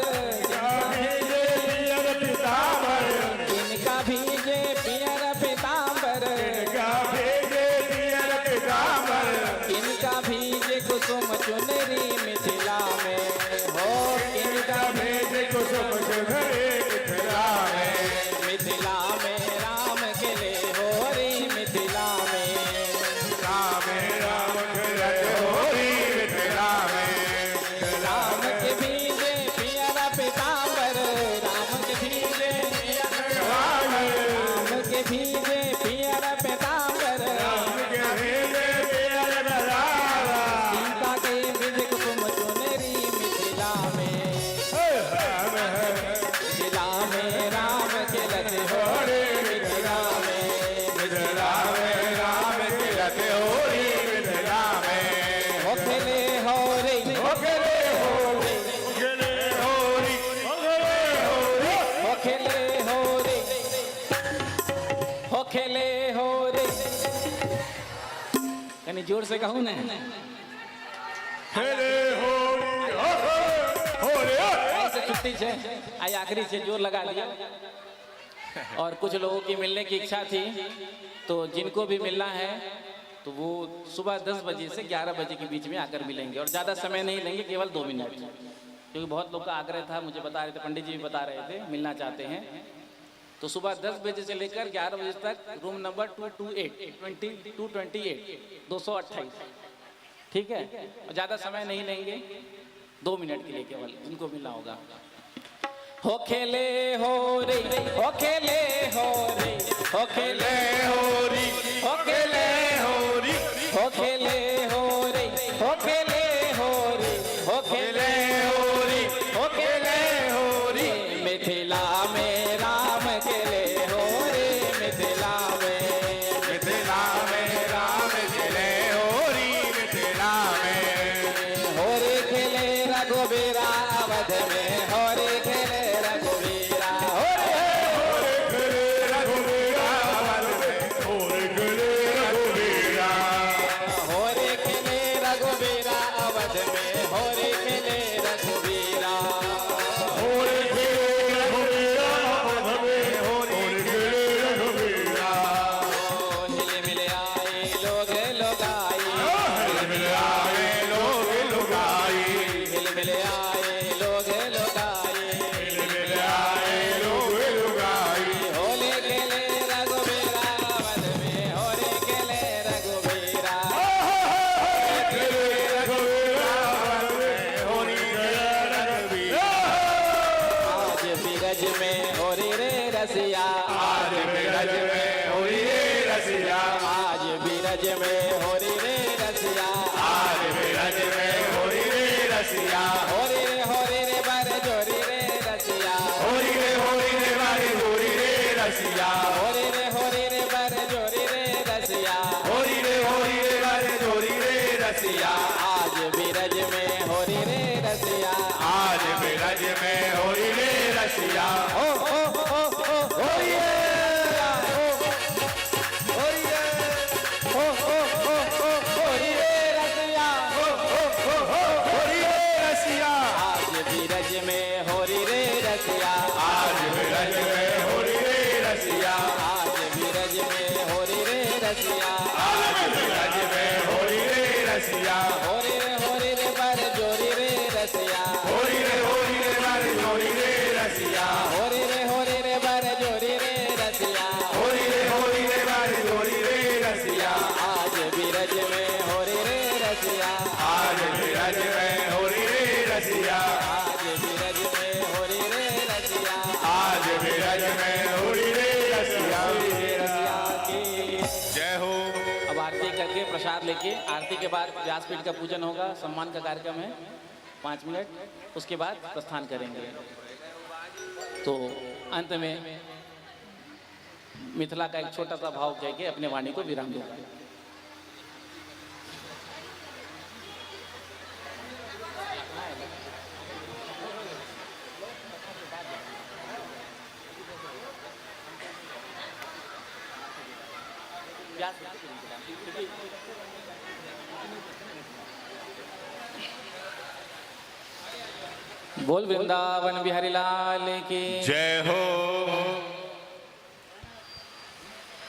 जिनका भीजे पियर पीतांबर किनका भीजे कुसुम चुनरी मिथिला में हो किनका भीजे कुसुम चुनरी मिथिला में राम के ले हो रे मिथिला में राम के भीजे पियर पीतांबर राम के भीजे पियर पीतांबर सीता के बीज कुसुम चुनरी मिथिला में राम के लगे हो रे मिथिला में हो खेले हो रे हो खेले हो रे यानी जोर से कहूँ ना छुट्टी है आई आखिरी से जोर लगा लिया और कुछ लोगों की मिलने की इच्छा थी तो जिनको भी मिलना है तो वो सुबह 10 बजे से 11 बजे के बीच में आकर मिलेंगे और ज़्यादा समय नहीं लेंगे केवल 2 मिनट क्योंकि बहुत लोग का आग्रह था मुझे बता रहे थे पंडित जी भी बता रहे थे मिलना चाहते हैं तो सुबह 10 बजे से लेकर 11 बजे तक रूम नंबर 228 ठीक है और ज़्यादा समय नहीं लेंगे 2 मिनट के लिए केवल जिनको मिलना होगा हो खेले हो रे हो खेले हो रे हो खेले हो रे हो खेले हो रे हो खेले हो रे हो खेले हो रे हो खेले हो रे हो खेले हो रे मिथिला में राम खेले हो रे मिथिला में राम खेले हो रे मिथिला में हो रे खेले रघुबीरा अवध में हो रे खेले रघुबीरा हो रे खेले रघुबीरा अवध में हो रे खेले रघुबीरा हो रे खेले रघुबीरा अवध में हो रे खेले रघुबीरा हो रे खेले रघुबीरा अवध में हो रे खेले रघुबीरा हिले मिले आए लोग आई हिले मिले आए लोग आई हिले मिले आए लोग आई हिले मिले आए लोग आई होले खेले रघुबीरा अवध में हो रे खेले रघुबीरा खेले रघुबीरा अवध में हो रे खेले रघुबीरा आज बिरज में हो रे रसिया आज बिरज में हो रे रसिया आज बिरज में हो रे रसिया आज बिरज में हो रे रसिया हो रे बर जोरी रे रसिया हो रे बर जोरी रे रसिया हो रे बर जोरी रे रसिया हो रे बर जोरी रे रसिया आज बिरज में हो रे रसिया आज बिरज में हो रे रसिया हो बिरज में हो रे रसिया आज बिरज में हो रे रसिया आज बिरज में हो रे रसिया आज बिरज में हो रे रसिया हो रे बर जोरी रे रसिया हो रे बर जोरी रे रसिया हो रे लेके आरती के बाद व्यासपीठ का पूजन होगा, सम्मान का कार्यक्रम है 5 मिनट, उसके बाद प्रस्थान करेंगे। तो अंत में मिथिला का एक छोटा सा भाव कह के अपने वाणी को विराम दूंगा। बोल वृंदावन बिहारी लाल की जय हो।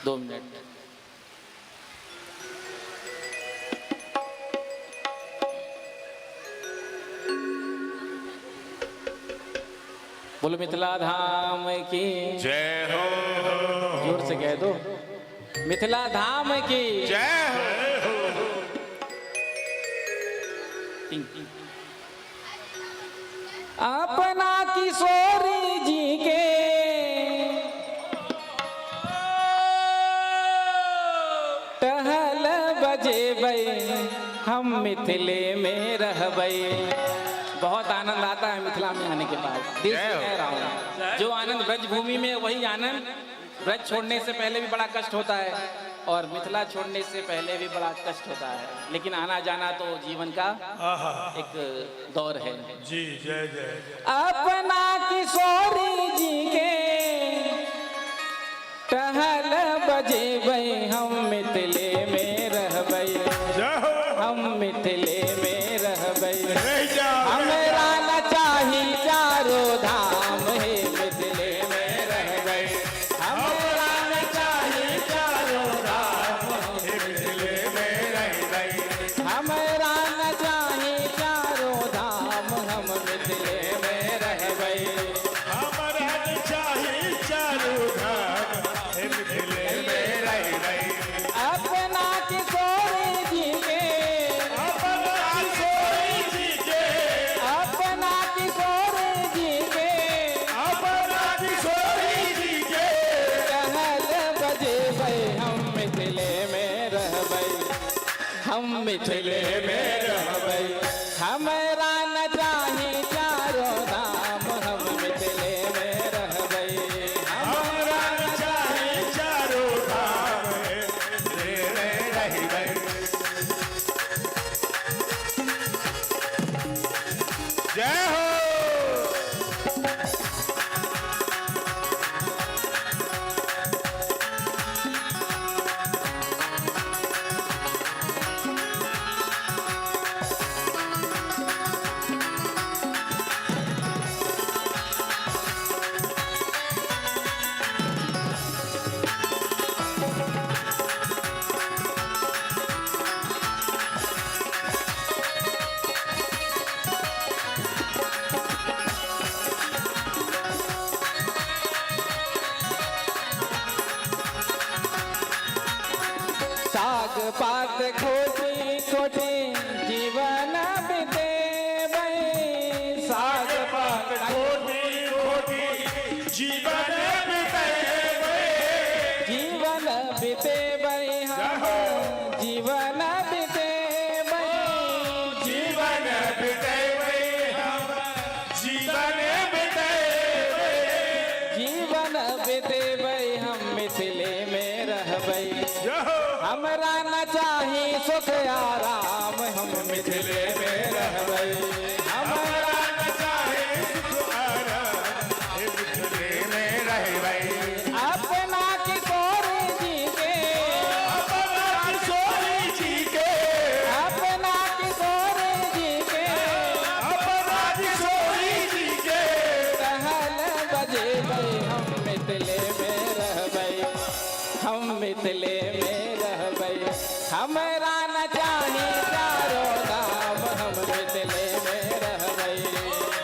2 मिनट। बोलो मिथिला धाम की जय हो। जोर से कह दो, मिथिला धाम की जय हो। टिंग टिंग। अपना किशोरी जी के टहल बजेबै हम मिथिले में रहबै। बहुत आनंद आता है मिथिला में आने के बाद, दिल से कह रहा हूँ। जो आनंद ब्रज भूमि में, वही आनंद ब्रज छोड़ने से पहले भी बड़ा कष्ट होता है और मिथिला छोड़ने से पहले भी बड़ा कष्ट होता है, लेकिन आना जाना तो जीवन का एक दौर है। जी जय जय। अपना किशोरी जी के टहल बजेबै हम मिथिले में रहबै, हम मिथिले में रहबै। हमरा न चाही चारों धाम है मिथिले में रहबै, हमरा न चाही चारों धाम है मिथिले में रहबै, हमरा न चाही चारों धाम हम मिथिले में रहबै, हमरा न चाही चारों धाम है मिथिले में रहबै। अपना किशोरी जी के, अपना किशोरी जी के, अपना किशोरी जी के, अपना किशोरी जी के टहल बजेबै हम मिथिले में रहबै, हम मिथिले में रहबै। हमरा न चाही चारों धाम हम मिथिले में रहबै, हमरा न चाही चारों धाम है मिथिले में रहबै। जय हो। साग पात खोटी खोटी जीवन बितेबै, साग पात खोटी खोटी जीवन बितेबै, जीवन बितेबै हम जीवन बितेबै, जीवन बितेबै हम जीवन बितेबै, जीवन बितेबै हम मिथिले में रहबै। हमरा न चाही सुख आराम हम मिथिले में रहबै, हमरा न चाहे सुख आराम है मिथिले में रहबै। अपना किशोरी जी के, अपना किशोरी जी के, अपना किशोरी जी के अपना किशोरी जी के टहल बजेबै हम मिथिले में रहबै, हम मिथिले में रहबै। हमरा न चाही चारों धाम हम मिथिले में रहबै,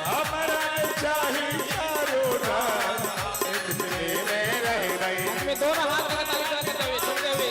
हमरा न चाही चारों धाम है मिथिले में रहबै। में दोनों हाथ लगा ताली करते हुए सुनते हुए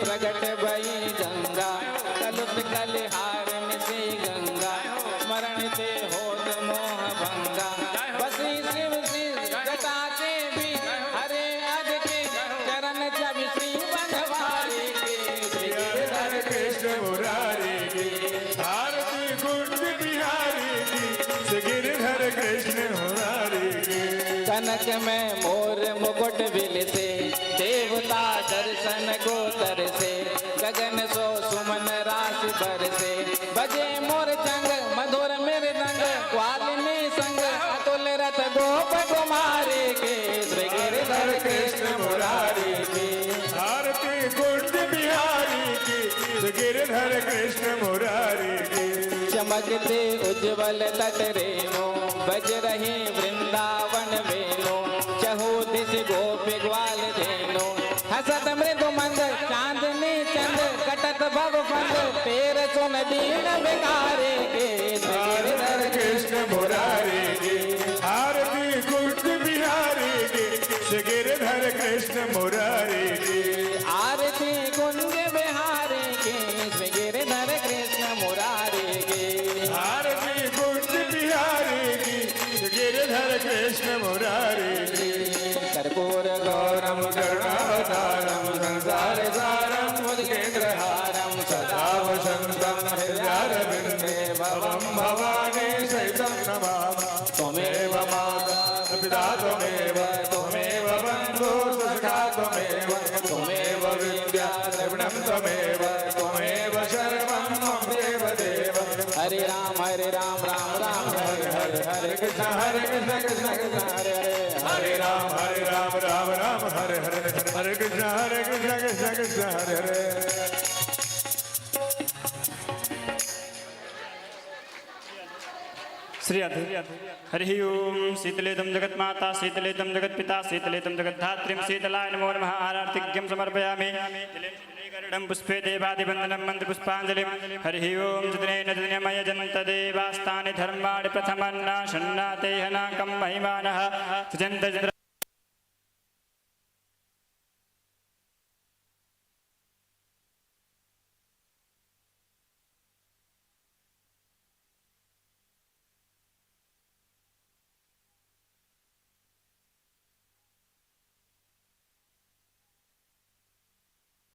प्रगट भई गंगा कलुष कलिहारन से गंगा स्मरण से होत मोह भंगा बसी शिव जटा के भी हरे अज के चरण छवि श्री बंधवारी के श्री गिरधर कृष्ण मुरारी की भारती कुंज बिहारी की श्री गिरधर कृष्ण मुरारी की कनक में मोर मुकुट बिल से देवता दर्शन गोतर से गगन सो सुमन राशि भर से बजे मोर चंग मधुर मृदंग वालिनी संग अतुल रथ गोप कुमारी के श्री गिरधर कृष्ण मुरारी के भारती कुंज बिहारी की श्री गिरधर कृष्ण मुरारी की चमकते उज्जवल तट रेणु बज रही वृंदावन वेणु चहु दिश गोप ग्वाल धेनु हसत मृदु मंद चांदनी चंद कटत भव फंद पेर सुन दीन बिकारे के गिरधर कृष्ण मुरारी की भारती कुंज बिहारी की श्री गिरधर कृष्ण मुरारी की आरती कुंज बिहारी के श्री गिरधर कृष्ण मुरारी के भारती कुंज बिहारी की श्री गिरधर कृष्ण मुरारी की कर्पूर गौरम करुणावतारम संसार सारम केंद्रहारम सदा वसंतम हृदयारविंदे भवम भवानी सहितं नमामि त्वमेव माता पिता त्वमेव त्वमेव बन्धु सखा त्वमेव त्वमेव विद्या द्रविणं त्वमेव त्वमेव सर्वं मम देव देव हरे राम राम राम हरे हरे हरे कृष्ण कृष्ण कृष्ण हरे हरे हरे राम राम राम हरे हरे हरे कृष्ण कृष्ण कृष्ण हरे हरे श्री हरि ओम शीतलेदं जगन्माता शीतलेदं जगत्पिता शीतलेदं जगद्धात्रीं शीतलाय नमो नमः आरतिज्ञं समर्पयामि गरुडं पुष्पे देवादिवन्दनं मन्त्रपुष्पाञ्जलिं हरिः ओं जतनेन देवास्तानि धर्माणि प्रथमन्नाशन्नातेहनाकं महिमानः